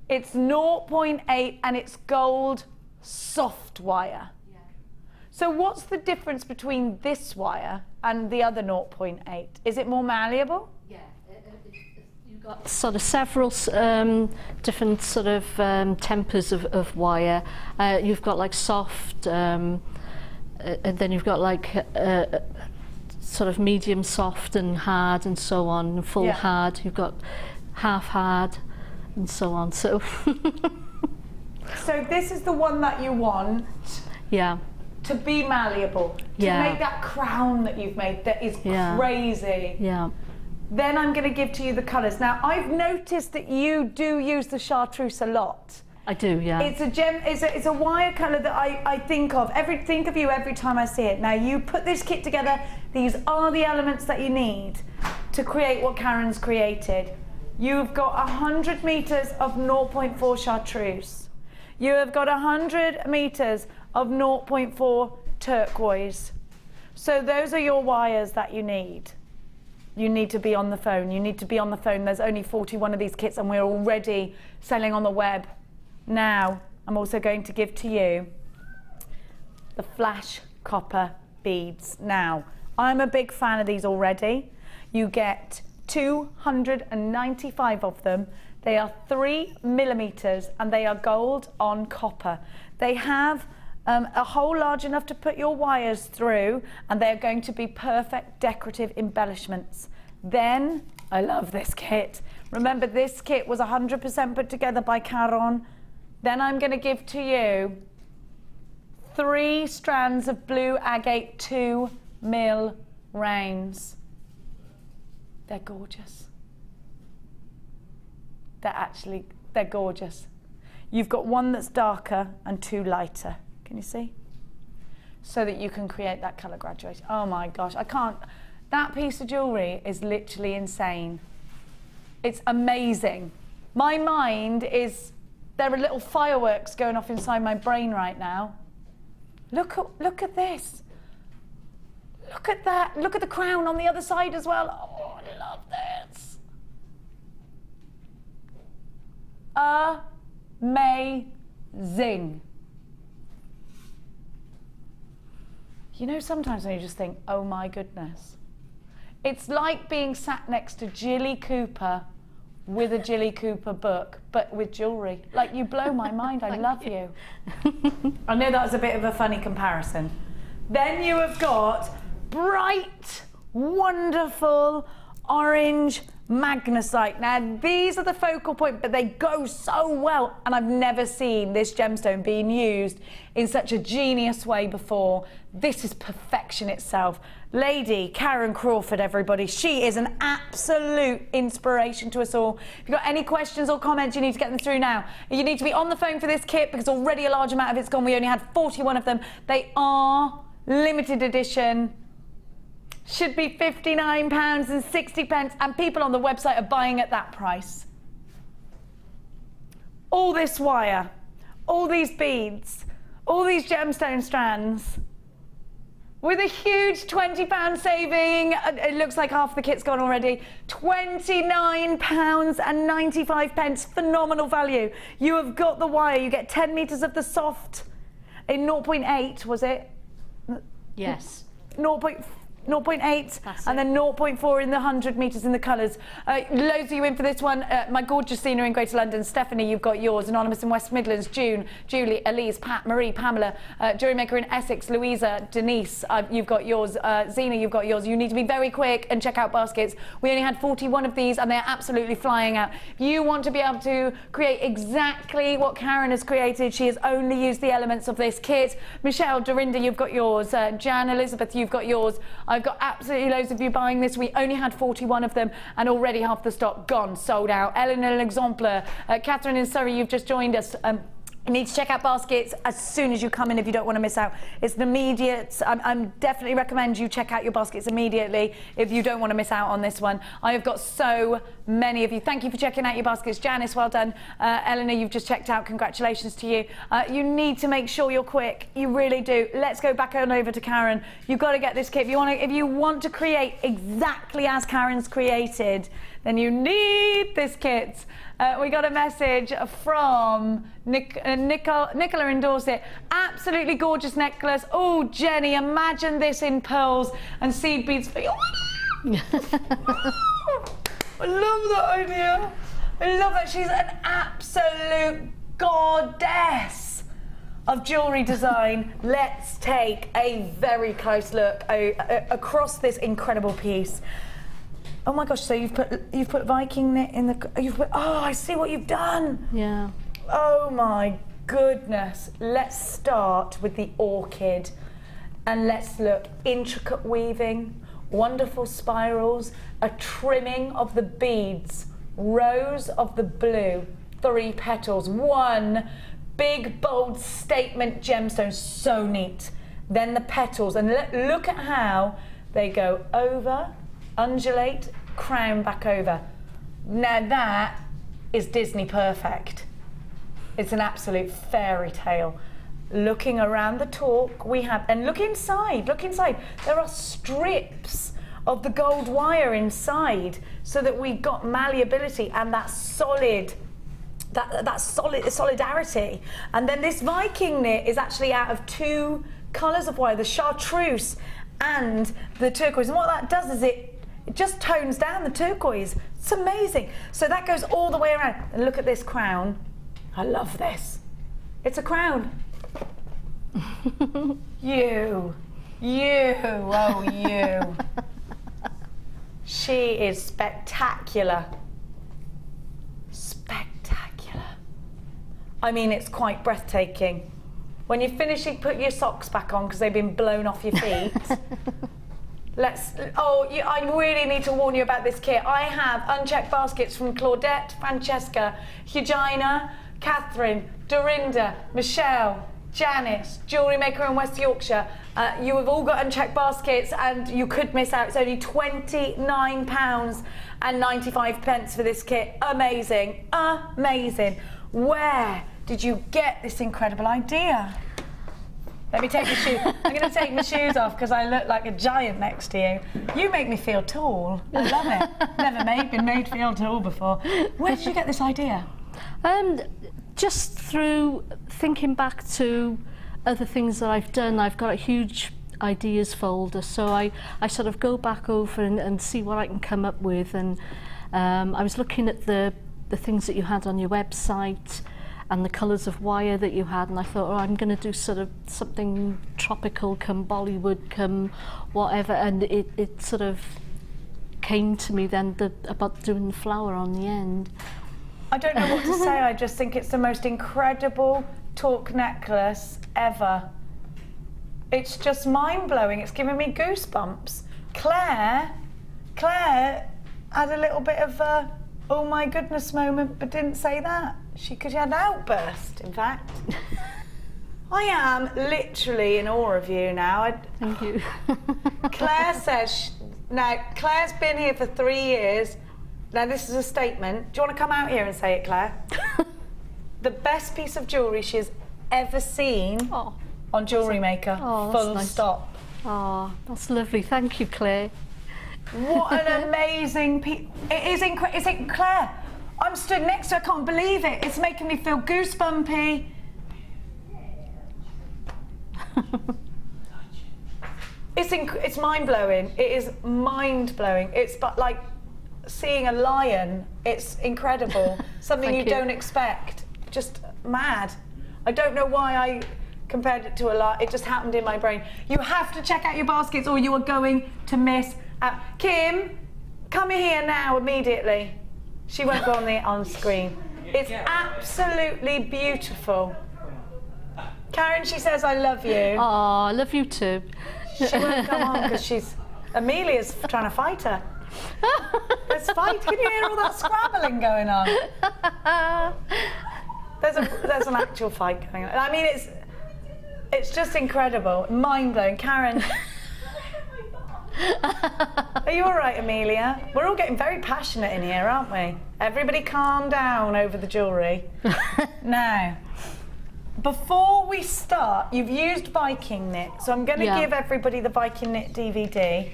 It's 0.8 and it's gold soft wire. So what's the difference between this wire and the other 0.8? Is it more malleable? Yeah, you've got sort of several different sort of tempers of wire. You've got like soft, and then you've got like sort of medium soft and hard and so on, and full hard. You've got half hard and so on. So, so this is the one that you want. Yeah. To be malleable, to make that crown that you've made that is crazy. Yeah. Then I'm going to give to you the colours. Now, I've noticed that you do use the chartreuse a lot. I do, yeah. It's a wire colour that I think of you every time I see it. Now, you put this kit together. These are the elements that you need to create what Karon's created. You've got 100 metres of 0.4 chartreuse. You have got 100 metres of 0.4 turquoise. So those are your wires that you need. You need to be on the phone. You need to be on the phone. There's only 41 of these kits and we're already selling on the web. Now, I'm also going to give to you the flash copper beads. Now, I'm a big fan of these already. You get 295 of them. They are 3 millimeters and they are gold on copper. They have a hole large enough to put your wires through and they're going to be perfect decorative embellishments. Then, I love this kit. Remember, this kit was 100% put together by Karon. Then I'm going to give to you 3 strands of blue agate 2 mil rounds. They're gorgeous. They're gorgeous. You've got one that's darker and 2 lighter. Can you see? So that you can create that colour graduation. Oh my gosh, I can't. That piece of jewellery is literally insane. It's amazing. My mind is, there are little fireworks going off inside my brain right now. Look at this. Look at that. Look at the crown on the other side as well. Oh, I love this. Amazing. You know, sometimes when you just think, oh my goodness. It's like being sat next to Jilly Cooper with a Jilly Cooper book, but with jewellery. Like, you blow my mind. I love you. I know that was a bit of a funny comparison. Then you have got bright, wonderful orange magnesite. Now, these are the focal point, but they go so well, and I've never seen this gemstone being used in such a genius way before. This is perfection itself. Lady Karon Crawford, everybody. She is an absolute inspiration to us all. If you've got any questions or comments, you need to get them through now. You need to be on the phone for this kit because already a large amount of it's gone. We only had 41 of them. They are limited edition. Should be £59.60, and people on the website are buying at that price. All this wire, all these beads, all these gemstone strands, with a huge £20 saving. It looks like half the kit's gone already. £29.95, phenomenal value. You have got the wire, you get 10 metres of the soft in 0.8, was it? Yes. 0.8 and then 0.4 in the 100 metres in the colours. Loads of you in for this one. My gorgeous Zena in Greater London. Stephanie, you've got yours. Anonymous in West Midlands. June, Julie, Elise, Pat, Marie, Pamela. JewelleryMaker in Essex. Louisa, Denise, you've got yours. Zena, you've got yours. You need to be very quick and check out baskets. We only had 41 of these and they're absolutely flying out. You want to be able to create exactly what Karon has created. She has only used the elements of this kit. Michelle, Dorinda, you've got yours. Jan, Elizabeth, you've got yours. I've got absolutely loads of you buying this. We only had 41 of them and already half the stock gone, sold out. Ellen in Exemplar, Catherine in Surrey, you've just joined us. You need to check out baskets as soon as you come in if you don't want to miss out. It's an immediate, I'm definitely recommend you check out your baskets immediately if you don't want to miss out on this one. I have got so many of you. Thank you for checking out your baskets. Janice, well done. Eleanor, you've just checked out. Congratulations to you. You need to make sure you're quick. You really do. Let's go back on over to Karon. You've got to get this kit. If you want to create exactly as Karon's created, then you need this kit. We got a message from Nicola in Dorset. Absolutely gorgeous necklace. Oh, Jenny, imagine this in pearls and seed beads for you. I love that idea. I love that. She's an absolute goddess of jewellery design. Let's take a very close look across this incredible piece. Oh my gosh, so you've put Viking knit in the, oh, I see what you've done. Yeah. Oh my goodness. Let's start with the orchid and let's look. Intricate weaving, wonderful spirals, a trimming of the beads, rose of the blue, 3 petals, 1 big bold statement gemstone, so neat. Then the petals, and look at how they go over, undulate, crown back over. Now that is Disney perfect. It's an absolute fairy tale. Looking around the talk we have, and look inside, there are strips of the gold wire inside so that we've got malleability and that solid, that solidarity. And then this Viking knit is actually out of 2 colours of wire, the chartreuse and the turquoise. And what that does is it just tones down the turquoise. It's amazing. So that goes all the way around. And look at this crown. I love this. It's a crown. You. She is spectacular. Spectacular. I mean, it's quite breathtaking. When you're finishing, put your socks back on because they've been blown off your feet. I really need to warn you about this kit. I have unchecked baskets from Claudette, Francesca, Hugina, Catherine, Dorinda, Michelle, Janice, jewellery maker in West Yorkshire. You have all got unchecked baskets and you could miss out. It's only £29.95 for this kit. Amazing, amazing. Where did you get this incredible idea? Let me take my shoes. I'm going to take my shoes off because I look like a giant next to you. You make me feel tall. I love it. Never been made feel tall before. Where did you get this idea? Just through thinking back to other things that I've done. I've got a huge ideas folder, so I sort of go back over and see what I can come up with. And I was looking at the things that you had on your website and the colours of wire that you had, and I thought, oh, I'm going to do sort of something tropical, come Bollywood, come whatever, and it sort of came to me then about doing the flower on the end. I don't know what to say. I just think it's the most incredible torque necklace ever. It's just mind-blowing. It's giving me goosebumps. Claire had a little bit of a oh my goodness moment, but didn't say that. She had an outburst, in fact. I am literally in awe of you now. Thank you. Claire says, now Claire's been here for 3 years. Now this is a statement. Do you want to come out here and say it, Claire? The best piece of jewellery she's ever seen on JewelleryMaker. Oh, full nice. stop. Oh, that's lovely. Thank you, Claire. What an amazing piece. Is it, Claire? I'm stood next to her, I can't believe it. It's making me feel goosebumpy. It's mind-blowing. It is mind-blowing. It's like seeing a lion. It's incredible. Something you don't expect. Just mad. I don't know why I compared it to a lion. It just happened in my brain. You have to check out your baskets or you are going to miss out. Kim, come here now immediately. She won't go on screen. It's absolutely beautiful. Karen, she says, I love you. Oh, I love you too. She won't come on because Amelia's trying to fight her. Let's fight. Can you hear all that scrabbling going on? There's an actual fight going on. I mean, it's just incredible, mind-blowing. Karen, are you all right, Amelia? We're all getting very passionate in here, aren't we? Everybody calm down over the jewellery. Now, before we start, you've used Viking knit, so I'm going to give everybody the Viking knit DVD.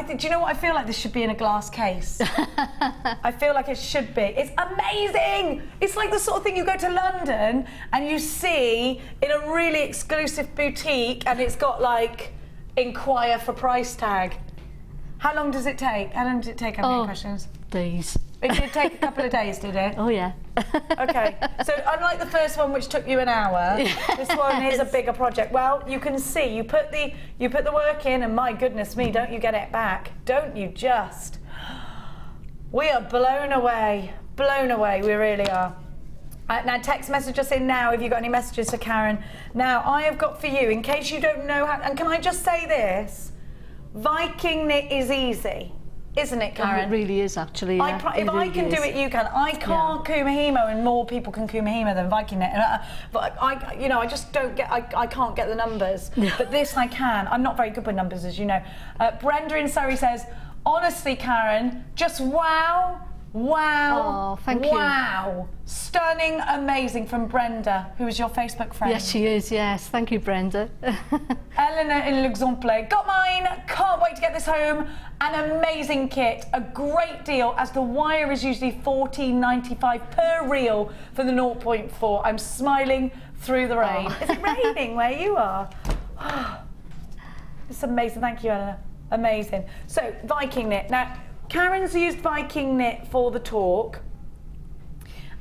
Do you know what? I feel like this should be in a glass case. I feel like it should be. It's amazing! It's like the sort of thing you go to London and you see in a really exclusive boutique and it's got like, inquire for price tag. How long does it take? How long did it take? How many questions? Days. It did take a couple of days, did it? Oh yeah. Okay, so unlike the first one which took you an hour, this one is a bigger project. Well, you can see, you put the work in and my goodness me, don't you get it back? Don't you just? We are blown away, we really are. Now text message us in now if you've got any messages for Karen. Now I have got for you, in case you don't know how, and can I just say this, Viking knit is easy. Isn't it, Karen? It really is, actually. Yeah. If I can do it, you can. I can't Kumahimo, and more people can Kumahimo than Viking knit. But I just don't get. I can't get the numbers. But this I can. I'm not very good with numbers, as you know. Brenda in Surrey says, honestly, Karen, just wow. Wow. Oh, thank you. Wow. Stunning, amazing from Brenda, who is your Facebook friend. Yes, she is, yes. Thank you, Brenda. Eleanor in L'Exemple. Got mine. Can't wait to get this home. An amazing kit. A great deal, as the wire is usually $14.95 per reel for the 0.4. I'm smiling through the rain. Is it raining where you are? It's amazing. Thank you, Eleanor. Amazing. So, Viking knit. Now, Karen's used Viking knit for the talk,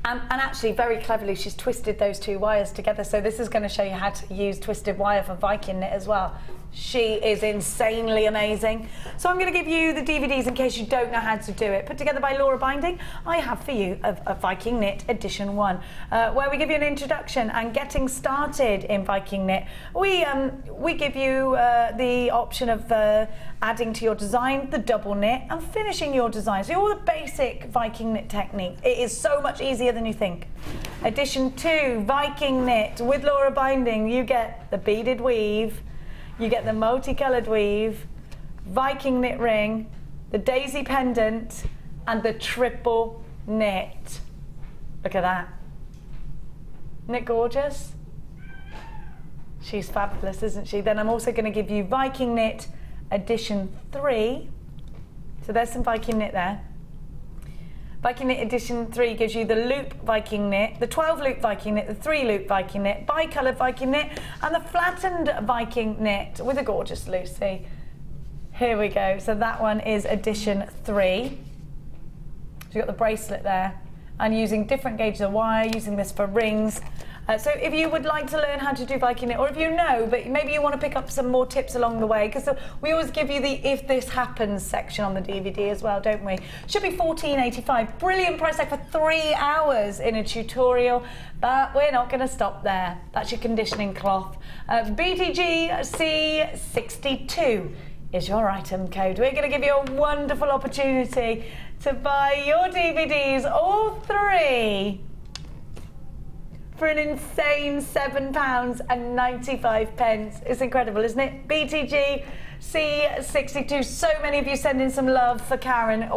and actually very cleverly she's twisted those two wires together, so this is going to show you how to use twisted wire for Viking knit as well. She is insanely amazing. So I'm going to give you the DVDs in case you don't know how to do it. Put together by Laura Binding. I have for you a Viking Knit Edition 1, where we give you an introduction and getting started in Viking Knit. We give you the option of adding to your design the double knit and finishing your design. So all the basic Viking knit technique. It is so much easier than you think. Edition 2, Viking knit with Laura binding. You get the beaded weave, you get the multicoloured weave, Viking knit ring, the daisy pendant, and the triple knit. Look at that. Isn't it gorgeous? She's fabulous, isn't she? Then I'm also going to give you Viking knit edition 3. So there's some Viking knit there. Viking knit edition 3 gives you the loop Viking knit, the 12 loop Viking knit, the 3 loop Viking knit, bi-coloured Viking knit, and the flattened Viking knit with a gorgeous Lucy. Here we go. So that one is edition 3. So you've got the bracelet there, and using different gauges of wire, using this for rings. So if you would like to learn how to do Viking knit, or if you know, but maybe you want to pick up some more tips along the way, because we always give you the if this happens section on the DVD as well, don't we? Should be $14.85. Brilliant price tag for 3 hours in a tutorial, but we're not going to stop there. That's your conditioning cloth. BTG C62 is your item code. We're going to give you a wonderful opportunity to buy your DVDs, all 3, for an insane £7.95. It's incredible, isn't it? BTG C62. So many of you sending some love for Karon.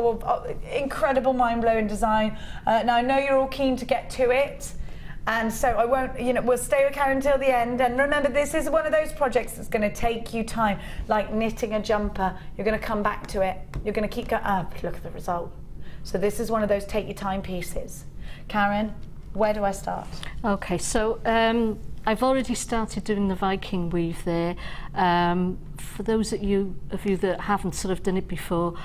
Incredible, mind-blowing design. Now I know you're all keen to get to it, and so I won't, we'll stay with Karon until the end. And remember, this is one of those projects that's going to take you time, like knitting a jumper. You're going to come back to it. You're going to keep going. Look at the result. So this is one of those take your time pieces. Karon, where do I start? Okay, so I've already started doing the Viking weave there. For those of you that haven't sort of done it before,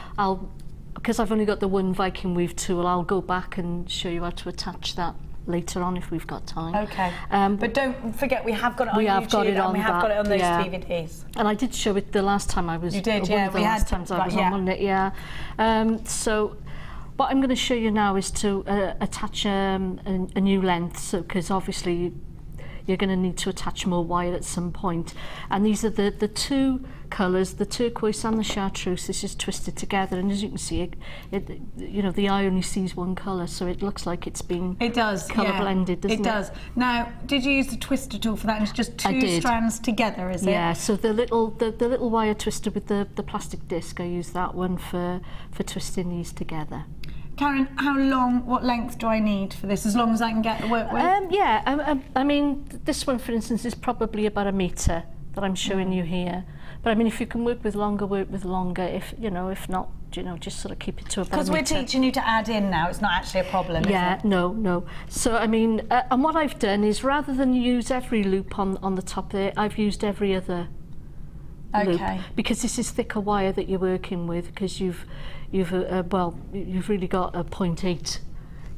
because I've only got the one Viking weave tool, I'll go back and show you how to attach that later on if we've got time. Okay, but don't forget we have got it on YouTube, and we have got it on those DVDs. And I did show it the last time I was. You did, yeah. We had times I was on, wasn't it? Yeah. So what I'm going to show you now is to attach a new length, because obviously you're going to need to attach more wire at some point. And these are the two colours, the turquoise and the chartreuse. This is twisted together, and as you can see, the eye only sees one colour, so it looks like it's been colour blended, doesn't it? It does. Now, did you use the twister tool for that? And it's just two strands together, is it? Yeah. So the little wire twister with the plastic disc, I use that one for twisting these together. Karon, what length do I need for this? As long as I can get the work with? I mean, this one, for instance, is probably about 1 metre that I'm showing you here. But I mean, if you can work with longer, work with longer. If not, just sort of keep it to about 1 metre. Because we're teaching you to add in now, it's not actually a problem, is it? No. So, I mean, and what I've done is, rather than use every loop on the top there, I've used every other loop, because this is thicker wire that you're working with, because you've really got a 0.8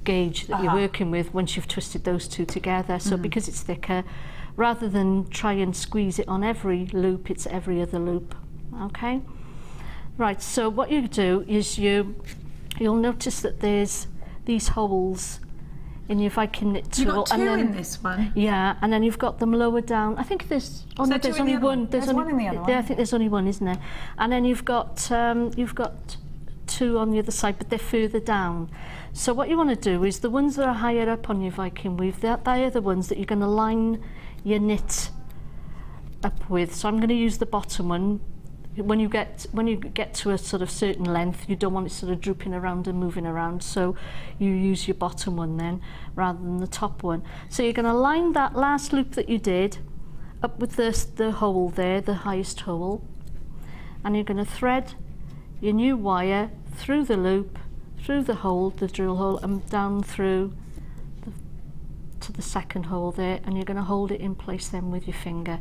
gauge that you're working with once you've twisted those two together. So because it's thicker, rather than try and squeeze it on every loop, it's every other loop. Okay, right. So what you do is you'll notice that there's these holes in your Viking knit tool. You've got two in this one? Yeah, and then you've got them lower down. I think there's only one. There's one in the other one. Yeah, I think there's only one, isn't there? And then you've got two on the other side, but they're further down. So what you want to do is the ones that are higher up on your Viking weave, they are the ones that you're going to line your knit up with. So I'm going to use the bottom one. When you get to a sort of certain length, you don't want it sort of drooping around and moving around, so you use your bottom one then rather than the top one. So you're going to line that last loop that you did up with the hole there, the highest hole, and you're going to thread your new wire through the loop, through the hole, the drill hole, and down through to the second hole there, and you're going to hold it in place then with your finger.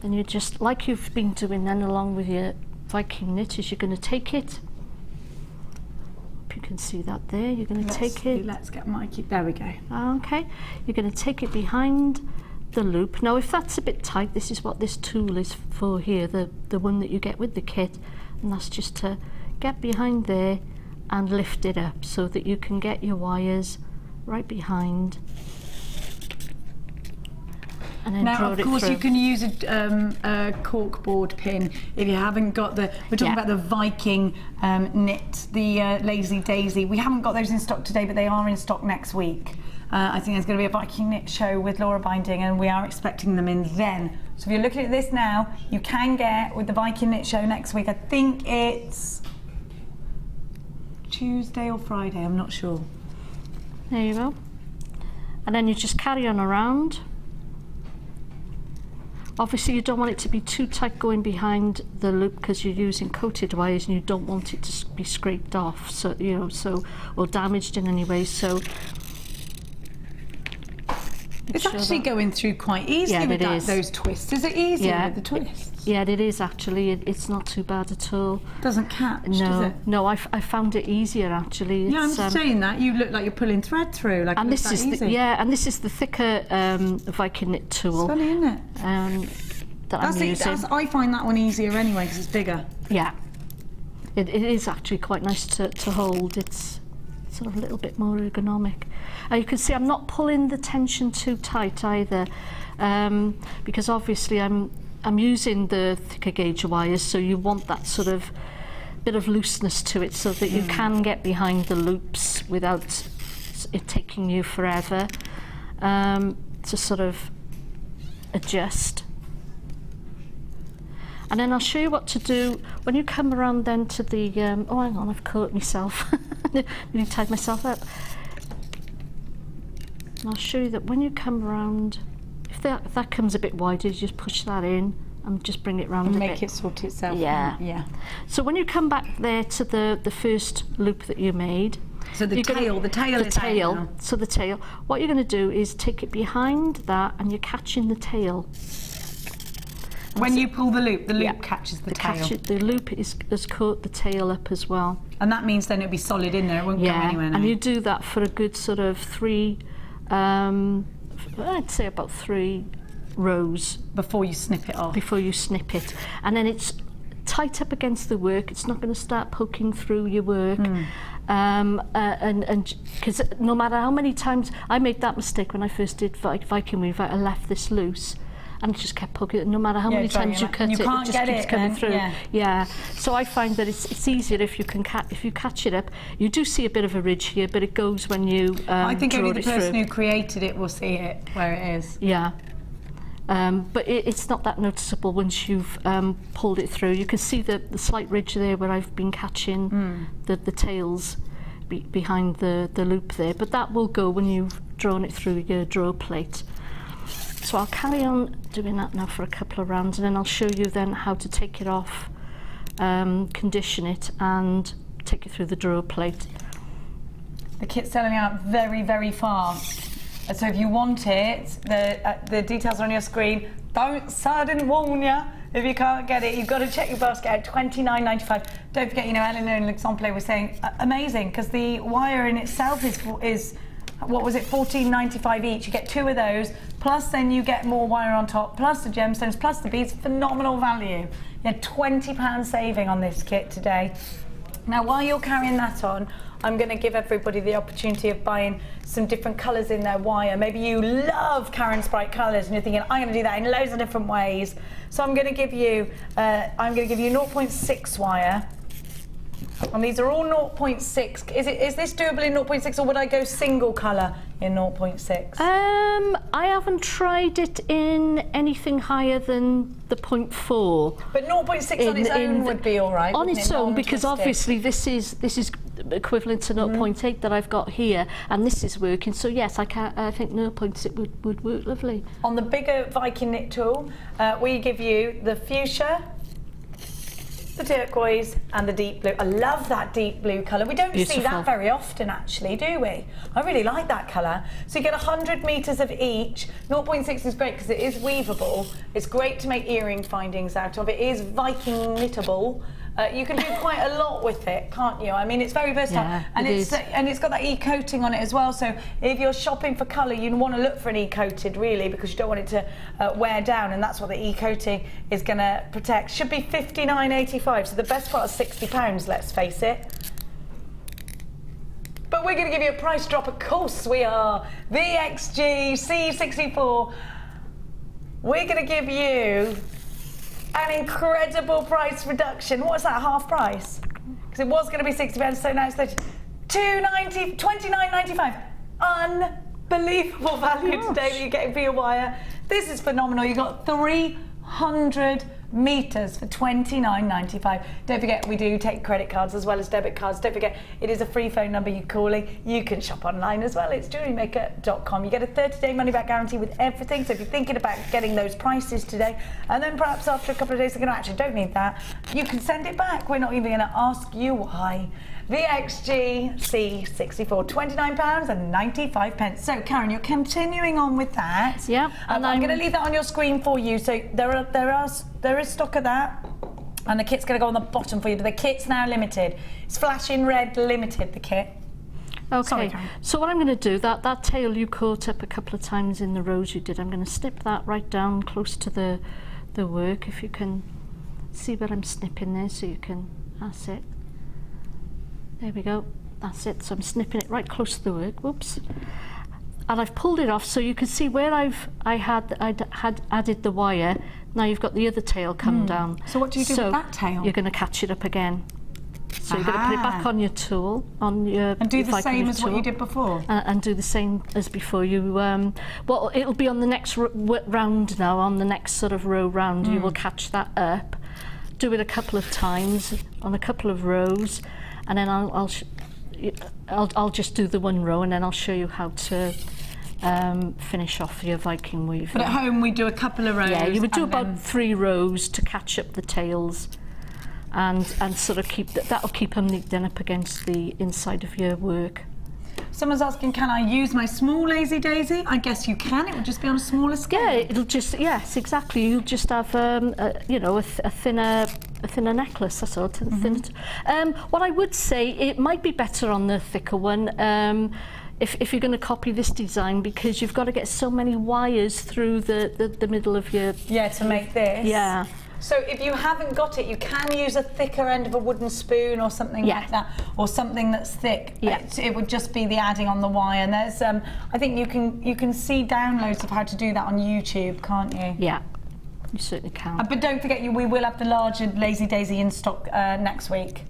And you're just, like you've been doing then along with your Viking knit, is you're going to take it, hope you can see that there, you're going to take it. Let's get Mikey, there we go. Okay, you're going to take it behind the loop. Now if that's a bit tight, this is what this tool is for here, the one that you get with the kit, and that's just to get behind there and lift it up so that you can get your wires right behind And then now, draw of it course, through. you can use a cork board pin if you haven't got the. We're talking about the Viking knit, the Lazy Daisy. We haven't got those in stock today, but they are in stock next week. I think there's going to be a Viking knit show with Laura Binding, and we are expecting them in then. So if you're looking at this now, you can get with the Viking knit show next week. I think it's Tuesday or Friday. I'm not sure. There you go. And then you just carry on around. Obviously you don't want it to be too tight going behind the loop because you're using coated wires and you don't want it to be scraped off, so you know, or damaged in any way. So it's actually going through quite easily with those twists. Is it easier with the twists? Yeah, it is actually. It's not too bad at all. Doesn't catch, no, does it? No, I found it easier actually. Yeah, I'm saying that. You look like you're pulling thread through. Like, and this is easy. and this is the thicker Viking knit tool. It's funny, isn't it? That I'm using. I find that one easier anyway because it's bigger. Yeah, it is actually quite nice to hold. It's sort of a little bit more ergonomic. And you can see I'm not pulling the tension too tight either, because obviously I'm using the thicker gauge wires, so you want that sort of bit of looseness to it so that you can get behind the loops without it taking you forever to sort of adjust. And then I'll show you what to do when you come around then to the, oh hang on, I've caught myself, nearly tied myself up. And I'll show you that when you come around, if that comes a bit wider, you just push that in and just bring it round and a make bit. it sort itself Yeah. out. Yeah. So when you come back there to the first loop that you made, so the tail is out now. So the tail, what you're going to do is take it behind that and you're catching the tail. When you pull the loop catches the tail. The loop has caught the tail up as well. And that means then it'll be solid in there, it won't go anywhere now. And you do that for a good sort of I'd say about 3 rows. Before you snip it off. Before you snip it. And then it's tight up against the work, it's not going to start poking through your work. And because no matter how many times, I made that mistake when I first did Viking weave, I left this loose. And it just kept poking. No matter how many times you cut it, it just keeps coming through. Yeah. So I find that it's easier if you can if you catch it up. You do see a bit of a ridge here, but it goes when you I think only the person through. who created it will see it where it is. Yeah. But it's not that noticeable once you've pulled it through. You can see the slight ridge there where I've been catching the tails behind the loop there. But that will go when you've drawn it through your draw plate. So I'll carry on doing that now for a couple of rounds, and then I'll show you then how to take it off, condition it, and take it through the draw plate. The kit's selling out very, very fast. So if you want it, the details are on your screen. I didn't warn you. If you can't get it, you've got to check your basket out, £29.95. Don't forget, Eleanor and L'Exemple were saying, amazing, because the wire in itself is what was it, £14.95 each. You get 2 of those, plus then you get more wire on top, plus the gemstones, plus the beads. Phenomenal value. You had £20 saving on this kit today. Now, while you're carrying that on, I'm going to give everybody the opportunity of buying some different colours in their wire. Maybe you love Karon's bright colours and you're thinking, I'm going to do that in loads of different ways. So I'm going to give you 0.6 wire. And these are all 0.6. Is this doable in 0.6, or would I go single colour in 0.6? I haven't tried it in anything higher than the 0.4. But 0.6 on its own would be all right. On its own, because obviously this is equivalent to 0.8 that I've got here, and this is working. So yes, I think 0.6 would work lovely. On the bigger Viking knit tool, we give you the fuchsia, the turquoise and the deep blue. I love that deep blue colour. We don't see that very often actually, do we? I really like that colour. So you get 100 metres of each. 0.6 is great because it is weavable. It's great to make earring findings out of. It is Viking knittable. You can do quite a lot with it, can't you? I mean, it's very versatile, and it's got that e-coating on it as well. So if you're shopping for colour, you want to look for an e-coated really, because you don't want it to wear down, and that's what the e-coating is going to protect. Should be £59.85, so the best part is £60. Let's face it. But we're going to give you a price drop. Of course we are. VXG C64. we're going to give you an incredible price reduction. What's that, half price? Because it was going to be £60, so now it's £29.95. Unbelievable value today that you're getting for your wire. This is phenomenal. You got 300 metres for £29.95. Don't forget, we do take credit cards as well as debit cards. Don't forget, it is a free phone number you're calling. You can shop online as well. It's JewelleryMaker.com. You get a 30-day money-back guarantee with everything. So if you're thinking about getting those prices today, and then perhaps after a couple of days, you're going to actually don't need that, you can send it back. We're not even going to ask you why. VXG C64, £29.95. So Karen, you're continuing on with that. Yeah. And I'm going to leave that on your screen for you. So there is stock of that, and the kit's going to go on the bottom for you. But the kit's now limited. It's flashing red, limited. The kit. Okay. Sorry, Karen. So what I'm going to do, that tail you caught up a couple of times in the rows you did, I'm going to snip that right down close to the work. If you can see where I'm snipping there, so you can. That's it. There we go, that's it. So I'm snipping it right close to the work, whoops. And I've pulled it off so you can see where I had added the wire. Now you've got the other tail come down. So what do you do with that tail? You're going to catch it up again. So you're going to put it back on your tool, on your and do the same as what you did before. And do the same as before. You well, it'll be on the next round now. On the next sort of row round, you will catch that up. Do it a couple of times on a couple of rows. And then I'll just do the one row, and then I'll show you how to finish off your Viking weave. But at home we do a couple of rows. Yeah, you would do about 3 rows to catch up the tails, and sort of that'll keep them neat then up against the inside of your work. Someone's asking, can I use my small lazy daisy? I guess you can. It would just be on a smaller scale. Yeah, it'll just, yes, exactly. You'll just have you know, a thinner necklace. That's all. What I would say, it might be better on the thicker one. If you're going to copy this design, because you've got to get so many wires through the middle of your... Yeah, to make this. Yeah. So if you haven't got it, you can use a thicker end of a wooden spoon or something like that, or something that's thick. Yeah. It would just be the adding on the wire. And there's, I think you can see downloads of how to do that on YouTube, can't you? Yeah, you certainly can. But don't forget, we will have the larger Lazy Daisy in stock next week.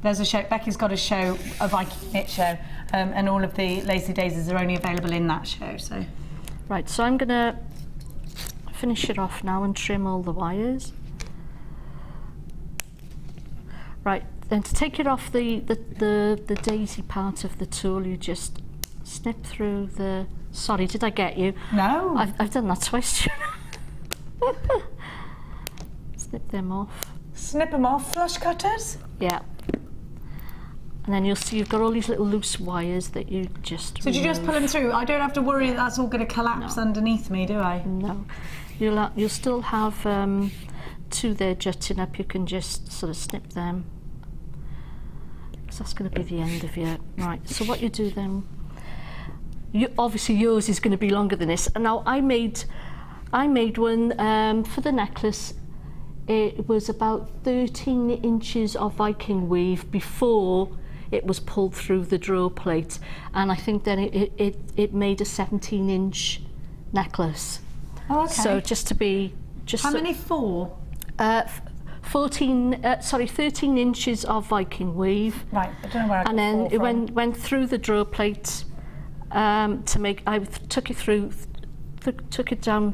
There's a show. Becky's got a show, a Viking knit show, and all of the Lazy Daisies are only available in that show. So, right. So I'm gonna finish it off now and trim all the wires. Right, then to take it off the daisy part of the tool, you just snip through the... Sorry, did I get you? No. I've done that twice. Snip them off. Snip them off, flush cutters? Yeah. And then you'll see you've got all these little loose wires that you just So do you just pull them through? I don't have to worry that that's all going to collapse underneath me, do I? No. You'll still have 2 there jutting up. You can just sort of snip them, because that's going to be the end of your... Right, so what you do then... obviously yours is going to be longer than this. And now I made one for the necklace. It was about 13 inches of Viking weave before it was pulled through the draw plate, and I think then it made a 17-inch necklace. Oh, okay. So just to be... How many? 4? 13 inches of Viking weave. Right, I don't know where I got and then 4 it from. went through the draw plate to make... I took it through... took it down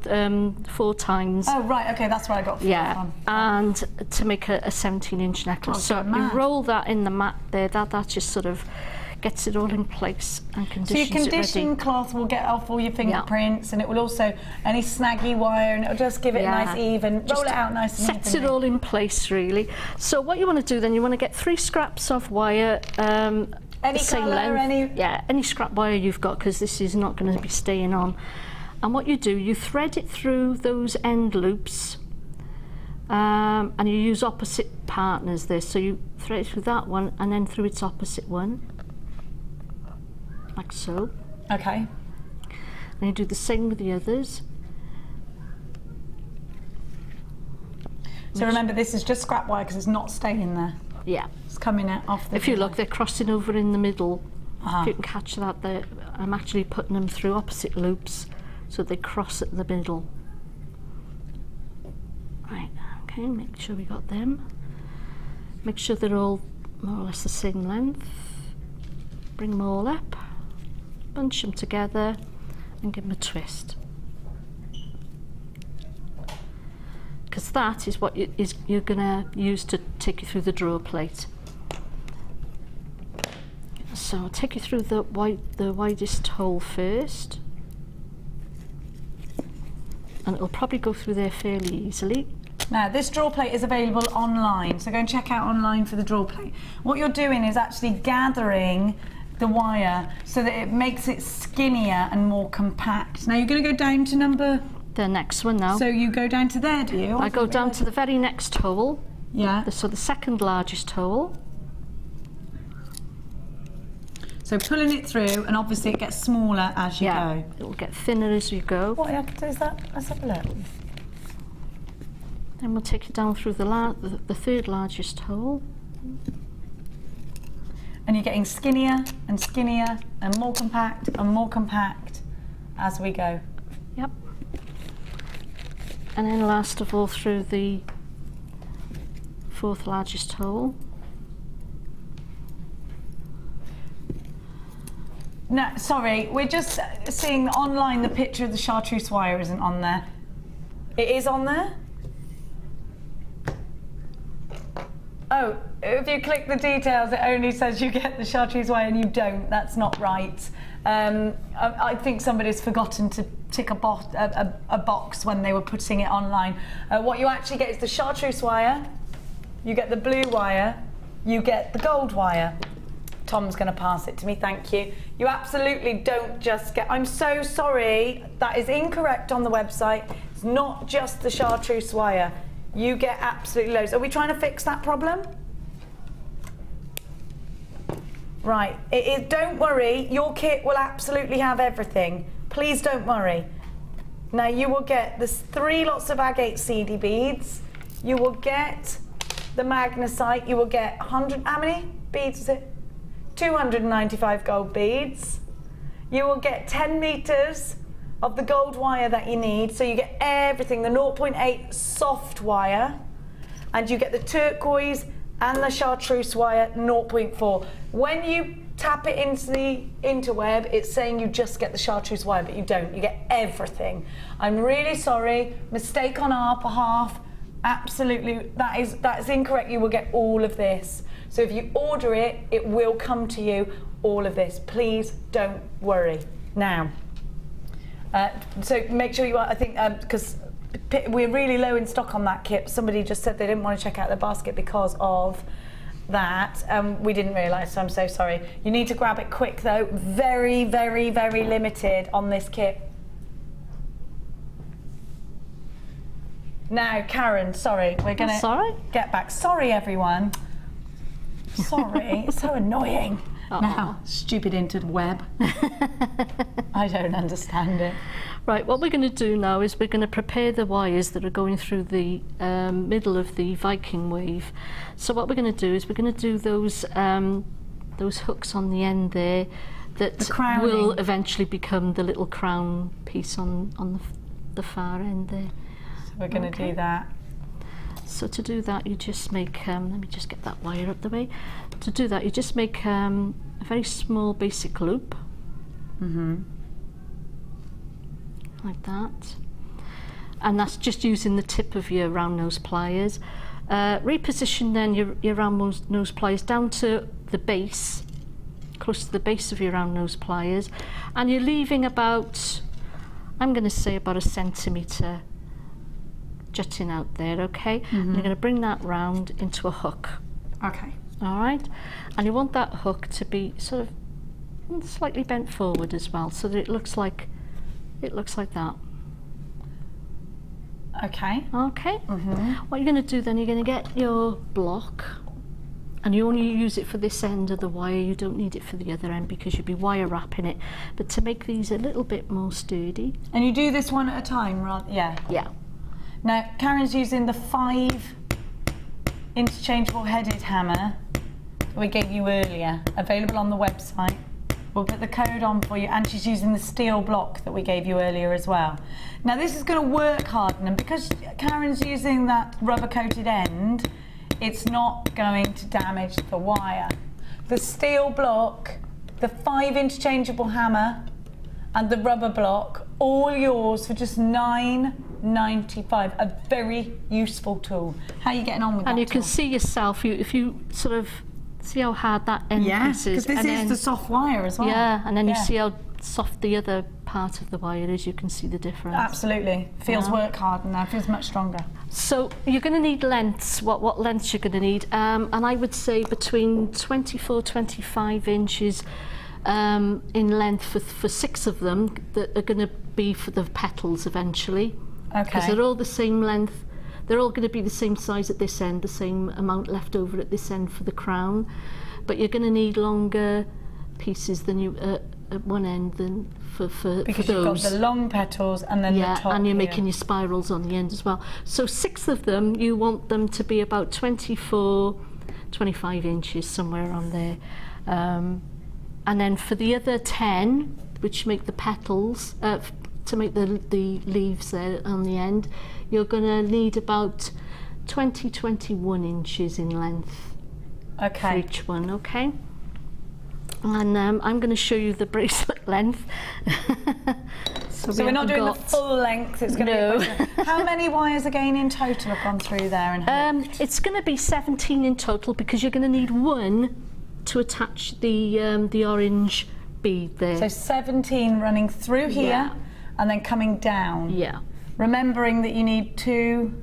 4 times. Oh right, okay, that's where I got 4 from. And to make a 17-inch necklace. Oh, so you roll that in the mat there. That just sort of gets it all in place and conditions So your condition it ready. cloth will get off all your fingerprints, and it will also any snaggy wire, and it'll just give it a nice even. Roll it out nice and sets it all in place really. So what you want to do then, you want to get 3 scraps of wire. Any same colour, length. Any scrap wire you've got, because this is not going to be staying on. And what you do, you thread it through those end loops, and you use opposite partners there. So you thread it through that one and then through its opposite one, like so. Okay. And you do the same with the others. So remember, this is just scrap wire because it's not staying there. Yeah. It's coming out off the... If you look, they're crossing over in the middle. If you can catch that there, I'm actually putting them through opposite loops, so they cross at the middle. Okay, make sure we got them. Make sure they're all more or less the same length. Bring them all up, bunch them together and give them a twist. Because that is what you're going to use to take you through the drawer plate. So I'll take you through the widest hole first. And it'll probably go through there fairly easily. Now, this drawer plate is available online, so go and check out online for the drawer plate. What you're doing is actually gathering the wire so that it makes it skinnier and more compact. Now, you're going to go down to the next one now. So you go down to there, do you? I go down to the very next hole. Yeah. So the second largest hole. So pulling it through, and obviously it gets smaller as you go. It will get thinner as you go. What is that? Let's have a look. Then we'll take it down through the third largest hole. And you're getting skinnier and skinnier and more compact as we go. Yep. And then last of all through the fourth largest hole. No, sorry, we're just seeing online the picture of the chartreuse wire isn't on there. It is on there? Oh, if you click the details, it only says you get the chartreuse wire and you don't. That's not right. I think somebody's forgotten to tick a box when they were putting it online. What you actually get is the chartreuse wire, you get the blue wire, you get the gold wire. Tom's going to pass it to me, thank you. You absolutely don't just get... I'm so sorry, that is incorrect on the website. It's not just the chartreuse wire. You get absolutely loads. Are we trying to fix that problem? Right, don't worry, your kit will absolutely have everything. Please don't worry. Now you will get, there's 3 lots of agate seedy beads. You will get the magnesite, you will get 100, how many beads is it? 295 gold beads. You will get 10 meters of the gold wire that you need, so you get everything, the 0.8 soft wire, and you get the turquoise and the chartreuse wire 0.4. When you tap it into the interweb, it's saying you just get the chartreuse wire, but you don't, you get everything. I'm really sorry, mistake on our behalf, absolutely, that is incorrect. You will get all of this. So if you order it, it will come to you, all of this. Please don't worry. Now, so make sure you are, I think, because we're really low in stock on that kit. Somebody just said they didn't want to check out their basket because of that. We didn't realise, so I'm so sorry. You need to grab it quick though. Very, very, very limited on this kit. Now, Karen, sorry, we're going to get back. Sorry, everyone. Sorry, it's so annoying. Now, stupid interweb. I don't understand it. Right, what we're going to do now is we're going to prepare the wires that are going through the middle of the Viking wave. So what we're going to do is we're going to do those hooks on the end there that will eventually become the little crown piece on the far end there. So we're going to do that. So to do that, you just make, let me just get that wire up the way. To do that, you just make a very small basic loop. Like that. And that's just using the tip of your round nose pliers. Reposition then your round nose pliers down to the base, close to the base of your round nose pliers. And you're leaving about, I'm going to say about 1 centimetre jutting out there, okay? And you're going to bring that round into a hook. Okay. All right? And you want that hook to be sort of slightly bent forward as well, so that it looks like that. Okay. Okay. What you're going to do then, you're going to get your block, and you only use it for this end of the wire. You don't need it for the other end because you'll be wire wrapping it. But to make these a little bit more sturdy. And you do this one at a time, right? Yeah. Yeah. Now, Karen's using the 5 interchangeable headed hammer that we gave you earlier, available on the website. We'll put the code on for you, and she's using the steel block that we gave you earlier as well. Now this is going to work harden, and because Karen's using that rubber coated end, it's not going to damage the wire. The steel block, the 5 interchangeable hammer, and the rubber block, all yours for just £9.95. A very useful tool. How are you getting on with that? And you can tool? see yourself, if you sort of see how hard that end piece is. because this is the soft wire as well. Yeah, and then you see how soft the other part of the wire is. You can see the difference. Absolutely. Feels work harder now, feels much stronger. So you're going to need lengths, what lengths you're going to need. And I would say between 24, 25 inches in length for 6 of them that are going to be for the petals eventually. Okay. Because they're all the same length. They're all going to be the same size at this end, the same amount left over at this end for the crown. But you're going to need longer pieces than you at one end than for because those. You've got the long petals and then the top. And you're making your spirals on the end as well. So 6 of them, you want them to be about 24, 25 inches, somewhere on there. And then for the other 10, which make the petals, to make the leaves there on the end, you're going to need about 20, 21 inches in length for each one, okay? And I'm going to show you the bracelet length. so we're not doing the full length, it's going to be How many wires again in total have gone through there? And it's going to be 17 in total, because you're going to need 1 to attach the orange bead there. So 17 running through here and then coming down. Yeah. Remembering that you need 2,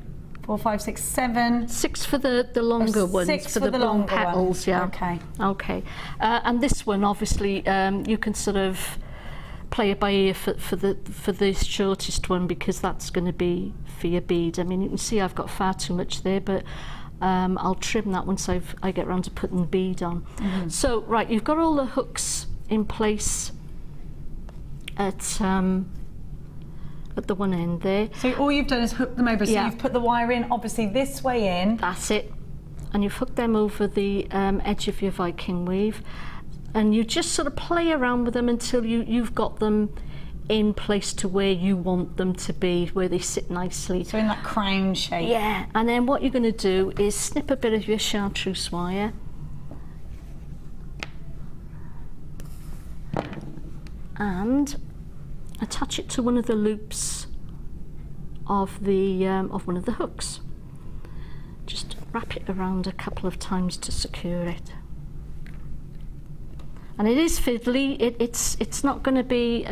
4, 5, 6, 7. 6 for the longer ones. 6 for the long petals, one. yeah. Okay. Okay. And this one, obviously, you can sort of play it by ear for the shortest one, because that's going to be for your bead. I mean, you can see I've got far too much there, but I'll trim that once I get around to putting the bead on. So, right, you've got all the hooks in place at the one end there. So all you've done is hook them over. So you've put the wire in, obviously this way in. That's it. And you've hooked them over the edge of your Viking weave, and you just sort of play around with them until you've got them in place to where you want them to be, where they sit nicely. So in that crown shape. Yeah. And then what you're going to do is snip a bit of your chartreuse wire, and attach it to one of the loops of one of the hooks. Just wrap it around a couple of times to secure it. And it is fiddly. It's not going to be.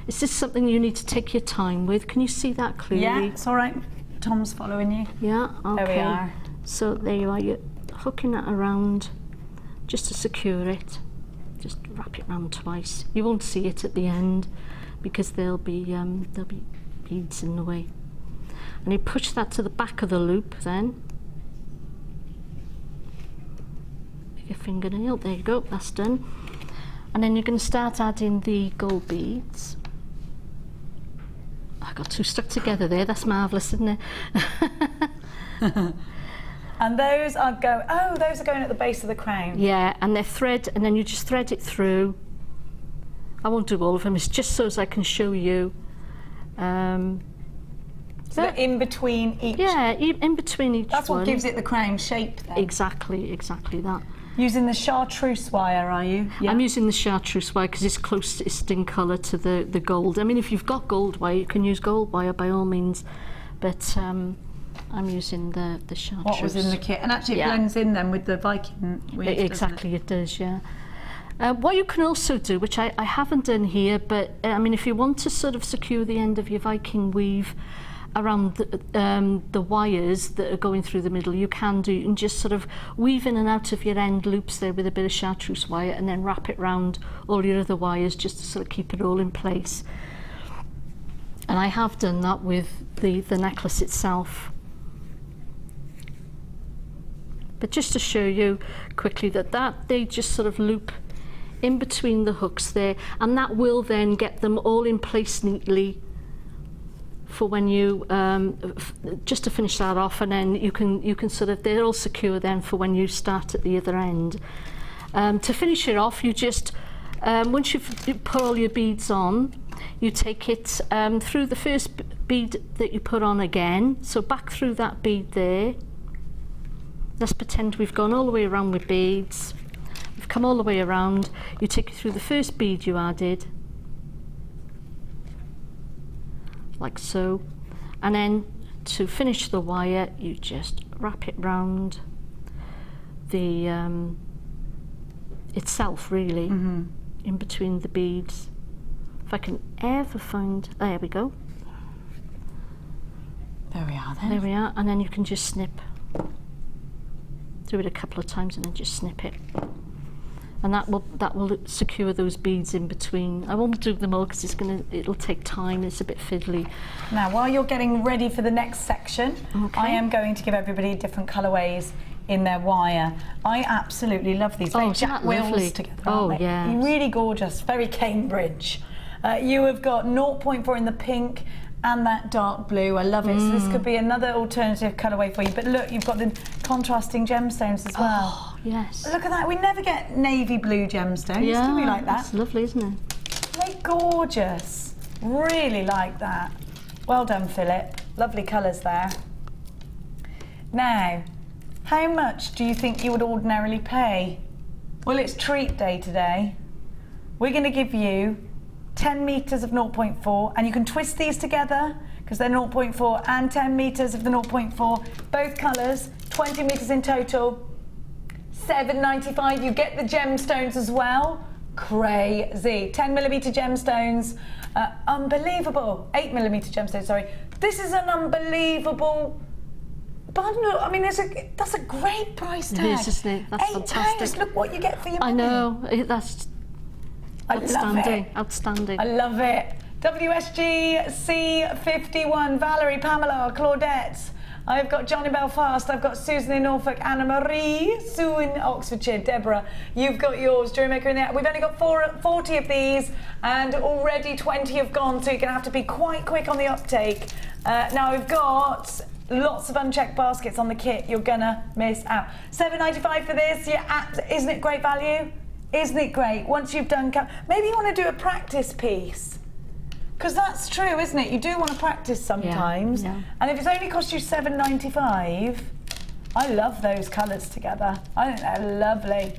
It's just something you need to take your time with. Can you see that clearly? Yeah, it's all right. Tom's following you. Yeah. Okay. There we are. So there you are. You're hooking that around just to secure it. Just wrap it around twice. You won't see it at the end, because there'll be beads in the way. And you push that to the back of the loop then. Your fingernail, there you go, that's done. And then you're going to start adding the gold beads. I got 2 stuck together there, that's marvellous, isn't it? And those are those are going at the base of the crown. Yeah, and they're thread, and then you just thread it through. I won't do all of them, it's just so as I can show you. So in between each. Yeah, in between each That's one. what gives it the crown shape then. Exactly that. Using the chartreuse wire, are you? Yeah. I'm using the chartreuse wire because it's closest in colour to the gold. I mean, if you've got gold wire, you can use gold wire by all means, but I'm using the chartreuse. What was in the kit, and actually it blends in then with the Viking weave. Exactly, it does, yeah. What you can also do, which I haven't done here, but I mean, if you want to sort of secure the end of your Viking weave around the wires that are going through the middle, you can just sort of weave in and out of your end loops there with a bit of chartreuse wire, and then wrap it round all your other wires just to sort of keep it all in place. And I have done that with the necklace itself. But just to show you quickly that they just sort of loop in between the hooks there, and that will then get them all in place neatly for when you just to finish that off, and then you can sort of, they're all secure then for when you start at the other end. To finish it off, you just once you've put all your beads on, you take it through the first bead that you put on again, so back through that bead there. Let's pretend we've gone all the way around with beads. We've come all the way around. You take it through the first bead you added, like so, and then to finish the wire you just wrap it round the itself, really, in between the beads. If I can ever find, there we go. There we are then. There we are, and then you can just snip. Do it a couple of times and then just snip it. And that will secure those beads in between. I won't do them all because it'll take time, it's a bit fiddly. Now, while you're getting ready for the next section, I am going to give everybody different colourways in their wire. I absolutely love these. Like Jack Wills together, aren't they? Yeah. Really gorgeous, very Cambridge. You have got 0.4 in the pink and that dark blue. I love it. So this could be another alternative colourway for you. But look, you've got the contrasting gemstones as well. Oh, yes. Look at that. We never get navy blue gemstones, do we, like that? That's lovely, isn't it? They're gorgeous. Really like that. Well done, Philip. Lovely colours there. Now, how much do you think you would ordinarily pay? Well, it's treat day today. We're going to give you 10 metres of 0.4, and you can twist these together because they're 0.4 and 10 metres of the 0.4, both colours, 20 metres in total, $7.95. You get the gemstones as well. Crazy. 10mm gemstones, unbelievable. 8mm gemstones, sorry. This is an unbelievable bundle. I mean, that's a great price tag. It is, isn't it? That's fantastic. £8, look what you get for your money. I know, that's outstanding, outstanding. I love it. WSG C51, Valerie, Pamela, Claudette. I've got John in Belfast, I've got Susan in Norfolk, Anna Marie, Sue in Oxfordshire, Deborah. You've got yours, JewelleryMaker in there. We've only got 40 of these, and already 20 have gone, so you're going to have to be quite quick on the uptake. Now we've got lots of unchecked baskets on the kit. You're gonna miss out. $7.95 for this. Isn't it great value? Isn't it great? Once you've done, maybe you want to do a practice piece, because that's true, isn't it? You do want to practice sometimes. Yeah. And if it's only cost you $7.95, I love those colours together. I think they're lovely.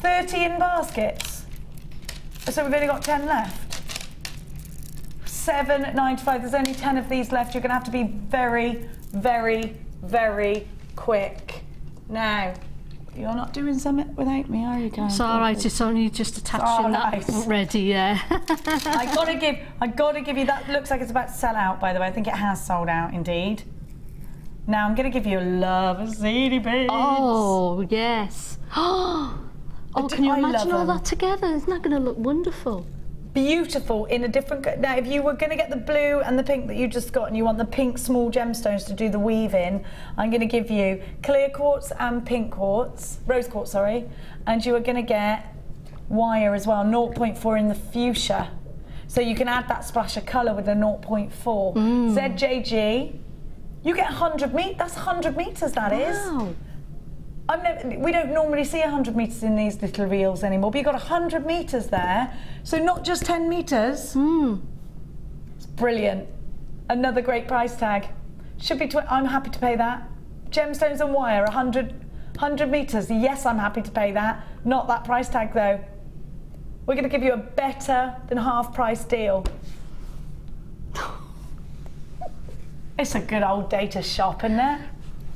30 in baskets. So we've only got 10 left. $7.95. There's only 10 of these left. You're going to have to be very, very, very quick. Now, you're not doing something without me, are you, Karon? It's all right. It's only just attaching that ready. Yeah. I gotta give you that. Looks like it's about to sell out. By the way, I think it has sold out indeed. Now I'm gonna give you a love of seedy beads. Oh yes. Oh, can you imagine all that together? Isn't that going to look wonderful? Beautiful in a different. Now, if you were going to get the blue and the pink that you just got, and you want the pink small gemstones to do the weave in, I'm going to give you clear quartz and pink quartz, rose quartz, sorry, and you are going to get wire as well, 0.4 in the fuchsia, so you can add that splash of colour with a 0.4. ZJG, you get 100 meters. That's 100 meters. That is. We don't normally see 100 metres in these little reels anymore, but you've got 100 metres there, so not just 10 metres. It's brilliant. Another great price tag. Should be. I'm happy to pay that. Gemstones and wire, 100 metres. Yes, I'm happy to pay that. Not that price tag though. We're going to give you a better than half price deal. It's a good old day to shop, isn't it?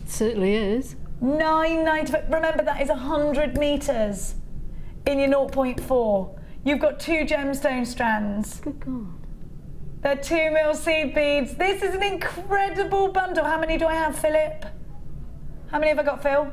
It certainly is. $9.95. Remember, that is 100 metres in your 0.4. You've got 2 gemstone strands. Good God. They're 2mm seed beads. This is an incredible bundle. How many do I have, Philip? How many have I got, Phil?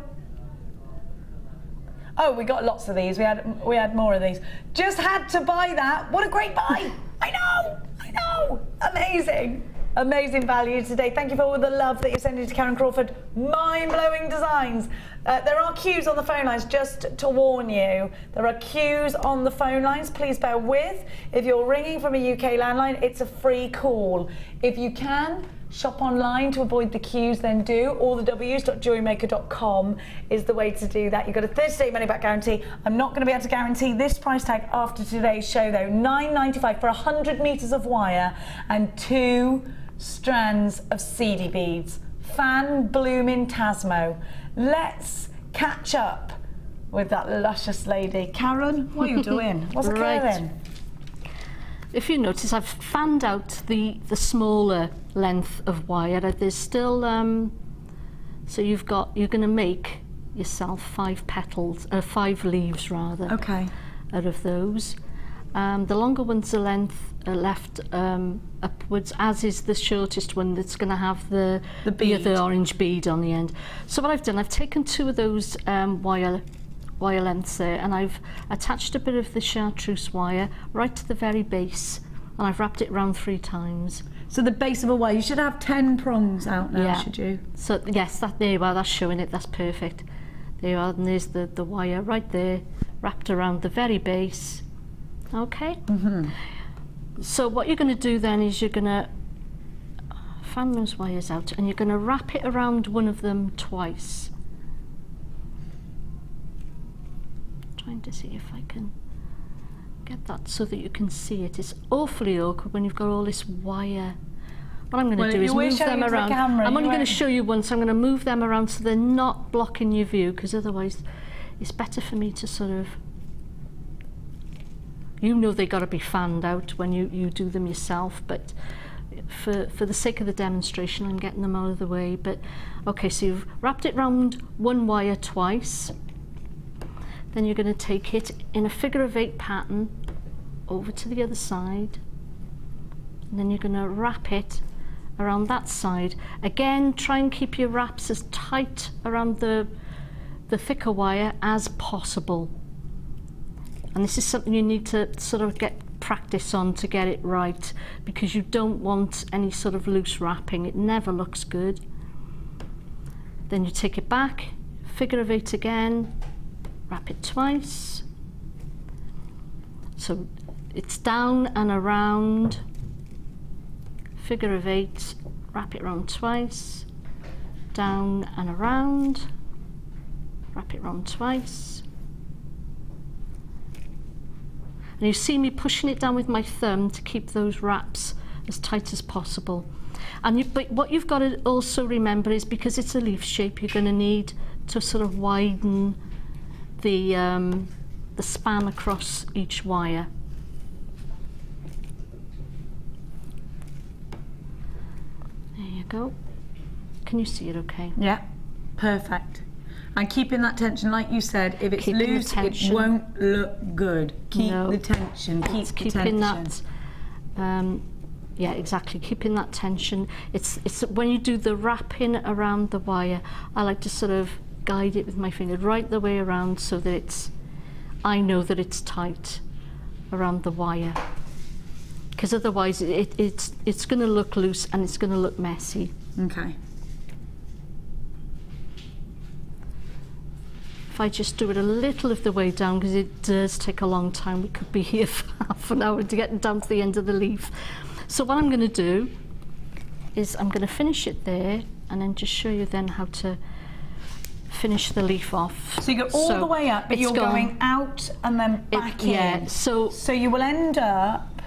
Oh, we got lots of these. We had more of these. Just had to buy that. What a great buy. I know. Amazing. Amazing value today. Thank you for all the love that you're sending to Karon Crawford. Mind-blowing designs. There are queues on the phone lines, just to warn you. There are queues on the phone lines. Please bear with. If you're ringing from a UK landline, it's a free call. If you can, shop online to avoid the queues, then do. All the W's.jewellerymaker.com is the way to do that. You've got a 30-day money-back guarantee. I'm not going to be able to guarantee this price tag after today's show, though. $9.95 for 100 metres of wire and 2 strands of seedy beads. Fan blooming Tasmo. Let's catch up with that luscious lady. Karon, what are you doing? What's occurring? If you notice, I've fanned out the smaller length of wire. There's still so you're going to make yourself 5 petals, 5 leaves rather. Okay. Out of those, the longer ones are left upwards, as is the shortest one that's going to have the orange bead on the end. So what I've done, I've taken 2 of those wire lengths there, and I've attached a bit of the chartreuse wire right to the very base, and I've wrapped it around 3 times. So the base of a wire, you should have 10 prongs out now, should you? So yes, there you are, that's showing it, that's perfect. There you are, and there's the wire right there, wrapped around the very base. Okay? So what you're going to do then is you're going to fan those wires out, and you're going to wrap it around one of them twice. Trying to see if I can get that so that you can see it. It's awfully awkward when you've got all this wire. What I'm going to do is move them around. I'm only going to show you one, so I'm going to move them around so they're not blocking your view, because otherwise it's better for me to sort of, you know, they got to be fanned out when you do them yourself, but for the sake of the demonstration I'm getting them out of the way. But okay, so you've wrapped it round one wire twice. Then you're going to take it in a figure of 8 pattern over to the other side, and then you're going to wrap it around that side. Again, try and keep your wraps as tight around the thicker wire as possible. And this is something you need to sort of get practice on to get it right, because you don't want any sort of loose wrapping. It never looks good. Then you take it back, figure of 8 again, wrap it twice, so it's down and around, figure of 8, wrap it round twice, down and around, wrap it round twice. And you see me pushing it down with my thumb to keep those wraps as tight as possible. And but what you've got to also remember is, because it's a leaf shape, you're going to need to sort of widen the span across each wire. There you go. Can you see it okay? Yeah, perfect. And keeping that tension, like you said, if it's loose, it won't look good. Keep the tension, keep the tension. That, yeah, exactly, keeping that tension. It's when you do the wrapping around the wire, I like to sort of guide it with my finger right the way around, so that I know that it's tight around the wire, because otherwise it's going to look loose and it's going to look messy. Okay. If I just do it a little of the way down, because it does take a long time, we could be here for half an hour to get down to the end of the leaf. So what I'm going to do is I'm going to finish it there, and then just show you then how to finish the leaf off. So you go all the way up, but you're going out and then back in. Yeah, so you will end up,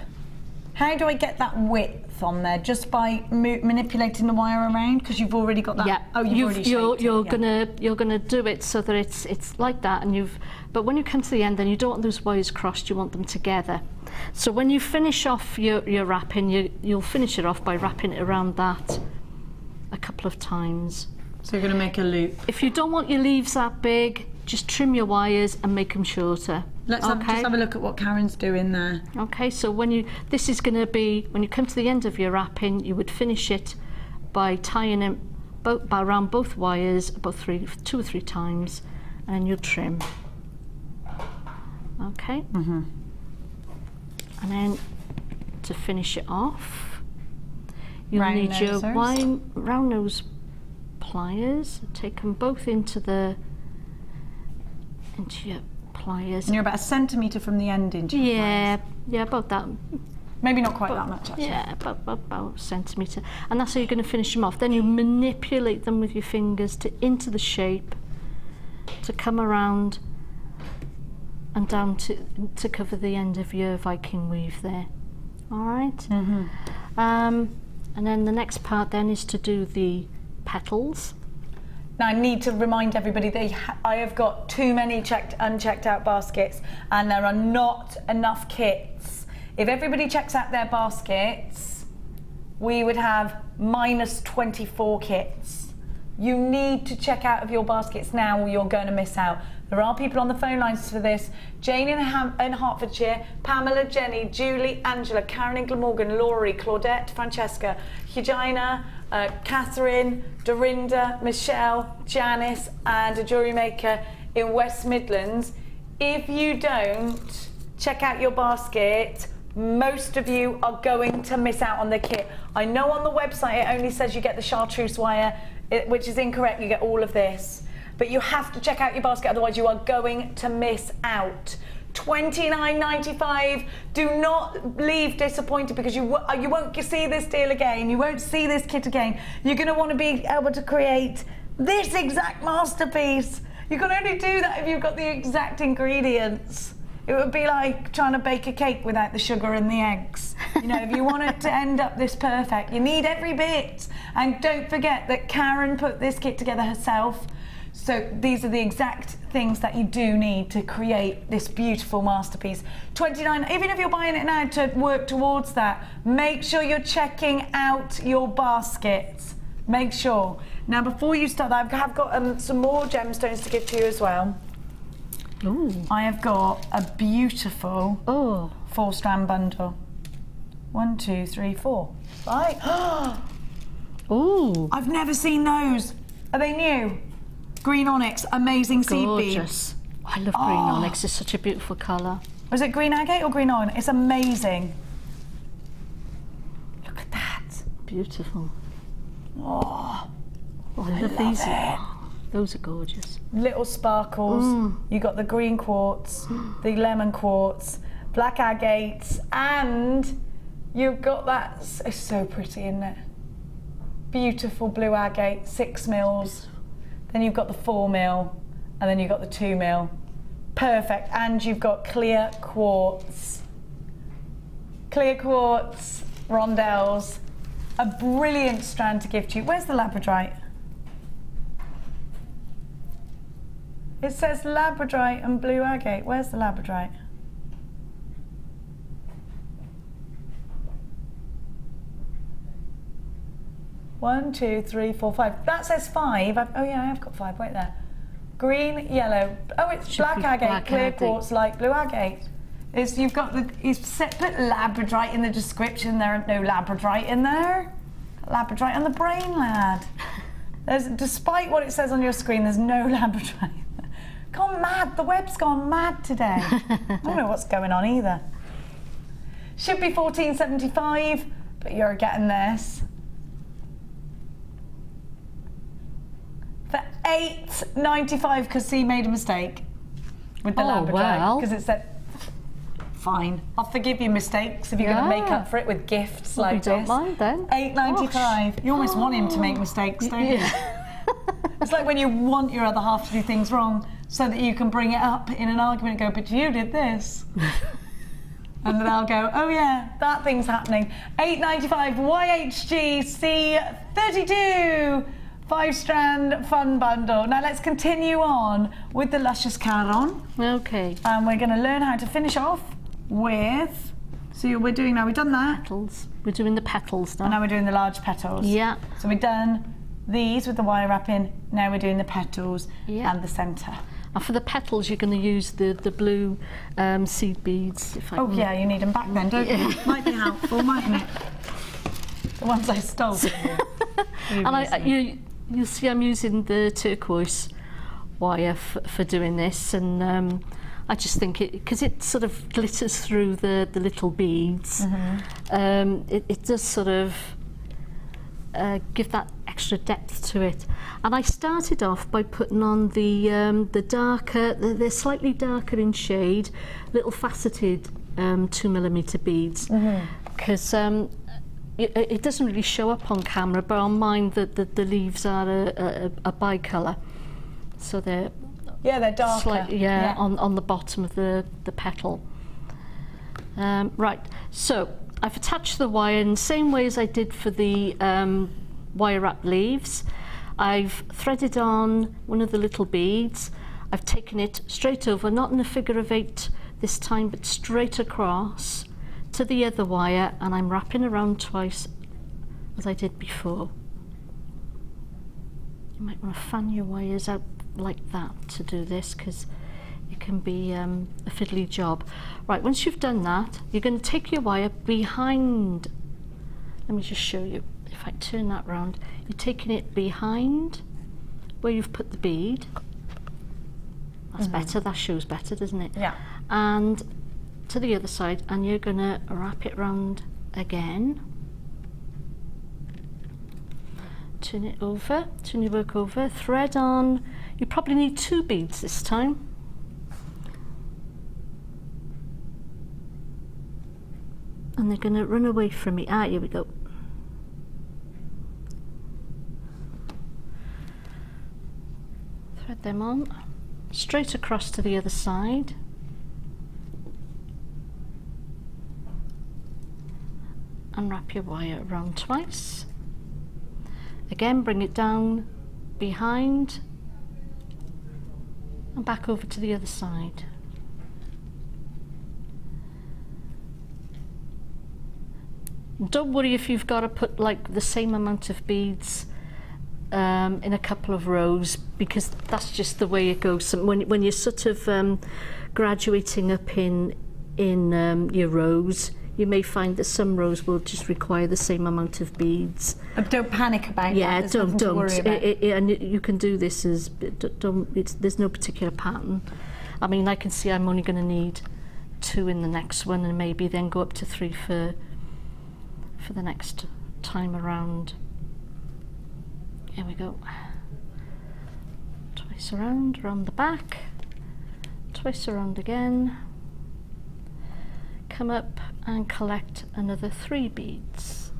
how do I get that width on there? Just by manipulating the wire around, because you've already got that. Yeah. Oh, you're gonna do it so that it's like that, and but when you come to the end, then you don't want those wires crossed, you want them together. So when you finish off your wrapping, you'll finish it off by wrapping it around that a couple of times. So you're going to make a loop. If you don't want your leaves that big, just trim your wires and make them shorter. Let's just have a look at what Karon's doing there. Okay, so this is going to be, when you come to the end of your wrapping, you would finish it by tying it around both wires about 2 or 3 times, and then you'll trim. Okay. And then to finish it off, you'll need your round nose pliers. Take them both into your pliers. And you're about 1 centimetre from the end into your pliers. Yeah, about that. Maybe not quite that much, actually. Yeah, about a centimetre. And that's how you're going to finish them off. Then you manipulate them with your fingers into the shape to come around and down to cover the end of your Viking weave there. All right? Mm-hmm. And then the next part then is to do the petals. Now I need to remind everybody that I have got too many unchecked out baskets, and there are not enough kits. If everybody checks out their baskets, we would have minus 24 kits. You need to check out of your baskets now or you're going to miss out. There are people on the phone lines for this. Jane in Hertfordshire, Pamela, Jenny, Julie, Angela, Karon in Glamorgan, Laurie, Claudette, Francesca, Hugina, Catherine, Dorinda, Michelle, Janice, and a JewelleryMaker in West Midlands. If you don't check out your basket, most of you are going to miss out on the kit. I know on the website it only says you get the chartreuse wire, which is incorrect. You get all of this. But you have to check out your basket, otherwise you are going to miss out. $29.95. Do not leave disappointed because you won't see this deal again. You won't see this kit again. You're going to want to be able to create this exact masterpiece. You can only do that if you've got the exact ingredients. It would be like trying to bake a cake without the sugar and the eggs. You know, if you want it to end up this perfect, you need every bit. And don't forget that Karon put this kit together herself. So these are the exact things that you do need to create this beautiful masterpiece. $29, even if you're buying it now to work towards that, make sure you're checking out your baskets. Make sure. Now before you start, I have got some more gemstones to give to you as well. Ooh. I have got a beautiful 4-strand bundle. 1, 2, 3, 4. Right. Ooh. I've never seen those. Are they new? Green onyx, amazing seed bead. Gorgeous. I love green onyx, it's such a beautiful colour. Was it green agate or green onyx? It's amazing. Look at that. Beautiful. Oh, I love these. Those are gorgeous. Little sparkles. You got the green quartz, the lemon quartz, black agates, and you've got that. It's so pretty, isn't it? Beautiful blue agate, 6 mils. Then you've got the 4 mil, and then you've got the 2 mil. Perfect. And you've got clear quartz. Clear quartz rondelles. A brilliant strand to give to you. Where's the labradorite? It says labradorite and blue agate. Where's the labradorite? One, 2, 3, 4, 5. That says 5. Oh yeah, I have got 5. Wait there. Green, yellow. Oh, it's black agate, clear quartz, light blue agate. You've got the. Put labradorite in the description. There ain't no labradorite in there. Labradorite on the brain, lad. Despite what it says on your screen, there's no labradorite. Gone mad. The web's gone mad today. I don't know what's going on either. Should be $14.75, but you're getting this. For $8.95 because he made a mistake with the labradorite. Because it said, fine, I'll forgive you mistakes if you're going to make up for it with gifts like don't this. mind then. $8.95. You almost want him to make mistakes, don't you? It's like when you want your other half to do things wrong so that you can bring it up in an argument and go, but you did this. And then I'll go, oh yeah, that thing's happening. $8.95 YHG C32 5-strand fun bundle. Now let's continue on with the luscious Karon. Okay. And we're going to learn how to finish off with. So we're doing now. We've done that. Petals. We're doing the petals now. And now we're doing the large petals. Yeah. So we've done these with the wire wrapping. Now we're doing the petals and the centre. And for the petals, you're going to use the blue seed beads. Yeah, you need them back then, don't you? Might be helpful, mightn't it? The ones I stole from you. And you'll see I'm using the turquoise wire for doing this, and I just think because it sort of glitters through the little beads, it does sort of give that extra depth to it. And I started off by putting on the darker, they're slightly darker in shade, little faceted 2mm beads. because it doesn't really show up on camera, but on mine the leaves are a bicolour, so they're darker. On the bottom of the petal. Right, so I've attached the wire in the same way as I did for the wire wrap leaves. I've threaded on one of the little beads. I've taken it straight over, not in a figure of 8 this time, but straight across to the other wire, and I'm wrapping around twice as I did before. You might want to fan your wires out like that to do this, because it can be a fiddly job. Right, once you've done that, you're going to take your wire behind. Let me just show you. If I turn that round, you're taking it behind where you've put the bead. That's better, that shows better, doesn't it? Yeah. And to the other side, and you're going to wrap it round again. Turn it over, turn your work over, thread on. You probably need 2 beads this time. And they're going to run away from me. Ah, here we go. Thread them on, straight across to the other side. And wrap your wire around twice. Again, bring it down behind and back over to the other side. Don't worry if you've got to put like the same amount of beads in a couple of rows, because that's just the way it goes. When you're sort of graduating up in your rows, you may find that some rows will just require the same amount of beads. Don't panic about that. Don't. And you can do this as there's no particular pattern. I mean, I can see I'm only going to need 2 in the next one, and maybe then go up to 3 for the next time around. Here we go. Twice around the back, twice around again. Come up and collect another 3 beads.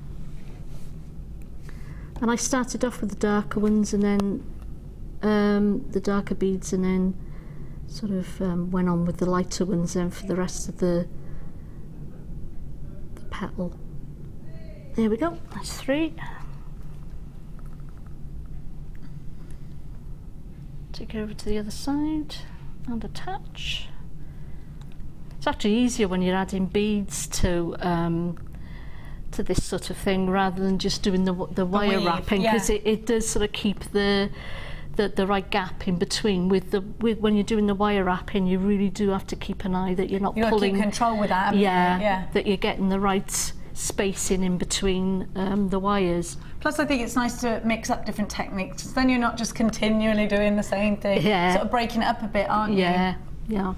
And I started off with the darker ones, and then the darker beads, and then sort of went on with the lighter ones then for the rest of the petal. There we go, that's 3. Take it over to the other side and attach. It's actually easier when you're adding beads to this sort of thing, rather than just doing the wire wrapping, because it does sort of keep the right gap in between. When you're doing the wire wrapping, you really do have to keep an eye that you're not pulling. Keep control with that. That you're getting the right spacing in between the wires. Plus, I think it's nice to mix up different techniques. Then you're not just continually doing the same thing. Sort of breaking it up a bit, aren't you? Yeah.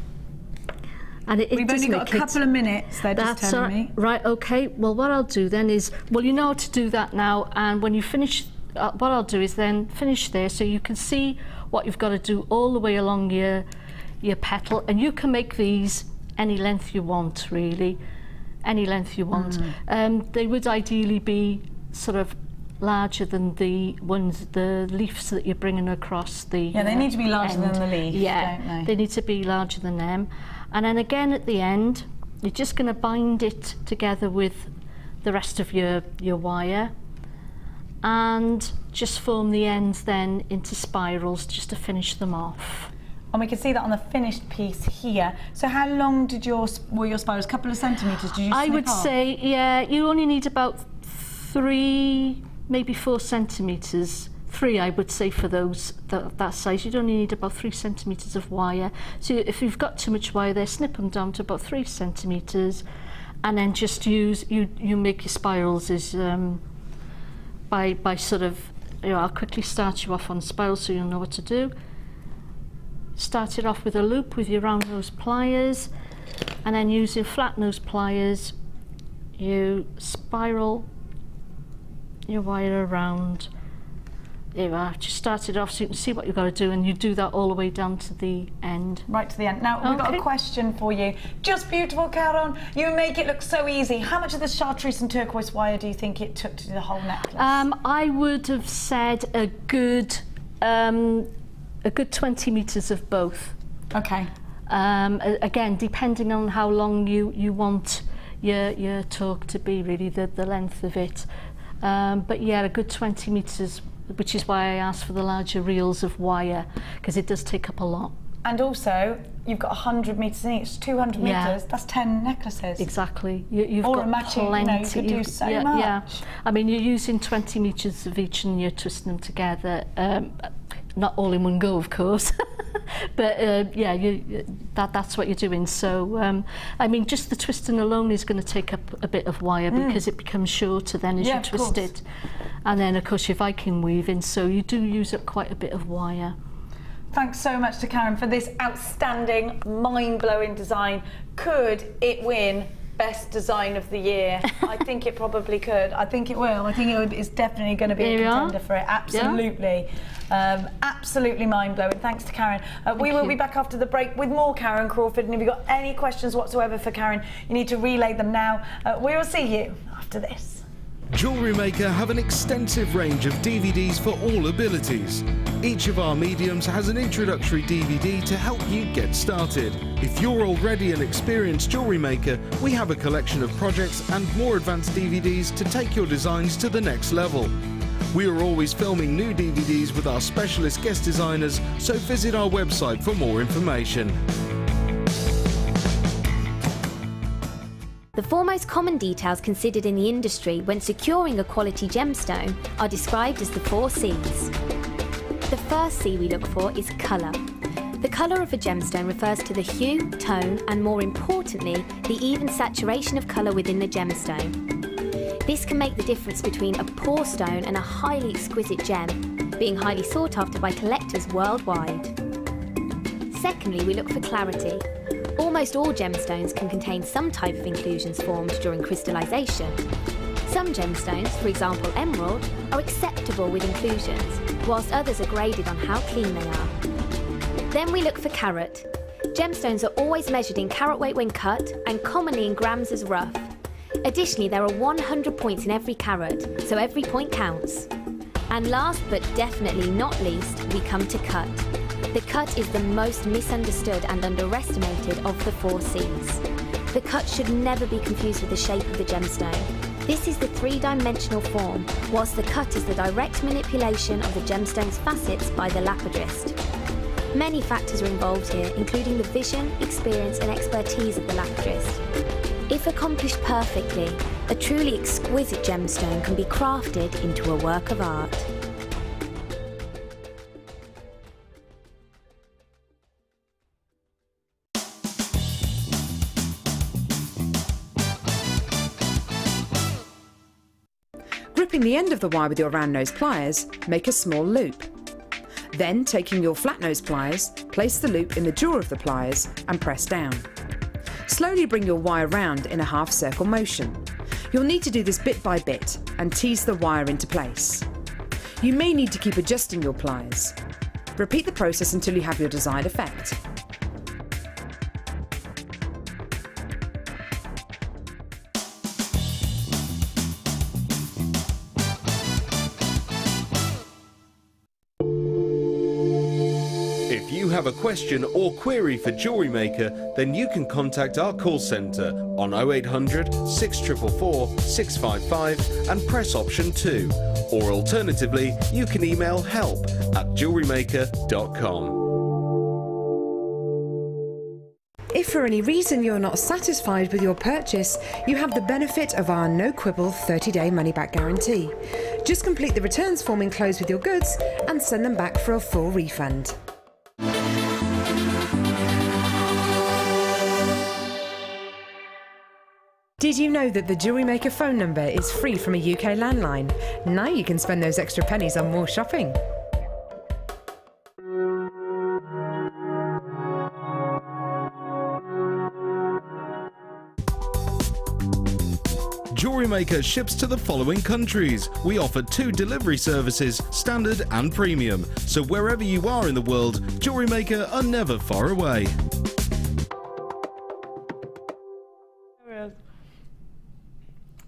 And we've only got a couple of minutes, they're just telling me. Right, okay. Well, what I'll do then is, you know how to do that now, and when you finish, what I'll do is then finish there, so you can see what you've got to do all the way along your petal, and you can make these any length you want, really. Any length you want. They would ideally be sort of larger than the leaves that you're bringing across the Yeah, they need to be larger than the leaf, yeah, don't they? They need to be larger than them. And then again at the end, you're just going to bind it together with the rest of your wire, and just form the ends then into spirals just to finish them off. And we can see that on the finished piece here. So how long were your spirals? A couple of centimetres? Did you I would say, yeah, you only need about 3, maybe 4 centimetres. 3, I would say, for those that size. You'd only need about 3 centimetres of wire. So if you've got too much wire there, snip them down to about 3 centimetres, and then just use you make your spirals as by sort of, I'll quickly start you off on spirals so you'll know what to do. Start it off with a loop with your round nose pliers, and then using flat nose pliers, you spiral your wire around There you are. Just start it off so you can see what you've got to do, and you do that all the way down to the end. Right to the end. Now, we've got a question for you. Just beautiful, Karon. You make it look so easy. How much of the chartreuse and turquoise wire do you think it took to do the whole necklace? I would have said a good 20 metres of both. Okay. Again, depending on how long you want your talk to be, really, the length of it. But yeah, a good 20 metres, which is why I asked for the larger reels of wire, because it does take up a lot. And also, you've got 100 metres in each, 200 metres, that's 10 necklaces. Exactly. You've all got matching, plenty. You could do so much. Yeah. I mean, you're using 20 metres of each and you're twisting them together. Not all in one go, of course. But yeah, that's what you're doing. So, I mean, just the twisting alone is going to take up a bit of wire because it becomes shorter then as you twist it. And then, of course, you're Viking weaving, so you do use up quite a bit of wire. Thanks so much to Karon for this outstanding, mind-blowing design. Could it win Best Design of the Year? I think it probably could. I think it will. I think it's definitely going to be a contender for it. Absolutely. Yeah. Absolutely mind-blowing. Thanks to Karon. We will be back after the break with more Karon Crawford, and if you've got any questions whatsoever for Karon, you need to relay them now. We will see you after this. JewelleryMaker have an extensive range of DVDs for all abilities. Each of our mediums has an introductory DVD to help you get started. If you're already an experienced jewellery maker, we have a collection of projects and more advanced DVDs to take your designs to the next level. We are always filming new DVDs with our specialist guest designers, so visit our website for more information. The four most common details considered in the industry when securing a quality gemstone are described as the 4 C's. The first C we look for is colour. The colour of a gemstone refers to the hue, tone, and more importantly, the even saturation of colour within the gemstone. This can make the difference between a poor stone and a highly exquisite gem, being highly sought after by collectors worldwide. Secondly, we look for clarity. Almost all gemstones can contain some type of inclusions formed during crystallization. Some gemstones, for example emerald, are acceptable with inclusions, whilst others are graded on how clean they are. Then we look for carat. Gemstones are always measured in carat weight when cut, and commonly in grams as rough. Additionally, there are 100 points in every carat, so every point counts. And last but definitely not least, we come to cut. The cut is the most misunderstood and underestimated of the 4 C's. The cut should never be confused with the shape of the gemstone. This is the 3-dimensional form, whilst the cut is the direct manipulation of the gemstone's facets by the lapidrist. Many factors are involved here, including the vision, experience and expertise of the lapidrist. If accomplished perfectly, a truly exquisite gemstone can be crafted into a work of art. Gripping the end of the wire with your round nose pliers, make a small loop. Then, taking your flat nose pliers, place the loop in the jaw of the pliers and press down. Slowly bring your wire round in a half circle motion. You'll need to do this bit by bit and tease the wire into place. You may need to keep adjusting your pliers. Repeat the process until you have your desired effect. If you have a question or query for JewelleryMaker, then you can contact our call centre on 0800 644 655 and press option 2. Or alternatively, you can email help@jewellerymaker.com. If for any reason you're not satisfied with your purchase, you have the benefit of our no quibble 30-day money-back guarantee. Just complete the returns form enclosed with your goods and send them back for a full refund. Did you know that the JewelleryMaker phone number is free from a UK landline? Now you can spend those extra pennies on more shopping. JewelleryMaker ships to the following countries. We offer 2 delivery services, standard and premium. So wherever you are in the world, JewelleryMaker are never far away.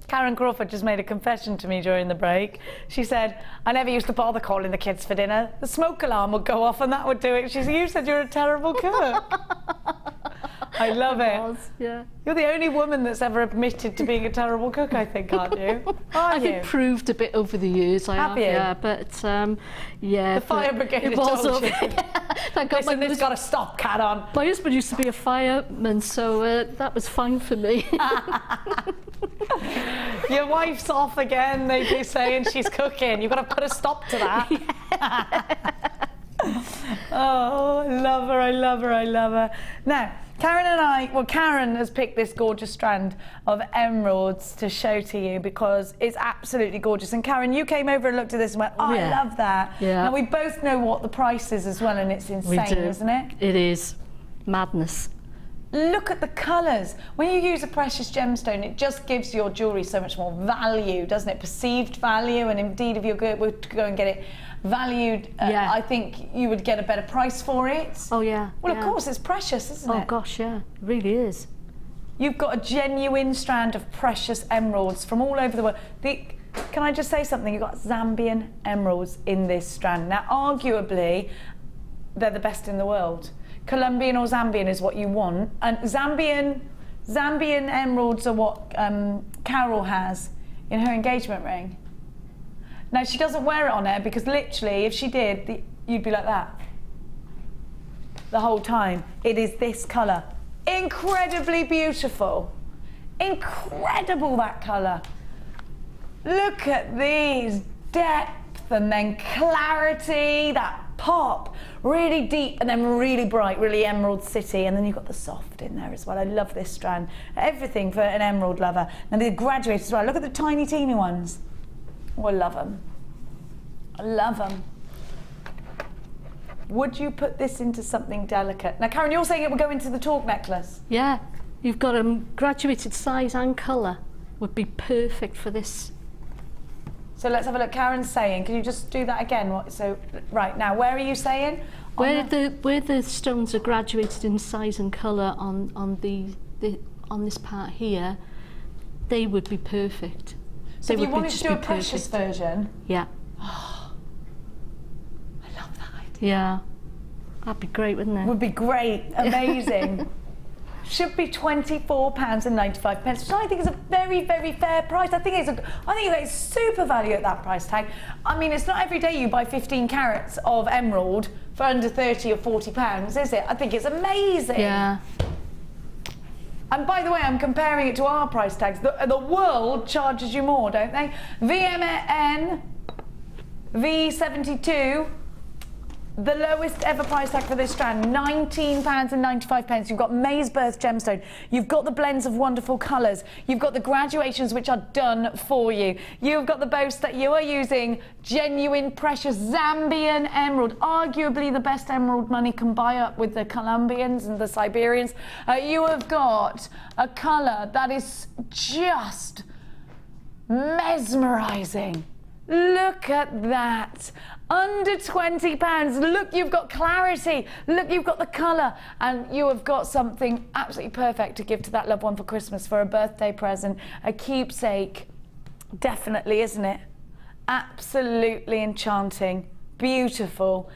Karon Crawford just made a confession to me during the break. She said, I never used to bother calling the kids for dinner. The smoke alarm would go off and that would do it. She said, you said you're a terrible cook. I love it. Yeah. You're the only woman that's ever admitted to being a terrible cook, I think, aren't you? I've improved a bit over the years. Have you? Yeah, but yeah. The fire brigade it was told you. Listen, this got to stop, Karon. My husband used to be a fireman, so that was fine for me. Your wife's off again, they keep saying she's cooking. You've got to put a stop to that. Yeah. Oh, I love her, I love her, I love her. Now, Karon has picked this gorgeous strand of emeralds to show to you because it's absolutely gorgeous. And Karon, you came over and looked at this and went, oh, yeah. I love that. Yeah. Now, we both know what the price is as well, and it's insane, isn't it? It is. Madness. Look at the colours. When you use a precious gemstone, it just gives your jewellery so much more value, doesn't it? Perceived value, and indeed if you're good to go and get it valued, yeah. I think you would get a better price for it. Oh, yeah. Well, yeah. Of course, it's precious, isn't it? Oh, gosh, yeah. It really is. You've got a genuine strand of precious emeralds from all over the world. Can I just say something? You've got Zambian emeralds in this strand. Now, arguably, they're the best in the world. Colombian or Zambian is what you want, and Zambian emeralds are what Carol has in her engagement ring. Now she doesn't wear it on her because literally, if she did, you'd be like that the whole time. It is this colour, incredibly beautiful, incredible that colour. Look at these depth and then clarity, that pop, really deep and then really bright, really Emerald City, and then you've got the soft in there as well. I love this strand. Everything for an emerald lover. And they're graduated as well. Look at the tiny, teeny ones. Oh, I love them. I love them. Would you put this into something delicate? Now, Karon, you're saying it would go into the torque necklace? Yeah, you've got a graduated size and colour. Would be perfect for this. So let's have a look. Karon's saying, can you just do that again? Right, now, where are you saying? Where the stones are graduated in size and colour on this part here, they would be perfect. So if you wanted to do a precious version? Yeah. Oh, I love that idea. Yeah. That'd be great, wouldn't it? Would be great. Amazing. Should be £24.95, which I think is a very, very fair price. I think it's super value at that price tag. I mean, it's not every day you buy 15 carats of emerald for under 30 or 40 pounds, is it? I think it's amazing. Yeah. And by the way, I'm comparing it to our price tags. The world charges you more, don't they? VMN V72. The lowest ever price tag for this strand, £19.95. You've got May's Birth gemstone. You've got the blends of wonderful colours. You've got the graduations which are done for you. You've got the boast that you are using genuine, precious Zambian emerald, arguably the best emerald money can buy up with the Colombians and the Siberians. You have got a colour that is just mesmerising. Look at that. Under £20. Look, you've got clarity. Look, you've got the colour. And you have got something absolutely perfect to give to that loved one for Christmas, for a birthday present, a keepsake. Definitely, isn't it? Absolutely enchanting, beautiful,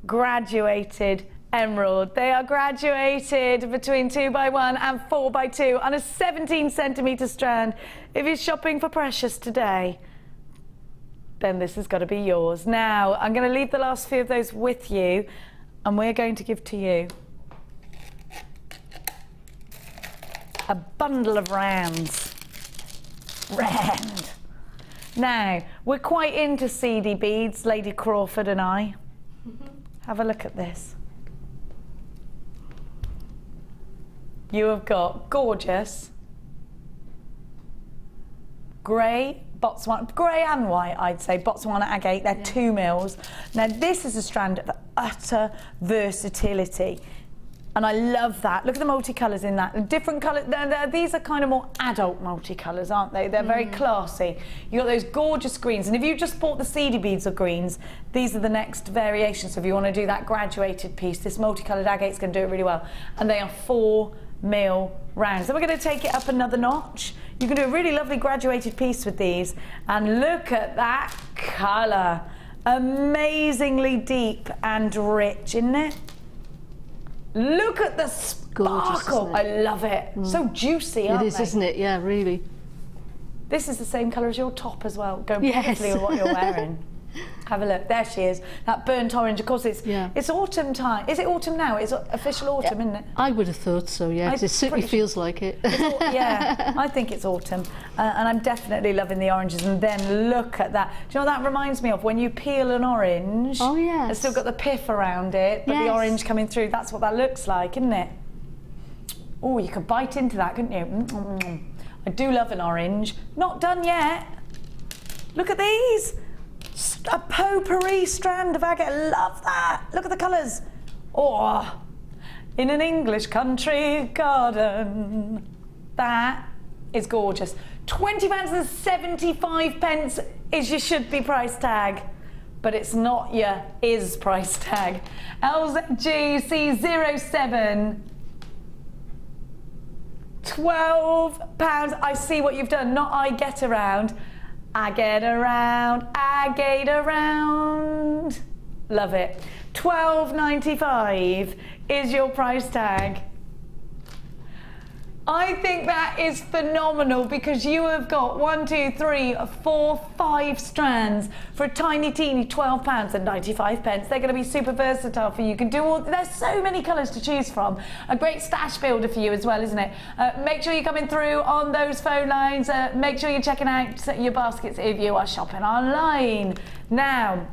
graduated emerald. They are graduated between 2x1 and 4x2 on a 17cm strand. If you're shopping for precious today, then this has got to be yours. Now, I'm going to leave the last few of those with you, and we're going to give to you a bundle of rands. Rand. Now, we're quite into seedy beads, Lady Crawford and I. Have a look at this. You have got gorgeous grey, Botswana, grey and white, I'd say, Botswana agate, they're 2 mils. Now this is a strand of utter versatility. And I love that. Look at the multicolours in that. Different colours. These are kind of more adult multicolours, aren't they? They're very classy. You've got those gorgeous greens. And if you just bought the seedy beads or greens, these are the next variations. So if you want to do that graduated piece, this multicoloured agate's going to do it really well. And they are 4 mil rounds. So we're going to take it up another notch. You can do a really lovely graduated piece with these. And look at that colour. Amazingly deep and rich, isn't it? Look at the sparkle. Gorgeous, I love it. So juicy, aren't they? It is, isn't it? Yeah, really. This is the same colour as your top as well. Go beautifully with what you're wearing. Have a look. There she is. That burnt orange. Of course, it's autumn time. Is it autumn now? It's official autumn, isn't it? I would have thought so, yeah. It certainly feels like it. Yeah, I think it's autumn. And I'm definitely loving the oranges. And then look at that. Do you know what that reminds me of? When you peel an orange. Oh, yes. It's still got the pith around it, but the orange coming through. That's what that looks like, isn't it? Oh, you could bite into that, couldn't you? I do love an orange. Not done yet. Look at these. A potpourri strand of agate. I love that. Look at the colours. Oh, in an English country garden. That is gorgeous. £20.75 is your should be price tag, but it's not your is price tag. LZGC07. £12. I see what you've done. Not I get around. I get around, I gate around. Love it. £12.95 is your price tag. I think that is phenomenal because you have got 1, 2, 3, 4, 5 strands for a tiny teeny £12.95. They're going to be super versatile for you. You can do all, there's so many colours to choose from. A great stash builder for you as well, isn't it? Make sure you're coming through on those phone lines. Make sure you're checking out your baskets if you are shopping online. Now,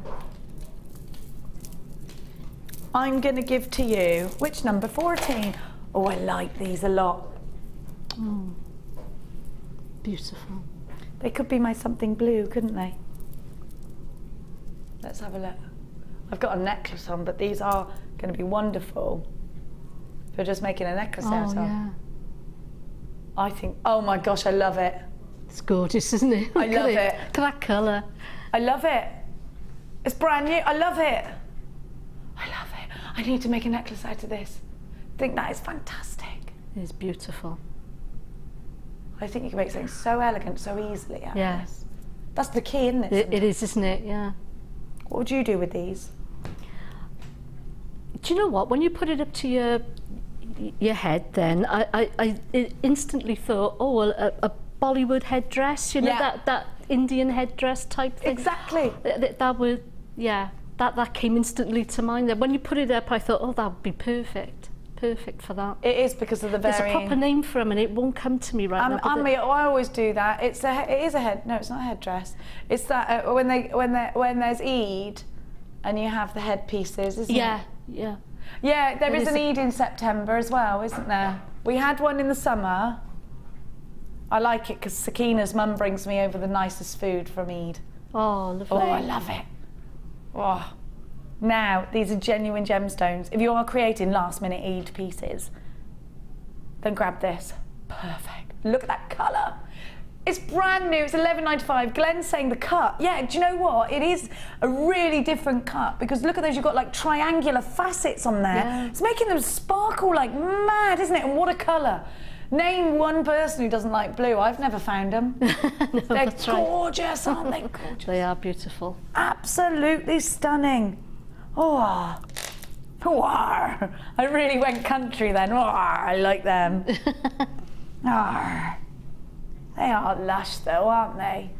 I'm going to give to you, which number? 14. Oh, I like these a lot. Oh, beautiful. They could be my something blue, couldn't they? Let's have a look. I've got a necklace on, but these are going to be wonderful for just making a necklace out of. Yeah. I think, oh my gosh, I love it. It's gorgeous, isn't it? I love it. Look at that colour. I love it. It's brand new. I love it. I love it. I need to make a necklace out of this. I think that is fantastic. It is beautiful. I think you can make something so elegant so easily out of Yes. this. That's the key, isn't it? It is, isn't it? Yeah. What would you do with these? Do you know what? When you put it up to your head, then I instantly thought, oh, well, a Bollywood headdress, you know, that Indian headdress type thing. Exactly. That would, yeah, that came instantly to mind. When you put it up, I thought, oh, that would be perfect. Perfect for that. It is because of the varying. There's a proper name for them and it won't come to me right now. I always do that. It is a head. No, it's not a headdress. It's that when there's Eid, and you have the headpieces, isn't it? Yeah. Yeah, there is an Eid in September as well, isn't there? We had one in the summer. I like it because Sakina's mum brings me over the nicest food from Eid. Oh, lovely. Oh, I love it. Oh. Now, these are genuine gemstones. If you are creating last-minute Eid pieces, then grab this. Perfect. Look at that colour. It's brand new. It's £11.95. Glenn's saying the cut. Yeah, do you know what? It is a really different cut because look at those. You've got like triangular facets on there. Yeah. It's making them sparkle like mad, isn't it? And what a colour. Name one person who doesn't like blue. I've never found them. No, They're gorgeous, aren't they? Gorgeous. They are beautiful. Absolutely stunning. Oh, I really went country then. I like them. They are lush though, aren't they?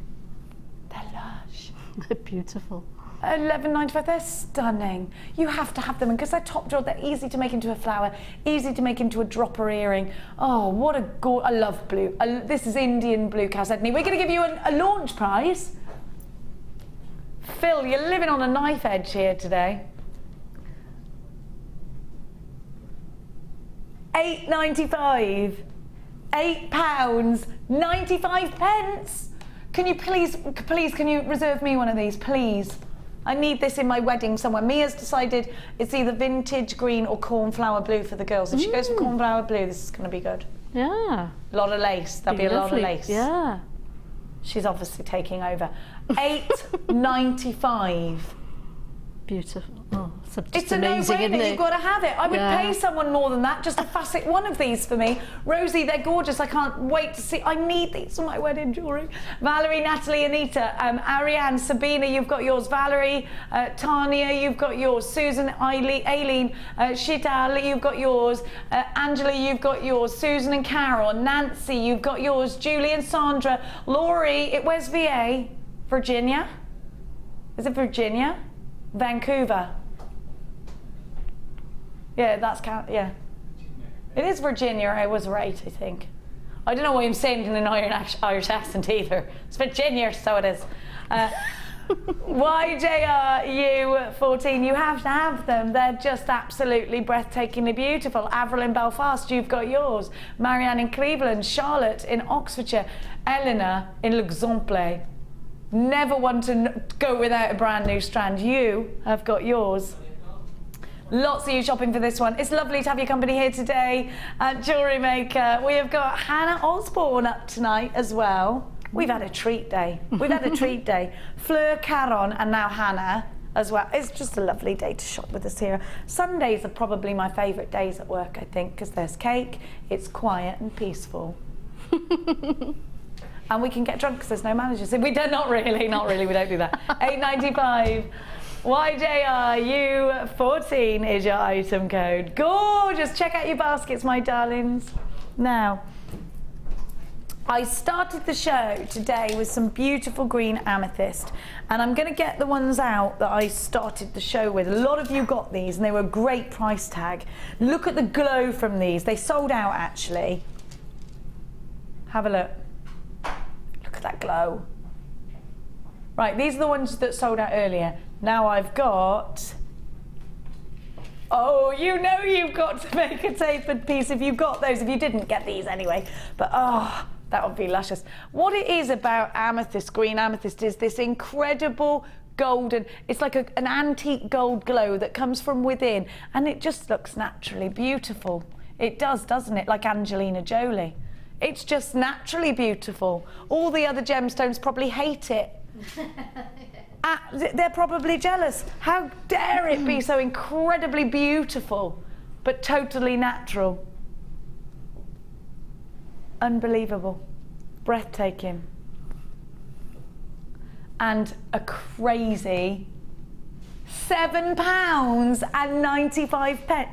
They're lush. They're beautiful. £11.95, they're stunning. You have to have them because they're top drawer. They're easy to make into a flower, easy to make into a dropper earring. Oh, what a I love blue. This is Indian blue, Casadney. We're going to give you a launch prize. Phil, you're living on a knife edge here today. £8.95. £8.95. Can you please, can you reserve me one of these, please? I need this in my wedding somewhere. Mia's decided it's either vintage green or cornflower blue for the girls. If she goes for cornflower blue, this is going to be good. Yeah. A lot of lace. There'll be a lot of lace. Yeah. She's obviously taking over. $8.95. Beautiful. Oh, It's amazing, a no-brainer. isn't it? You've got to have it. I would Yeah. pay someone more than that just to facet one of these for me. Rosie, they're gorgeous. I can't wait to see. I need these for my wedding jewellery. Valerie, Natalie, Anita, Ariane, Sabina, you've got yours. Valerie, Tanya, you've got yours. Susan, Aileen, Shidal, you've got yours. Angela, you've got yours. Susan and Karon, Nancy, you've got yours. Julie and Sandra, Laurie, where's VA? Virginia? Is it Virginia? Vancouver. Yeah, that's yeah. It is Virginia. I was right, I think. I don't know why I'm saying it in an Irish accent either. It's Virginia, so it is. YJRU14, you have to have them. They're just absolutely breathtakingly beautiful. Avril in Belfast, you've got yours. Marianne in Cleveland, Charlotte in Oxfordshire, Eleanor in L'Exemple. Never want to go without a brand new strand. You have got yours. Lots of you shopping for this one. It's lovely to have your company here today at JewelleryMaker. We have got Hannah Osborne up tonight as well. We've had a treat day. We've had a treat day. Fleur, Karon, and now Hannah as well. It's just a lovely day to shop with us here. Sundays are probably my favourite days at work, I think, because there's cake, it's quiet and peaceful. And we can get drunk because there's no managers. We don't, not really, we don't do that. $8.95. YJRU14 is your item code. Gorgeous, check out your baskets, my darlings. Now, I started the show today with some beautiful green amethyst, and I'm gonna get the ones out that I started the show with. A lot of you got these and they were a great price tag. Look at the glow from these. They sold out actually. Have a look. Look at that glow. Right, these are the ones that sold out earlier. Now I've got, oh, you know you've got to make a tapered piece if you've got those, if you didn't get these anyway. But oh, that would be luscious. What it is about amethyst, green amethyst, is this incredible golden, it's like an antique gold glow that comes from within, and it just looks naturally beautiful. It does, doesn't it? Like Angelina Jolie. It's just naturally beautiful. All the other gemstones probably hate it. They're probably jealous. How dare it be so incredibly beautiful, but totally natural. Unbelievable. Breathtaking. And a crazy £7.95.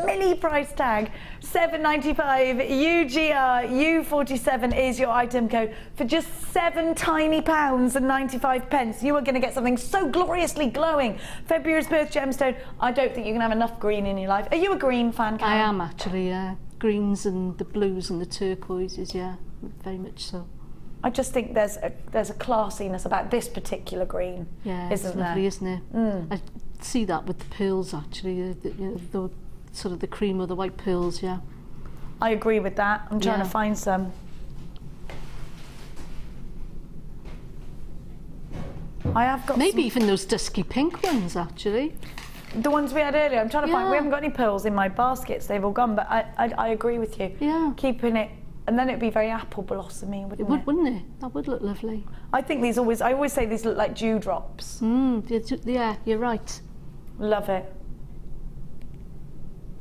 Mini price tag, $7.95. UGR U47 is your item code for just £7 You are going to get something so gloriously glowing. February's birth gemstone. I don't think you can have enough green in your life. Are you a green fan, Karon? I am actually, yeah. Greens and the blues and the turquoises, yeah, very much so. I just think there's a classiness about this particular green. Yeah, it's lovely, isn't it? I see that with the pearls actually, the sort of the cream or the white pearls, yeah. I agree with that. I'm trying to find some. I have got maybe even those dusky pink ones actually. The ones we had earlier. I'm trying to find. We haven't got any pearls in my baskets. They've all gone. But I agree with you. Yeah. Keeping it, and then it'd be very apple blossomy, wouldn't it? It would, wouldn't it? That would look lovely. I think these always. I always say these look like dewdrops. Yeah, you're right. Love it.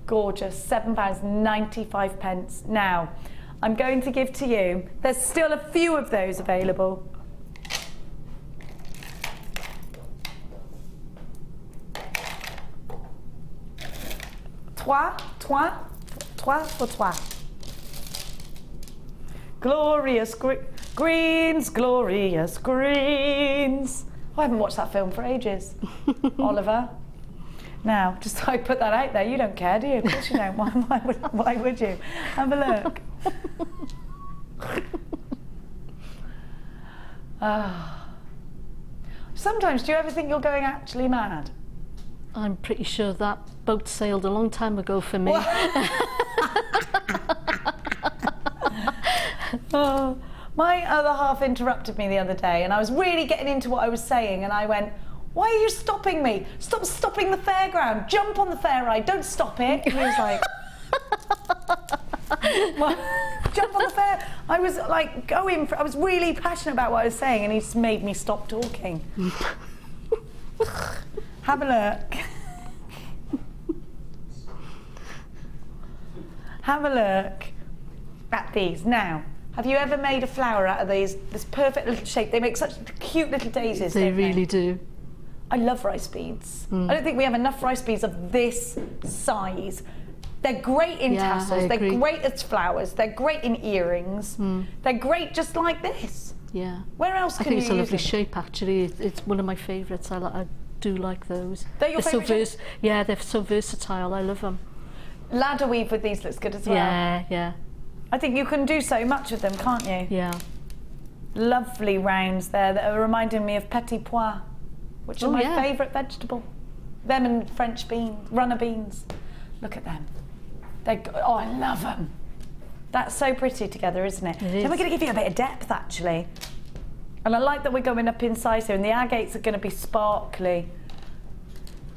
Gorgeous. £7.95. Now, I'm going to give to you. There's still a few of those available. Trois for trois. Glorious greens, glorious greens. Oh, I haven't watched that film for ages. Oliver. Now, just so I put that out there, you don't care, do you? Of course you don't. Why would you? Have a look. Sometimes, do you ever think you're going actually mad? I'm pretty sure that boat sailed a long time ago for me. My other half interrupted me the other day, and I was really getting into what I was saying, and I went, why are you stopping me? Stop stopping the fairground. Jump on the fair ride, don't stop it. And he was like, well, jump on the fair. I was like I was really passionate about what I was saying, and he's made me stop talking. Have a look. Have a look at these. Now, have you ever made a flower out of these? This perfect little shape. They make such cute little daisies. They really do. I love rice beads. I don't think we have enough rice beads of this size. They're great in tassels. They're great as flowers. They're great in earrings. They're great just like this. Yeah. Where else can you use I think it's a lovely them? shape, actually. It's one of my favourites. I do like those. They're your favourite so yeah, they're so versatile. I love them. Ladder weave with these looks good as well. Yeah, yeah. I think you can do so much with them, can't you? Yeah. Lovely rounds there that are reminding me of petit pois, which are my favourite vegetable. Them and French beans, runner beans. Look at them. Oh, I love them. That's so pretty together, isn't it? It is. So we're going to give you a bit of depth, actually. And I like that we're going up in size here, and the agates are going to be sparkly.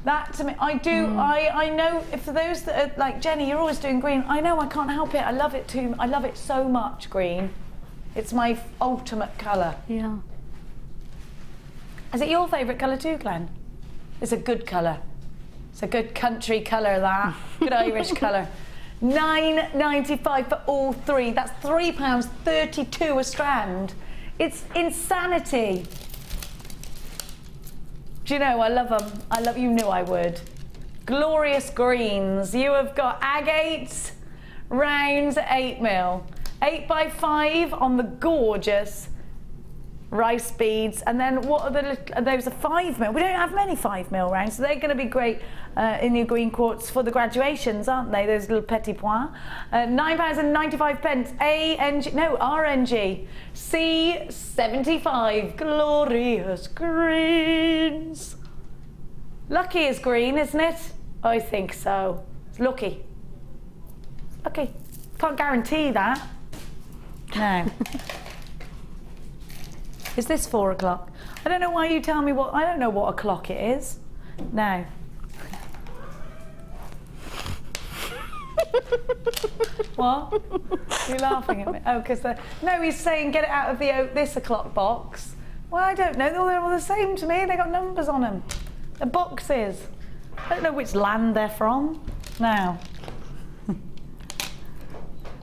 That to me, I do. I know for those that are like Jenny, you're always doing green. I know, I can't help it. I love it too. I love it so much. Green. It's my ultimate colour. Yeah. Is it your favourite colour too, Glenn? It's a good colour. It's a good country colour, that. Good Irish colour. £9.95 for all three. That's £3.32 a strand. It's insanity. Do you know, I love them. I love, you knew I would. Glorious greens. You have got agates, rounds at 8mm. 8x5 on the gorgeous rice beads, and then what are the little, those are 5mm. We don't have many 5mm rounds, so they're going to be great in your green quartz for the graduations, aren't they? Those little petit pois. £9.95. RNG. C75. Glorious greens. Lucky is green, isn't it? I think so. It's lucky. Lucky. Can't guarantee that. No. Is this 4 o'clock? I don't know why you tell me what, I don't know what o'clock it is. No. What? You're laughing at me? Oh, because no, he's saying get it out of the this o'clock box. Well, I don't know. They're all the same to me. They got numbers on them. The boxes. I don't know which land they're from. Now.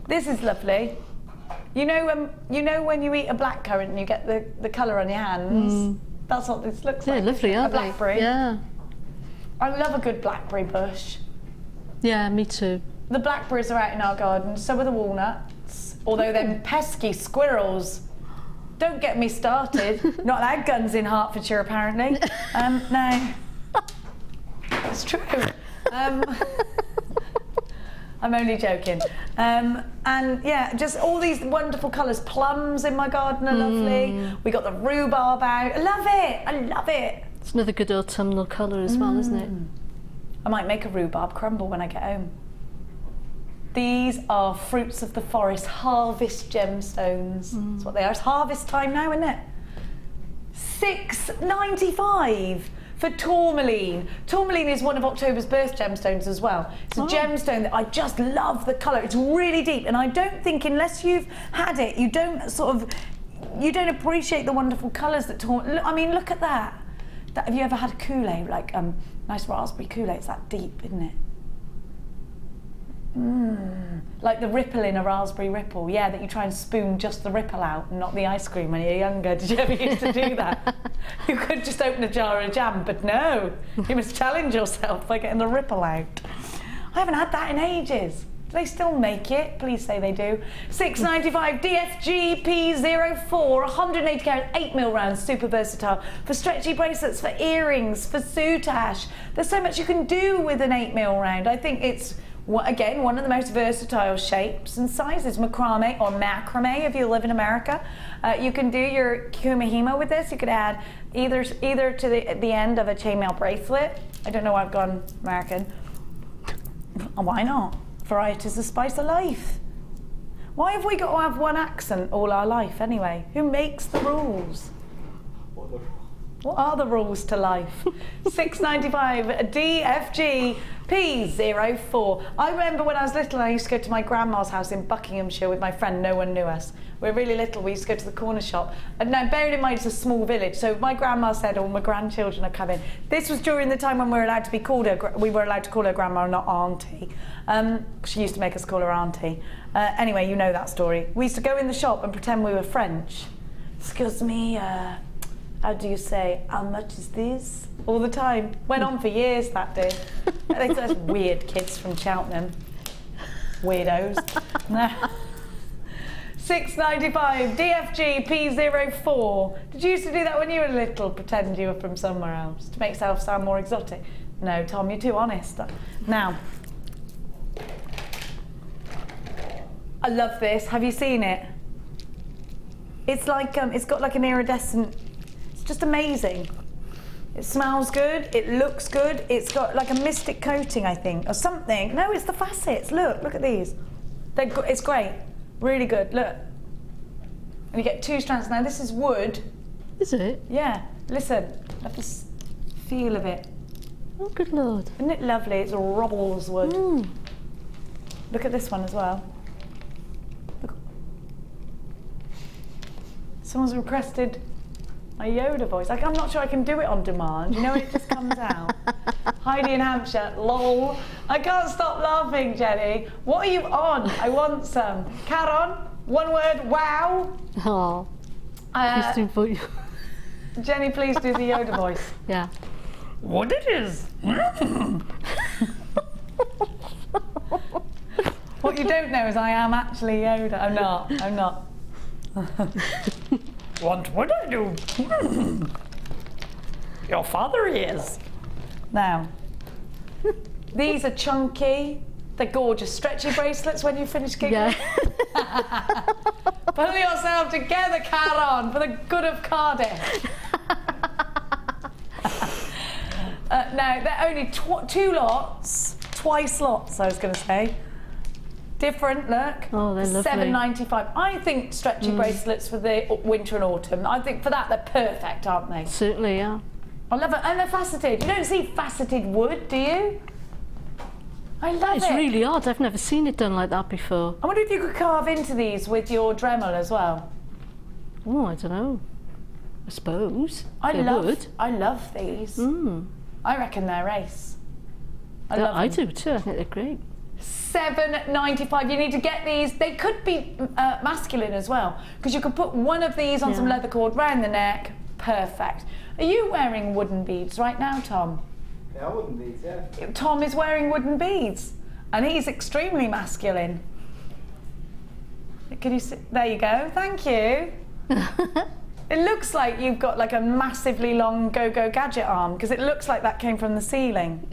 This is lovely. You know when you eat a blackcurrant and you get the colour on your hands? That's what this looks like. Yeah, lovely, aren't they? A blackberry. Yeah. I love a good blackberry bush. Yeah, me too. The blackberries are out in our garden, so are the walnuts. Although them pesky squirrels. Don't get me started. Not allowed guns in Hertfordshire, apparently. No. It's true. I'm only joking. And yeah, just all these wonderful colours. Plums in my garden are lovely. We got the rhubarb out. I love it. I love it. It's another good autumnal colour as well, isn't it? I might make a rhubarb crumble when I get home. These are fruits of the forest, harvest gemstones. That's what they are. It's harvest time now, isn't it? £6.95 for tourmaline. Tourmaline is one of October's birth gemstones as well. It's a gemstone that I just love the colour. It's really deep, and I don't think unless you've had it, you don't appreciate the wonderful colours that tourmaline. I mean, look at that. Have you ever had a Kool-Aid, like nice raspberry Kool-Aid? It's that deep, isn't it? Like the ripple in a raspberry ripple, yeah, that you try and spoon just the ripple out and not the ice cream when you're younger. Did you ever used to do that? You could just open a jar of jam, but no, you must challenge yourself by getting the ripple out. I haven't had that in ages. Do they still make it? Please say they do. £6.95 DFG P04, 180 carat 8mm rounds, super versatile. For stretchy bracelets, for earrings, for soutache. There's so much you can do with an 8mm round. I think it's, again, one of the most versatile shapes and sizes. Macrame or macrame if you live in America. You can do your kumahimo with this. You could add either to the end of a chainmail bracelet. I don't know why I've gone American. Why not? Variety is the spice of life. Why have we got to have one accent all our life anyway? Who makes the rules? What are the rules to life? £6.95 DFG P04. I remember when I was little, I used to go to my grandma's house in Buckinghamshire with my friend. No one knew us. We were really little. We used to go to the corner shop. And now, bearing in mind, it's a small village. So my grandma said, "Oh, my grandchildren are coming." This was during the time when we were allowed to be called we were allowed to call her grandma, not auntie. She used to make us call her auntie. Anyway, you know that story. We used to go in the shop and pretend we were French. Excuse me. How do you say, how much is this? All the time. Went on for years, that did. Those weird kids from Cheltenham. Weirdos. £6.95 DFG P04. Did you used to do that when you were little? Pretend you were from somewhere else to make yourself sound more exotic? No, Tom, you're too honest. Now, I love this. Have you seen it? It's like, it's got like an iridescent, it's just amazing. It smells good, it looks good, it's got like a mystic coating, I think, or something. No, it's the facets, look at these. It's great, really good, look. And you get 2 strands. Now this is wood. Is it? Yeah, listen, have this feel of it. Oh, good Lord. Isn't it lovely? It's a Robles wood. Mm. Look at this one as well. Someone's requested my Yoda voice. Like, I'm not sure I can do it on demand. You know, it just comes out. Heidi in Hampshire, lol. I can't stop laughing, Jenny. What are you on? I want some. Karon, one word, wow. Oh, please do for you. Jenny, please do the Yoda voice. Yeah. What it is. What you don't know is I am actually Yoda. I'm not. What would I do? Your father is. Now, these are chunky. They're gorgeous. Stretchy bracelets when you finish giggling. Yeah. Pull yourself together, Karon, for the good of Cardiff. Now, they're only 2 lots. Twice lots, I was going to say. Different, look. Oh, they're lovely. £7.95. I think stretchy bracelets for the winter and autumn. I think for that they're perfect, aren't they? Certainly, yeah. I love it, and they're faceted. You don't see faceted wood, do you? I love it. It's really odd. I've never seen it done like that before. I wonder if you could carve into these with your Dremel as well. Oh, I don't know. I suppose. I love these. Mm. I reckon they're ace. I do too. I think they're great. £7.95. You need to get these. They could be masculine as well, because you could put one of these on some leather cord round the neck. Perfect. Are you wearing wooden beads right now, Tom? Yeah, wooden beads, yeah. Tom is wearing wooden beads, and he's extremely masculine. Can you see? There you go. Thank you. It looks like you've got like a massively long Go-Go Gadget arm, because it looks like that came from the ceiling.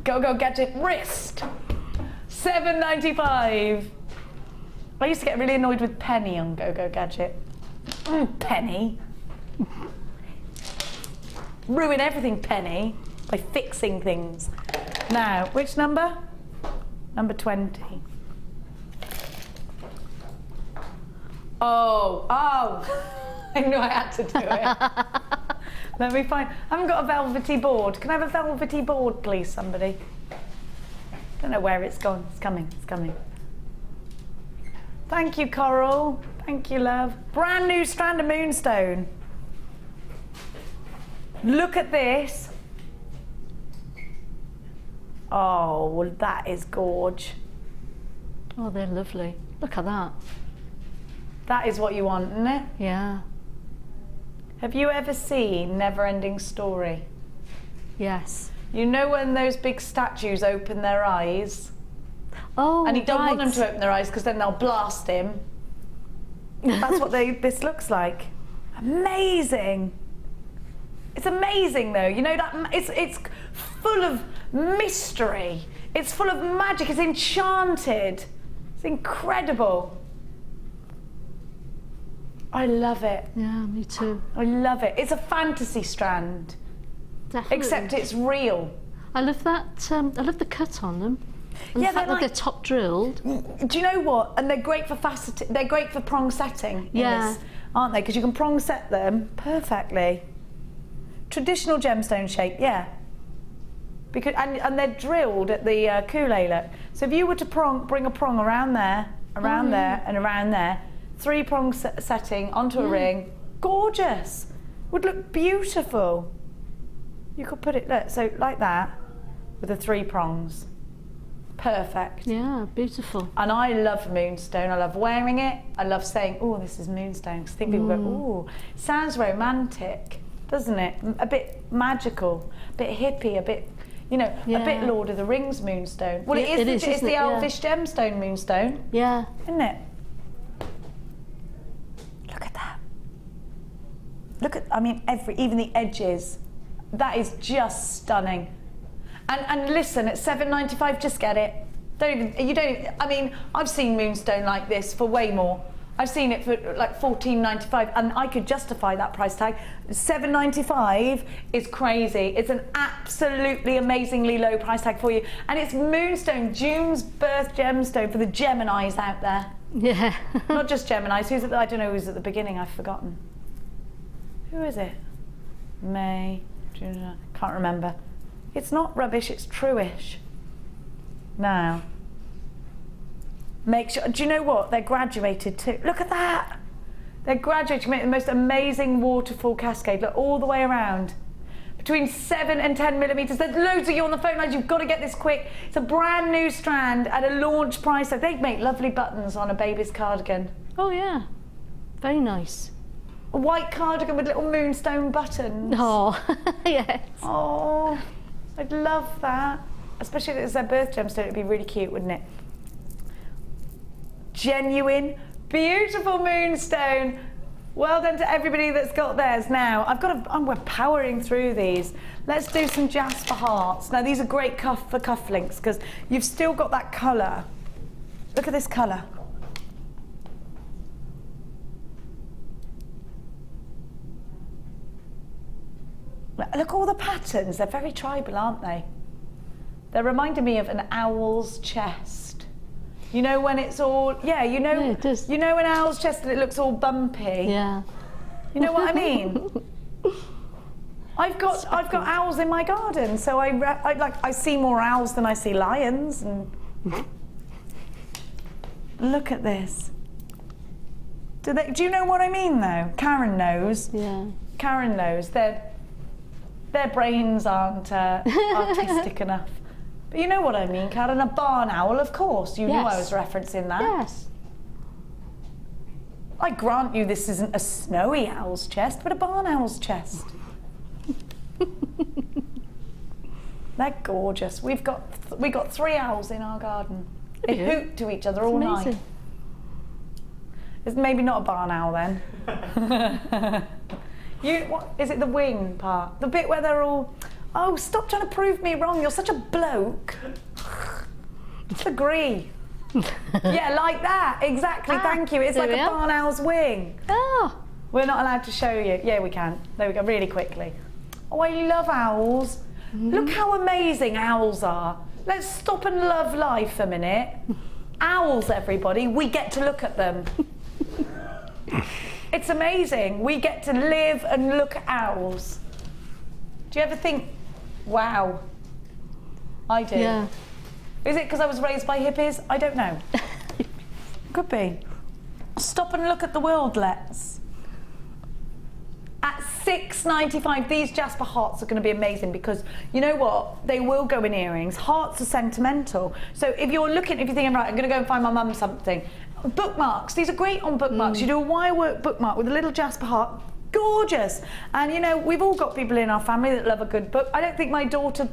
Go-Go Gadget wrist. £7.95. I used to get really annoyed with Penny on Go-Go Gadget. Penny. Ruin everything, Penny, by fixing things. Now, which number? Number 20. Oh. I knew I had to do it. Let me find. I haven't got a velvety board. Can I have a velvety board, please, somebody? Don't know where it's gone. It's coming. Thank you, Coral. Thank you, love. Brand new strand of moonstone. Look at this. Oh, well, that is gorge. Oh, they're lovely. Look at that. That is what you want, isn't it? Yeah. Have you ever seen Never Ending Story? Yes. You know when those big statues open their eyes? Oh, and you don't want them to open their eyes because then they'll blast him. That's what this looks like. Amazing. It's amazing though. You know that it's full of mystery. It's full of magic. It's enchanted. It's incredible. I love it. Yeah, me too. I love it. It's a fantasy strand. Definitely. Except it's real. I love that. I love the cut on them. And yeah, the fact that they're top drilled. Do you know what? And they're great for they're great for prong setting. Yeah. aren't they? Because you can prong set them perfectly. Traditional gemstone shape, yeah. Because and they're drilled at the coulee, look. So if you were to bring a prong around there, there, and around there, 3 prong setting onto a ring, gorgeous. Would look beautiful. You could put it, look, so like that, with the 3 prongs. Perfect. Yeah, beautiful. And I love moonstone. I love wearing it. I love saying, oh, this is moonstone. Because I think people go, oh, sounds romantic, doesn't it? A bit magical, a bit hippie, a bit, you know, a bit Lord of the Rings moonstone. Well, it's the elvish gemstone moonstone. Yeah. Isn't it? Look at that. Look at, I mean, even the edges. That is just stunning. And listen, at $7.95, just get it. I mean, I've seen moonstone like this for way more. I've seen it for like $14.95, and I could justify that price tag. $7.95 is crazy. It's an absolutely amazingly low price tag for you. And it's moonstone, June's birth gemstone for the Geminis out there. Yeah. Not just Geminis. Who's at I don't know who's at the beginning, I've forgotten. Who is it? May, June, can't remember. It's not rubbish, it's true-ish. Now, make sure, do you know what? They're graduated too. Look at that. They're graduated to make the most amazing waterfall cascade. Look, all the way around. Between 7 and 10 millimeters. There's loads of you on the phone lines. You've got to get this quick. It's a brand new strand at a launch price. So they make lovely buttons on a baby's cardigan. Oh yeah, very nice. A white cardigan with little moonstone buttons. Oh, yes. Oh, I'd love that. Especially if it was their birth gemstone, it'd be really cute, wouldn't it? Genuine, beautiful moonstone. Well done to everybody that's got theirs. Now, we're powering through these. Let's do some jasper hearts. Now, these are great for cufflinks because you've still got that colour. Look at this colour. Look at all the patterns. They're very tribal, aren't they? They're reminding me of an owl's chest. You know when it's all, you know an owl's chest and it looks all bumpy. Yeah. You know what I mean? I've got owls in my garden, so I see more owls than I see lions. And look at this. Do you know what I mean though? Karon knows. Yeah. Karon knows. Their brains aren't artistic enough. But you know what I mean, Karon? A barn owl, of course. You knew I was referencing that. Yes. I grant you this isn't a snowy owl's chest, but a barn owl's chest. They're gorgeous. We got 3 owls in our garden. They hoot to each other all night. It's maybe not a barn owl then. What is it? The wing part, the bit where they're all. Oh, stop trying to prove me wrong. You're such a bloke. Just agree. Yeah, like that. Exactly. Thank you. It's like a barn owl's wing. Oh. We're not allowed to show you. Yeah, we can. There we go. Really quickly. Oh, I love owls. Look how amazing owls are. Let's stop and love life a minute. Owls, everybody. We get to look at them. It's amazing. We get to live and look at owls. Do you ever think, wow? I do. Yeah. Is it because I was raised by hippies? I don't know. Could be. Stop and look at the world, let's. At $6.95, these jasper hearts are going to be amazing because you know what? They will go in earrings. Hearts are sentimental. So if you're thinking, right, I'm going to go and find my mum something. Bookmarks, these are great on bookmarks. You do a Wirework bookmark with a little jasper heart, gorgeous. And you know, we've all got people in our family that love a good book. I don't think my daughter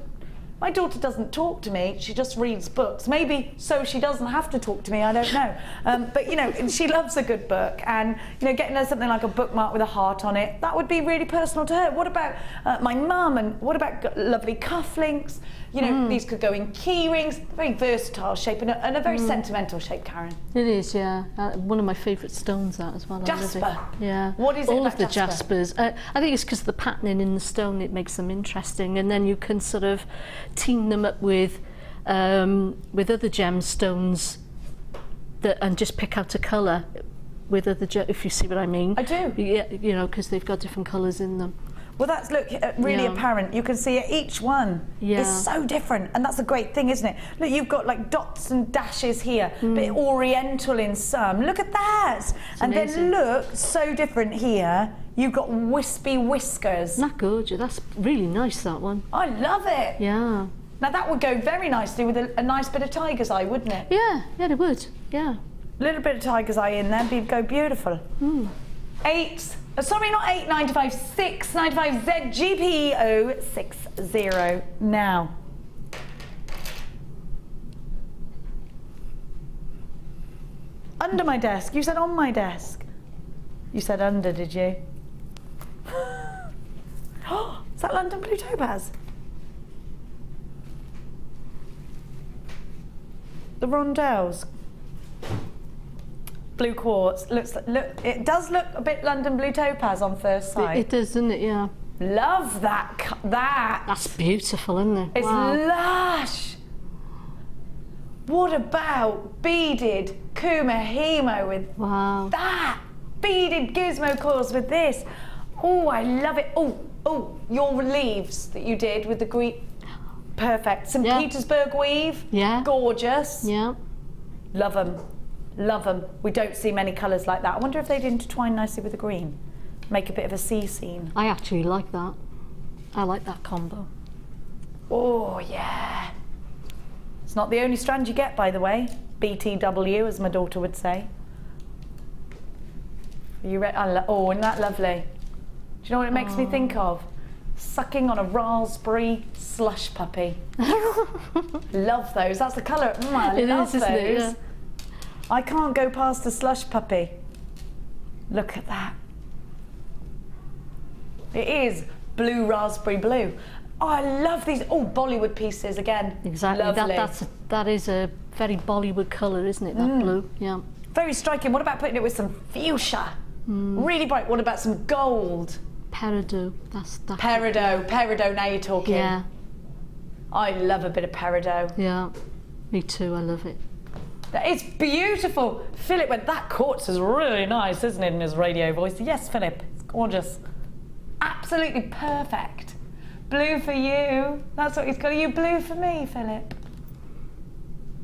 doesn't talk to me, she just reads books. Maybe so she doesn't have to talk to me, I don't know. But you know, she loves a good book, and you know, getting her something like a bookmark with a heart on it, that would be really personal to her. What about my mum, and what about lovely cufflinks? You know, these could go in key rings, very versatile shape and a very sentimental shape, Karon. It is, yeah. One of my favourite stones, that as well. Jasper. Yeah. What is it all about of the jasper? jaspers. I think it's because the patterning in the stone, it makes them interesting, and then you can sort of team them up with other gemstones and just pick out a colour. with other, if you see what I mean. I do. Yeah, you know, because they've got different colours in them. Well, that's, look, really apparent. You can see each one is so different, and that's a great thing, isn't it? Look, you've got like dots and dashes here, bit oriental in some. Look at that. It's and amazing. then look, so different here. You've got wispy whiskers. Isn't that gorgeous? That's really nice, that one. I love it. Yeah. Now that would go very nicely with a nice bit of tiger's eye, wouldn't it? Yeah, yeah, it would. Yeah. A little bit of tiger's eye in there, would go beautiful. Sorry, not 895, 695 ZGP060 now. Under my desk. You said on my desk. You said under, did you? Is that London Blue Topaz? The rondelles. Blue quartz. Look, it does look a bit London Blue Topaz on first sight. It does, doesn't it? Yeah. Love that. That's beautiful, isn't it? It's wow. lush. What about beaded Kumahimo with that? Beaded gizmo coils with this. Oh, I love it. Oh, your leaves that you did with the green. Perfect. St. Petersburg weave. Yeah. Gorgeous. Yeah. Love them. Love them. We don't see many colours like that. I wonder if they'd intertwine nicely with the green. Make a bit of a sea scene. I actually like that. I like that combo. Oh, yeah. It's not the only strand you get, by the way. BTW, as my daughter would say. Are you ready? Oh, isn't that lovely? Do you know what it makes me think of? Sucking on a raspberry slush puppy. Love those. That's the colour. I love those. It? Yeah. I can't go past a slush puppy. Look at that. It is blue raspberry blue. Oh, I love these. Oh, Bollywood pieces again. Exactly. That is a very Bollywood colour, isn't it? That blue. Yeah. Very striking. What about putting it with some fuchsia? Really bright. What about some gold? Peridot. That's Peridot. Now you're talking. Yeah. I love a bit of peridot. Yeah. Me too. I love it. It's beautiful. Philip went, that quartz is really nice, isn't it, in his radio voice? Yes, Philip, it's gorgeous. Absolutely perfect. Blue for you. That's what he's got. Are you blue for me, Philip?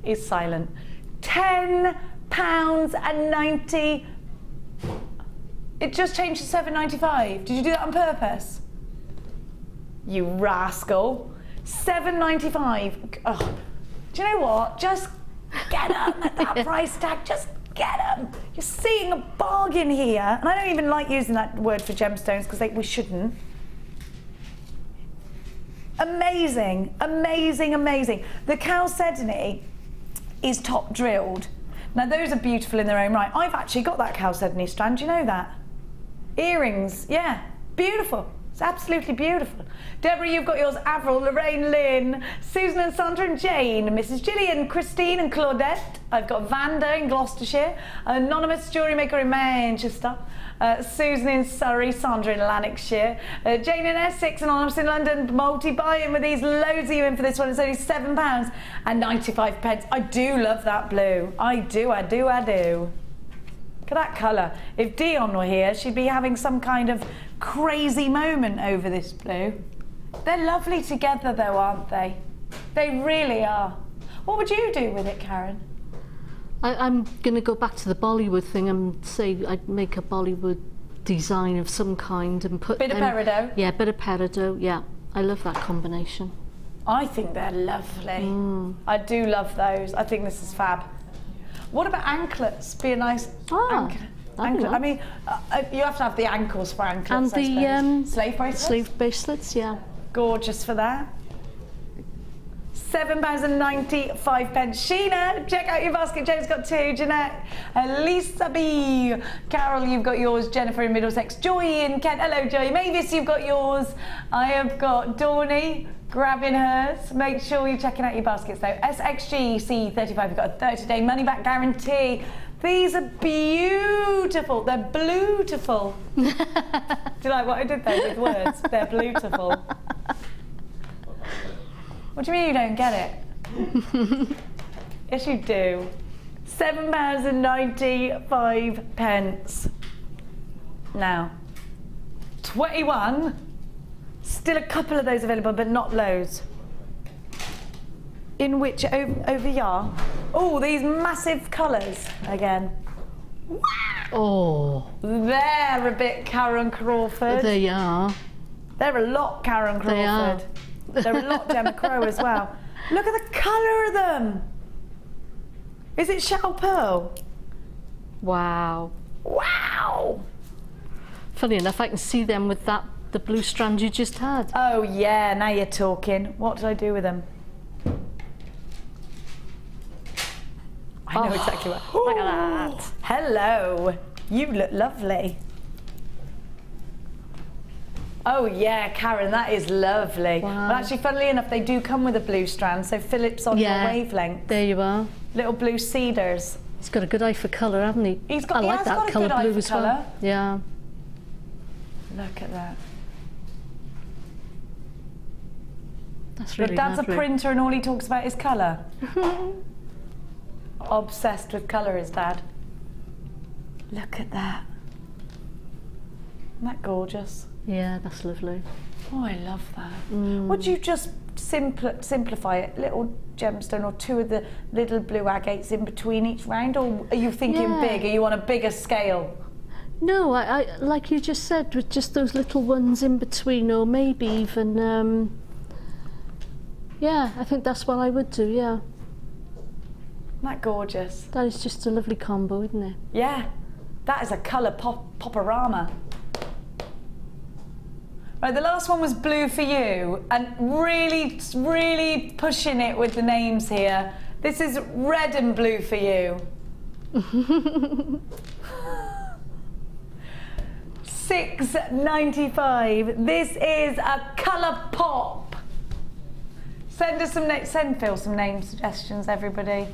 He's silent. £10.90. It just changed to £7.95. Did you do that on purpose? You rascal. £7.95. Oh, do you know what? Just get them at that price tag. Just get them. You're seeing a bargain here. And I don't even like using that word for gemstones because we shouldn't. Amazing, amazing, amazing. The chalcedony is top drilled. Now those are beautiful in their own right. I've actually got that chalcedony strand, do you know that? Earrings, yeah, beautiful. It's absolutely beautiful. Deborah, you've got yours. Avril, Lorraine, Lynn, Susan and Sandra and Jane, Mrs. Gillian, Christine and Claudette. I've got Vanda in Gloucestershire, Anonymous JewelleryMaker in Manchester, Susan in Surrey, Sandra in Lanarkshire, Jane in Essex, Anonymous in London, multi-buying with these, loads of you in for this one. It's only £7.95. I do love that blue. I do. Look at that colour. If Dion were here, she'd be having some kind of crazy moment over this blue. They're lovely together though, aren't they? They really are. What would you do with it, Karon? I'm going to go back to the Bollywood thing and say I'd make a Bollywood design of some kind and put... Bit of peridot? Yeah, bit of peridot, yeah. I love that combination. I think they're lovely. I do love those. I think this is fab. What about anklets? Be a nice anklet. I mean, you have to have the ankles for anklets, and the slave bracelets? Slave bracelets, yeah. Gorgeous for that. £7.95. Sheena, check out your basket. James got two. Jeanette, Lisa B. Carol, you've got yours. Jennifer in Middlesex. Joy in Kent. Hello, Joy. Mavis, you've got yours. I have got Dawny grabbing hers. Make sure you're checking out your baskets though. SXG C35, you've got a 30-day money-back guarantee. These are beautiful. They're beautiful. Do you like what I did there with words? They're beautiful. What do you mean you don't get it? Yes, you do. £7.95. Now, 21. Still a couple of those available, but not loads. In which over here? Oh, these massive colours again. Wow. Oh. They're a bit Karon Crawford. They are. They're a lot Karon Crawford. They are. They're a lot Gemma Crow as well. Look at the colour of them. Is it shell pearl? Wow. Wow. Funny enough, I can see them with the blue strand you just had. Oh yeah, now you're talking. What did I do with them? I know exactly what. Look at that. Hello. You look lovely. Oh yeah, Karon, that is lovely. Wow. Well, actually, funnily enough, they do come with a blue strand, so Philip's on your wavelength. There you are. Little blue cedars. He's got a good eye for colour, hasn't he? He I like that colour blue as well. Yeah. Look at that. That's really Your dad's lovely. a printer and all he talks about is colour. Obsessed with colour, his dad. Look at that. Isn't that gorgeous? Yeah, that's lovely. Oh, I love that. Would you just simplify it? Little gemstone or two of the little blue agates in between each round? Or are you thinking big? Are you on a bigger scale? No, I like you just said, with just those little ones in between, or maybe even, yeah, I think that's what I would do, yeah. Isn't that gorgeous? That is just a lovely combo, isn't it? Yeah, that is a colour poporama. Right, the last one was blue for you, and really, really pushing it with the names here. This is red and blue for you. £6.95. This is a colour pop. Send us send Phil some name suggestions, everybody.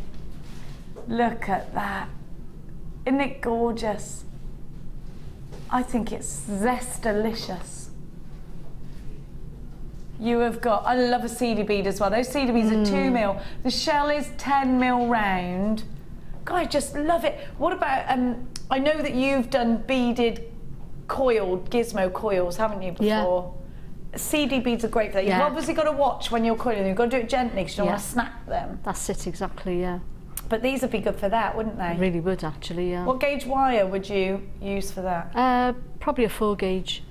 Look at that. Isn't it gorgeous? I think it's zest-delicious. You have got, I love a seedy bead as well. Those seedy beads are 2mm. The shell is 10mm round. God, I just love it. What about, I know that you've done beaded coiled, gizmo coils, haven't you, before? Yeah. CD beads are great for that. You've obviously got to watch when you're coiling them. You've got to do it gently because you don't want to snap them. That's it, exactly, yeah. But these would be good for that, wouldn't they? Really would, actually, yeah. What gauge wire would you use for that? Probably a 4 gauge,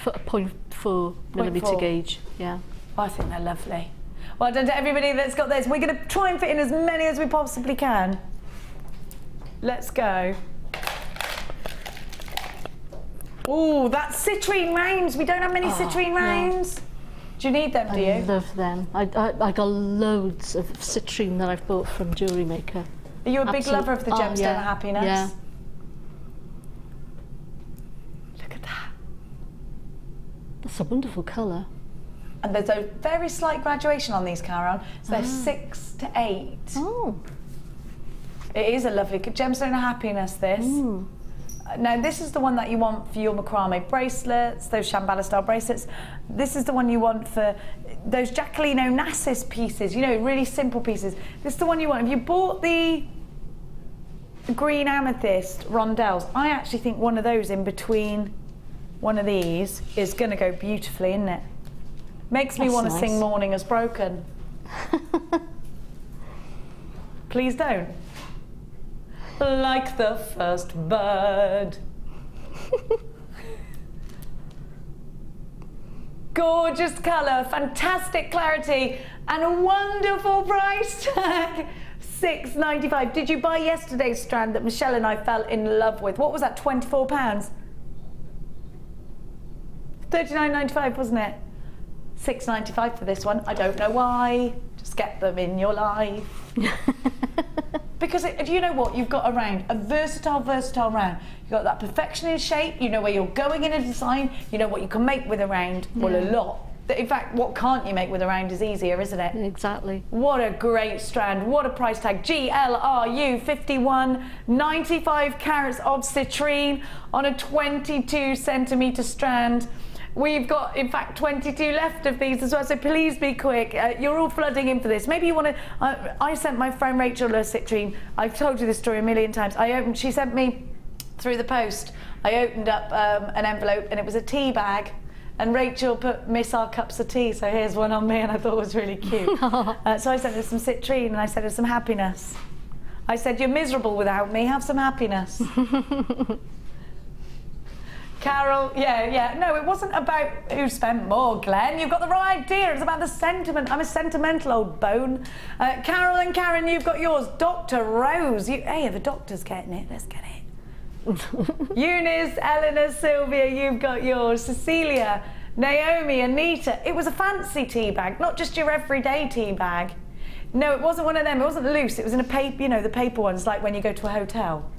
a 0.4 millimetre gauge, yeah. Oh, I think they're lovely. Well done to everybody that's got this. We're going to try and fit in as many as we possibly can. Let's go. Oh, that's citrine rounds. We don't have many citrine rounds. No. Do you need them, do you? I love them. I got loads of citrine that I've bought from JewelleryMaker. Are you a big lover of the Gemstone of Happiness? Yeah. Look at that. That's a wonderful colour. And there's a very slight graduation on these, Karon. So they're 6 to 8. Oh. It is a lovely Gemstone of Happiness, this. Now, this is the one that you want for your macrame bracelets, those Shambhala style bracelets. This is the one you want for those Jacqueline Onassis pieces, you know, really simple pieces. This is the one you want. If you bought the green amethyst rondelles, I actually think one of those in between one of these is going to go beautifully, isn't it? Makes me want to sing Morning Has Broken. Please don't. Like the first bird. Gorgeous colour, fantastic clarity, and a wonderful price tag. £6.95. Did you buy yesterday's strand that Michelle and I fell in love with? What was that, £24? $39.95, wasn't it? £6.95 for this one. I don't know why. Just get them in your life. Because if you know what, you've got a round, a versatile round. You've got that perfection in shape, you know where you're going in a design, you know what you can make with a round, well, a lot. In fact, what can't you make with a round is easier, isn't it? Exactly. What a great strand, what a price tag. GLRU 51, 95 carats of citrine on a 22 centimetre strand. We've got, in fact, 22 left of these as well, so please be quick. You're all flooding in for this. Maybe you want to... I sent my friend Rachel a citrine. I've told you this story a million times. She sent me through the post. I opened up an envelope and it was a tea bag. And Rachel put "Miss our cups of tea," so here's one on me, and I thought it was really cute. So I sent her some citrine and I sent her some happiness. I said, "You're miserable without me, have some happiness." Carol, yeah. No, it wasn't about who spent more, Glenn. You've got the right idea. It's about the sentiment. I'm a sentimental old bone. Carol and Karen, you've got yours. Dr. Rose. Hey, the doctor's getting it. Let's get it. Eunice, Eleanor, Sylvia, you've got yours. Cecilia, Naomi, Anita. It was a fancy tea bag, not just your everyday tea bag. No, it wasn't one of them. It wasn't loose. It was in a paper, you know, the paper ones, like when you go to a hotel.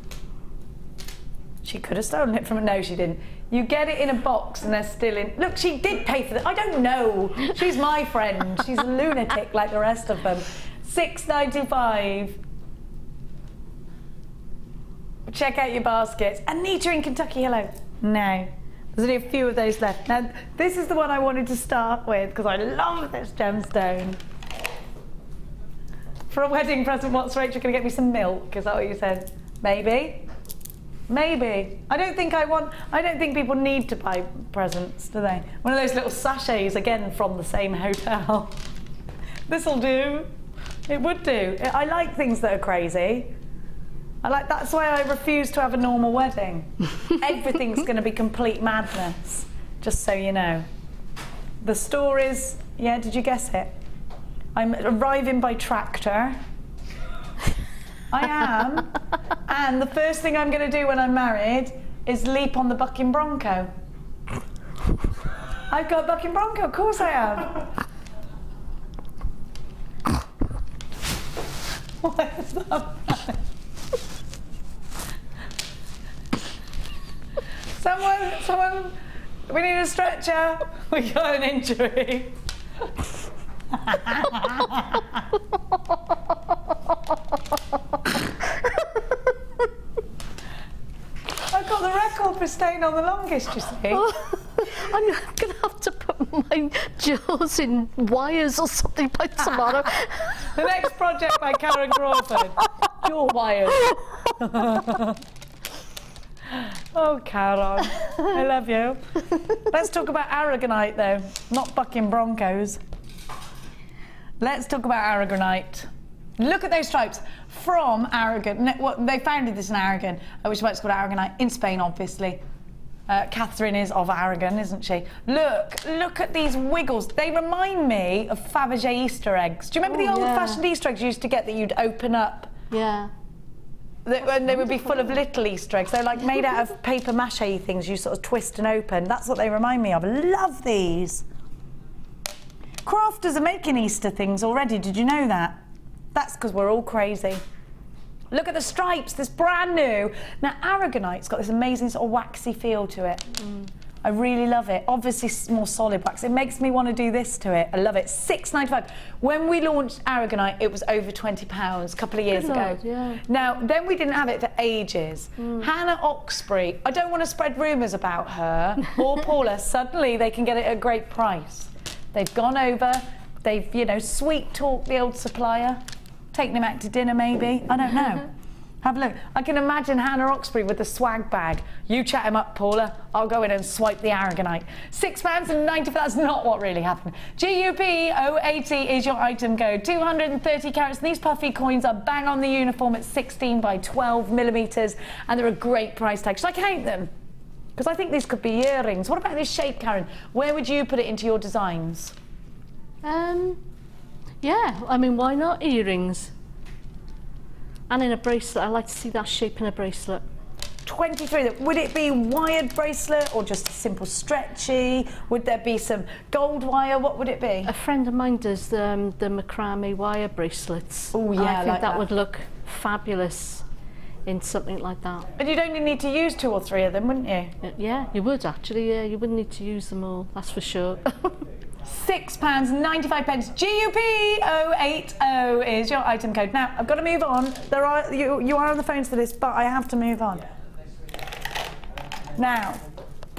She could have stolen it from... No, she didn't. You get it in a box and they're still in... Look, she did pay for it. I don't know. She's my friend. She's a lunatic like the rest of them. $6.95. Check out your baskets. Anita in Kentucky, hello. No. There's only a few of those left. Now, this is the one I wanted to start with because I love this gemstone. For a wedding present, what's Rachel going to get me? Some milk? Is that what you said? Maybe. Maybe. I don't think people need to buy presents, do they? One of those little sachets, again, from the same hotel. This'll do. It would do. I like things that are crazy. That's why I refuse to have a normal wedding. Everything's going to be complete madness, just so you know. The stories, yeah, did you guess it? I'm arriving by tractor. I am. And the first thing I'm going to do when I'm married is leap on the bucking bronco. I've got a bucking bronco, of course I have. What is that? Someone, we need a stretcher. We got an injury. I've got the record for staying on the longest, you see. I'm going to have to put my jaws in wires or something by tomorrow. The next project by Karon Crawford. Jaw wires. Oh, Karon, I love you. Let's talk about aragonite, though, not bucking broncos. Let's talk about aragonite. Look at those stripes from Aragon. Well, they founded this in Aragon, which is why it's called aragonite, in Spain, obviously. Catherine is of Aragon, isn't she? Look at these wiggles. They remind me of Fabergé Easter eggs. Do you remember the old-fashioned Easter eggs you used to get that you'd open up? Yeah. They would be full of little Easter eggs. They're like made out of paper mache things you sort of twist and open. That's what they remind me of. Love these. Crafters are making Easter things already. Did you know that? That's because we're all crazy. Look at the stripes. This brand new. Now, aragonite's got this amazing sort of waxy feel to it. I really love it. Obviously, more solid wax. It makes me want to do this to it. I love it. $6.95. When we launched aragonite, it was over £20 a couple of years ago. Yeah. Now, then we didn't have it for ages. Hannah Oxbury, I don't want to spread rumours about her or Paula. Suddenly, they can get it at a great price. They've gone over. They've, you know, sweet-talked the old supplier. Taken him out to dinner, maybe. I don't know. Have a look. I can imagine Hannah Oxbury with the swag bag. You chat him up, Paula. I'll go in and swipe the aragonite. £6.90. That's not what really happened. GUP080 is your item code. 230 carats. And these puffy coins are bang on the uniform at 16 by 12 millimetres. And they're a great price tag. Should I count them? Because I think these could be earrings. What about this shape, Karen? Where would you put it into your designs? Yeah, I mean, why not earrings? And in a bracelet. I like to see that shape in a bracelet. 23. Would it be wired bracelet or just a simple stretchy? Would there be some gold wire? What would it be? A friend of mine does the macrame wire bracelets. Oh yeah, I think like that would look fabulous in something like that. And you'd only need to use 2 or 3 of them, wouldn't you? Yeah, you would actually. Yeah, you wouldn't need to use them all. That's for sure. £6.95. GUP080 is your item code. Now, I've got to move on. You are on the phones for this, but I have to move on. Now,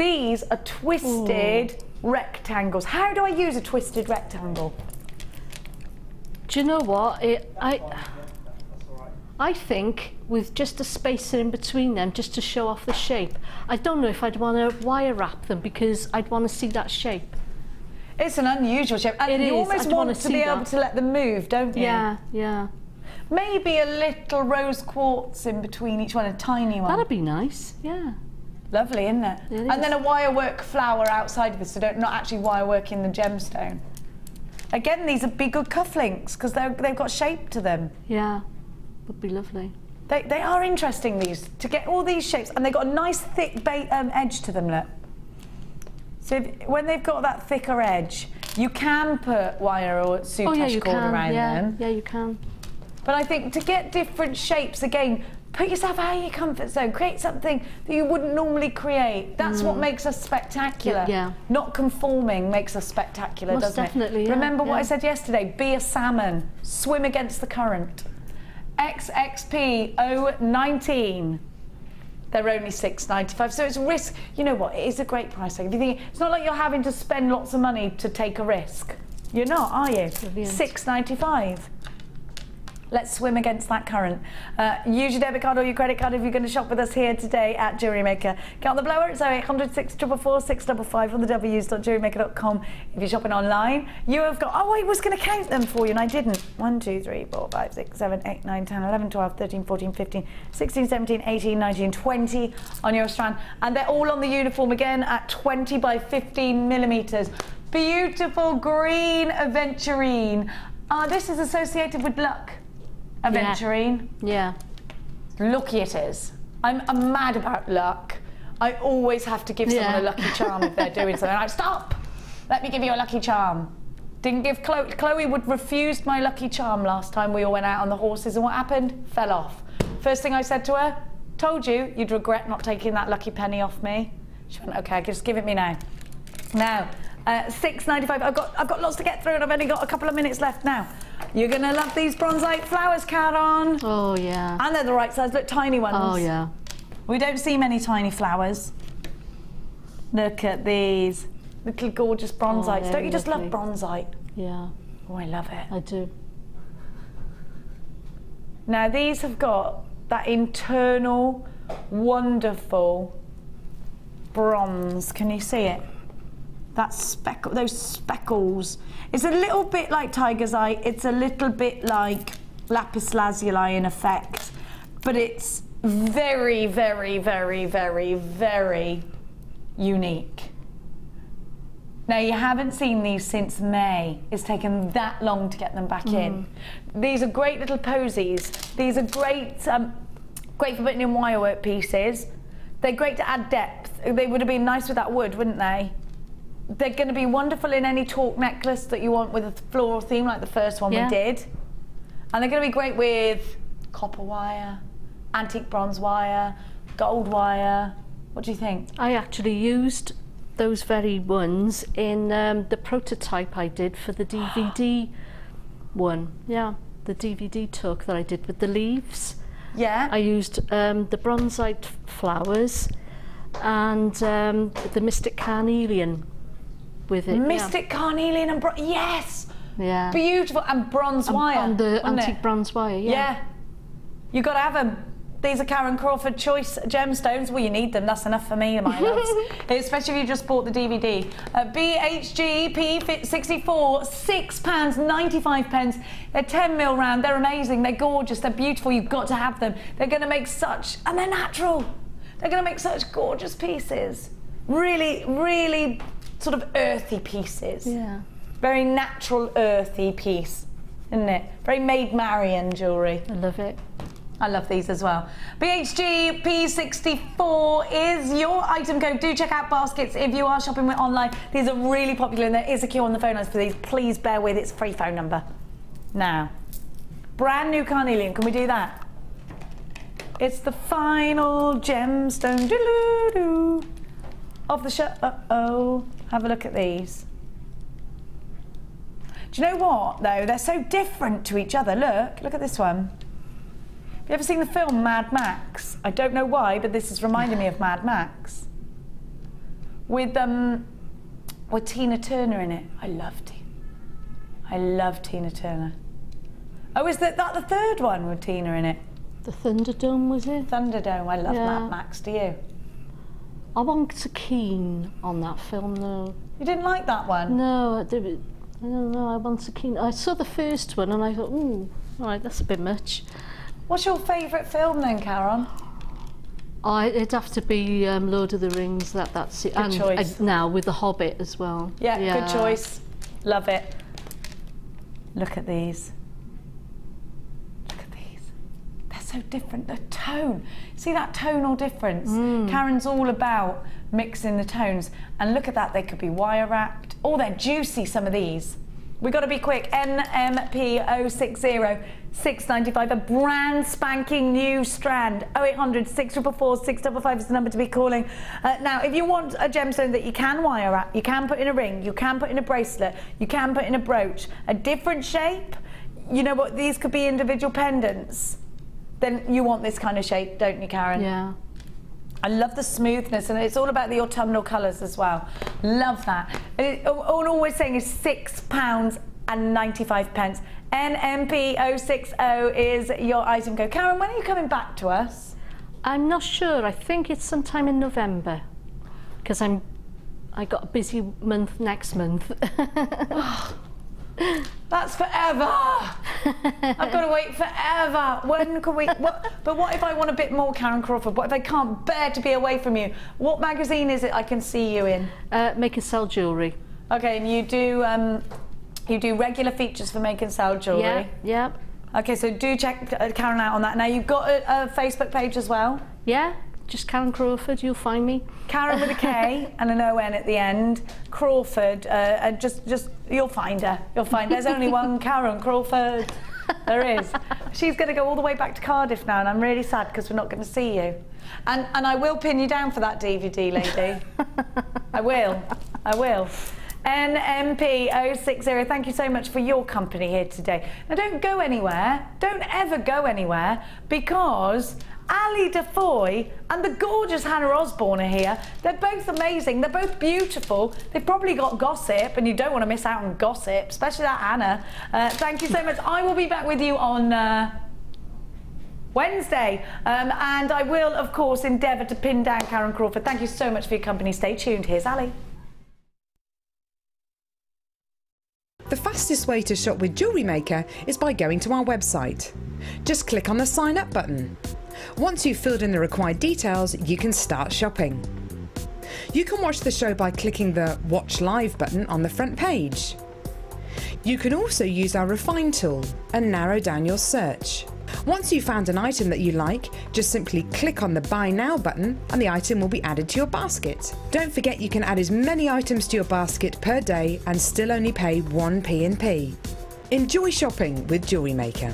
These are twisted rectangles. How do I use a twisted rectangle? Do you know what? I think with just a spacer in between them, just to show off the shape. I don't know if I'd want to wire wrap them because I'd want to see that shape. It's an unusual shape. And you almost want to be able to let them move, don't you? Yeah, yeah. Maybe a little rose quartz in between each one, a tiny one. That'd be nice, yeah. Lovely, isn't it? It is. And then a wirework flower outside of this, so not actually wireworking the gemstone. Again, these would be good cufflinks because they've got shape to them. Yeah, would be lovely. They are interesting, these, to get all these shapes, and they've got a nice thick edge to them, look. So when they've got that thicker edge, you can put wire or soutache cord around them. Yeah, you can. But I think to get different shapes, again, put yourself out of your comfort zone. Create something that you wouldn't normally create. That's what makes us spectacular. Yeah. Not conforming makes us spectacular, Most doesn't definitely, it? yeah, Remember what I said yesterday? Be a salmon. Swim against the current. XXP 019. They're only $6.95, so it's a risk. You know what? It is a great price tag. If you think it's not like you're having to spend lots of money to take a risk. You're not, are you? $6.95. Let's swim against that current. Use your debit card or your credit card if you're going to shop with us here today at JewelleryMaker. Get on the blower, it's 0800 644 655 on the w's.jewellerymaker.com. If you're shopping online, you have got, oh, I was going to count them for you and I didn't. 1, 2, 3, 4, 5, 6, 7, 8, 9, 10, 11, 12, 13, 14, 15, 16, 17, 18, 19, 20 on your strand. And they're all on the uniform again at 20 by 15 millimeters. Beautiful green aventurine. This is associated with luck. Aventurine. Yeah. Lucky it is. I'm mad about luck. I always have to give someone a lucky charm if they're doing something. I'm like, stop! Let me give you a lucky charm. Didn't give Chloe. Chloe would refuse my lucky charm last time we all went out on the horses, and what happened? Fell off. First thing I said to her, told you you'd regret not taking that lucky penny off me. She went, okay, just give it me now. Now, $6.95. I've got lots to get through and I've only got a couple of minutes left now. You're gonna love these bronzite flowers, Karon. Oh yeah. And they're the right size, look, tiny ones. Oh yeah. We don't see many tiny flowers. Look at these little gorgeous bronzites. Oh, don't you just lovely. love bronzite? Yeah. Oh, I love it. I do. Now these have got that internal, wonderful bronze. Can you see it? That speckle, those speckles. It's a little bit like tiger's eye. It's a little bit like lapis lazuli in effect, but it's very, very, very, very, very unique. Now you haven't seen these since May. It's taken that long to get them back in. These are great little posies. These are great, great for putting in wirework pieces. They're great to add depth. They would have been nice with that wood, wouldn't they? They're going to be wonderful in any torque necklace that you want with a floral theme like the first one we did. And they're going to be great with copper wire, antique bronze wire, gold wire. What do you think? I actually used those very ones in the prototype I did for the DVD one. Yeah, the DVD talk that I did with the leaves. Yeah. I used the bronzite flowers and the Mystic Carnelian with it. Mystic Carnelian and yes! Yeah. Beautiful, and bronze wire. On the antique bronze wire, yeah. You got to have them. These are Karon Crawford choice gemstones. Well, you need them. That's enough for me, my loves. Especially if you just bought the DVD. BHG P64, £6.95. They're 10mm round. They're amazing. They're gorgeous. They're beautiful. You've got to have them. They're going to make such, and they're natural. They're going to make such gorgeous pieces. Really, really sort of earthy pieces. Yeah. Very natural, earthy piece, isn't it? Very Maid Marian jewellery. I love it. I love these as well. BHG P64 is your item code. Do check out baskets if you are shopping with online. These are really popular and there is a queue on the phone lines for these. Please bear with, it's a free phone number. Now, brand new carnelian, can we do that? It's the final gemstone doo-doo-doo of the show. Uh-oh, have a look at these. Do you know what though? They're so different to each other. Look at this one. Have you ever seen the film Mad Max? I don't know why, but this is reminding me of Mad Max. with Tina Turner in it. I love Tina Turner. Oh, is that the third one with Tina in it? The Thunderdome, was it? Thunderdome. I love Mad Max. Do you? I wasn't so keen on that film, though. You didn't like that one? No, I don't know. I wasn't so keen. I saw the first one and I thought, ooh, all right, that's a bit much. What's your favourite film then, Karon? It'd have to be Lord of the Rings. That's it. Good choice. Now with The Hobbit as well. Yeah, good choice. Love it. Look at these. They're so different. The tone. See that tonal difference? Karen's all about mixing the tones. And look at that. They could be wire wrapped. Oh, they're juicy, some of these. We've got to be quick. NMP060 695, a brand spanking new strand. 0800 644 655 is the number to be calling. Now, if you want a gemstone that you can wire wrap, you can put in a ring, you can put in a bracelet, you can put in a brooch, a different shape, you know what, these could be individual pendants, then you want this kind of shape, don't you, Karon? Yeah. I love the smoothness, and it's all about the autumnal colours as well. Love that. All we're saying is £6.95. NMP060 is your item code. Karon, when are you coming back to us? I'm not sure. I think it's sometime in November, because I got a busy month next month. That's forever. I've got to wait forever. When can we? But what if I want a bit more, Karon Crawford? What if I can't bear to be away from you? What magazine is it I can see you in? Make and Sell Jewellery. Okay, and you do regular features for Make and Sell Jewellery. Yeah. Yeah. Okay, so do check Karon out on that. Now you've got a Facebook page as well. Yeah. Just Karon Crawford, you'll find me. Karon with a K and an O-N at the end. Crawford, and just you'll find her. You'll find there's only one Karon Crawford. There is. She's going to go all the way back to Cardiff now, and I'm really sad because we're not going to see you. And I will pin you down for that DVD, lady. I will. NMP060, thank you so much for your company here today. Now don't go anywhere, don't ever go anywhere, because Ali Defoy and the gorgeous Hannah Osborne are here. They're both amazing, they're both beautiful. They've probably got gossip, and you don't want to miss out on gossip, especially that Hannah. Thank you so much. I will be back with you on Wednesday, and I will, of course, endeavour to pin down Karon Crawford. Thank you so much for your company. Stay tuned. Here's Ali. The fastest way to shop with JewelleryMaker is by going to our website. Just click on the sign up button. Once you've filled in the required details, you can start shopping. You can watch the show by clicking the Watch Live button on the front page. You can also use our Refine tool and narrow down your search. Once you've found an item that you like, just simply click on the Buy Now button and the item will be added to your basket. Don't forget you can add as many items to your basket per day and still only pay 1 P&P. Enjoy shopping with JewelleryMaker.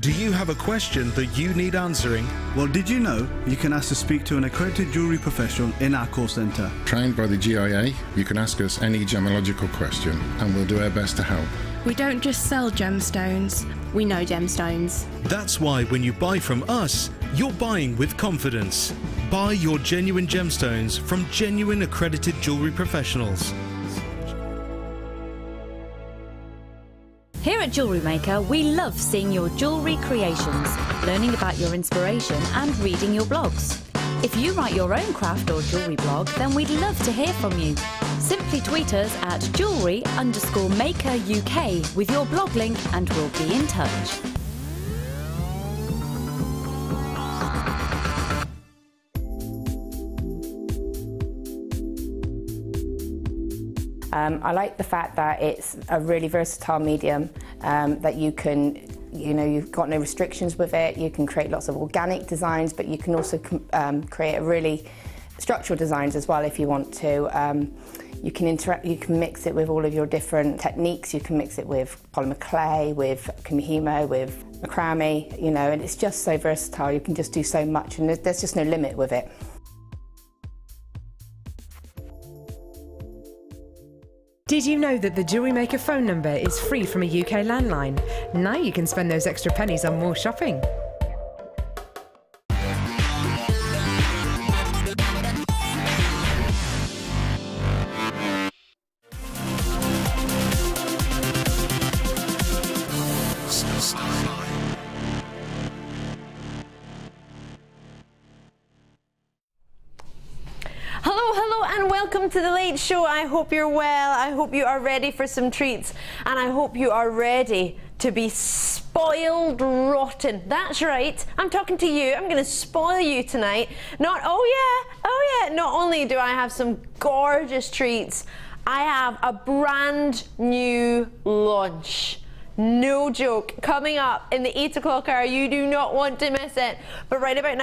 Do you have a question that you need answering? Well, did you know you can ask to speak to an accredited jewellery professional in our call centre? Trained by the GIA, you can ask us any gemological question and we'll do our best to help. We don't just sell gemstones, we know gemstones. That's why when you buy from us, you're buying with confidence. Buy your genuine gemstones from genuine accredited jewellery professionals. Here at JewelleryMaker, we love seeing your jewellery creations, learning about your inspiration and reading your blogs. If you write your own craft or jewellery blog, then we'd love to hear from you. Simply tweet us at jewellery_maker UK with your blog link and we'll be in touch. I like the fact that it's a really versatile medium, that you can, you've got no restrictions with it. You can create lots of organic designs, but you can also create a really structural designs as well if you want to. You can mix it with all of your different techniques. You can mix it with polymer clay, with kumihimo, with macrame, and it's just so versatile. You can just do so much, and there's just no limit with it. Did you know that the JewelleryMaker phone number is free from a UK landline? Now you can spend those extra pennies on more shopping. Hello and welcome to The Late Show. I hope you're well. I hope you are ready for some treats, and I hope you are ready to be spoiled rotten. That's right, I'm talking to you. I'm going to spoil you tonight. Not only do I have some gorgeous treats, I have a brand new launch. No joke, coming up in the 8 o'clock hour. You do not want to miss it. But right about now,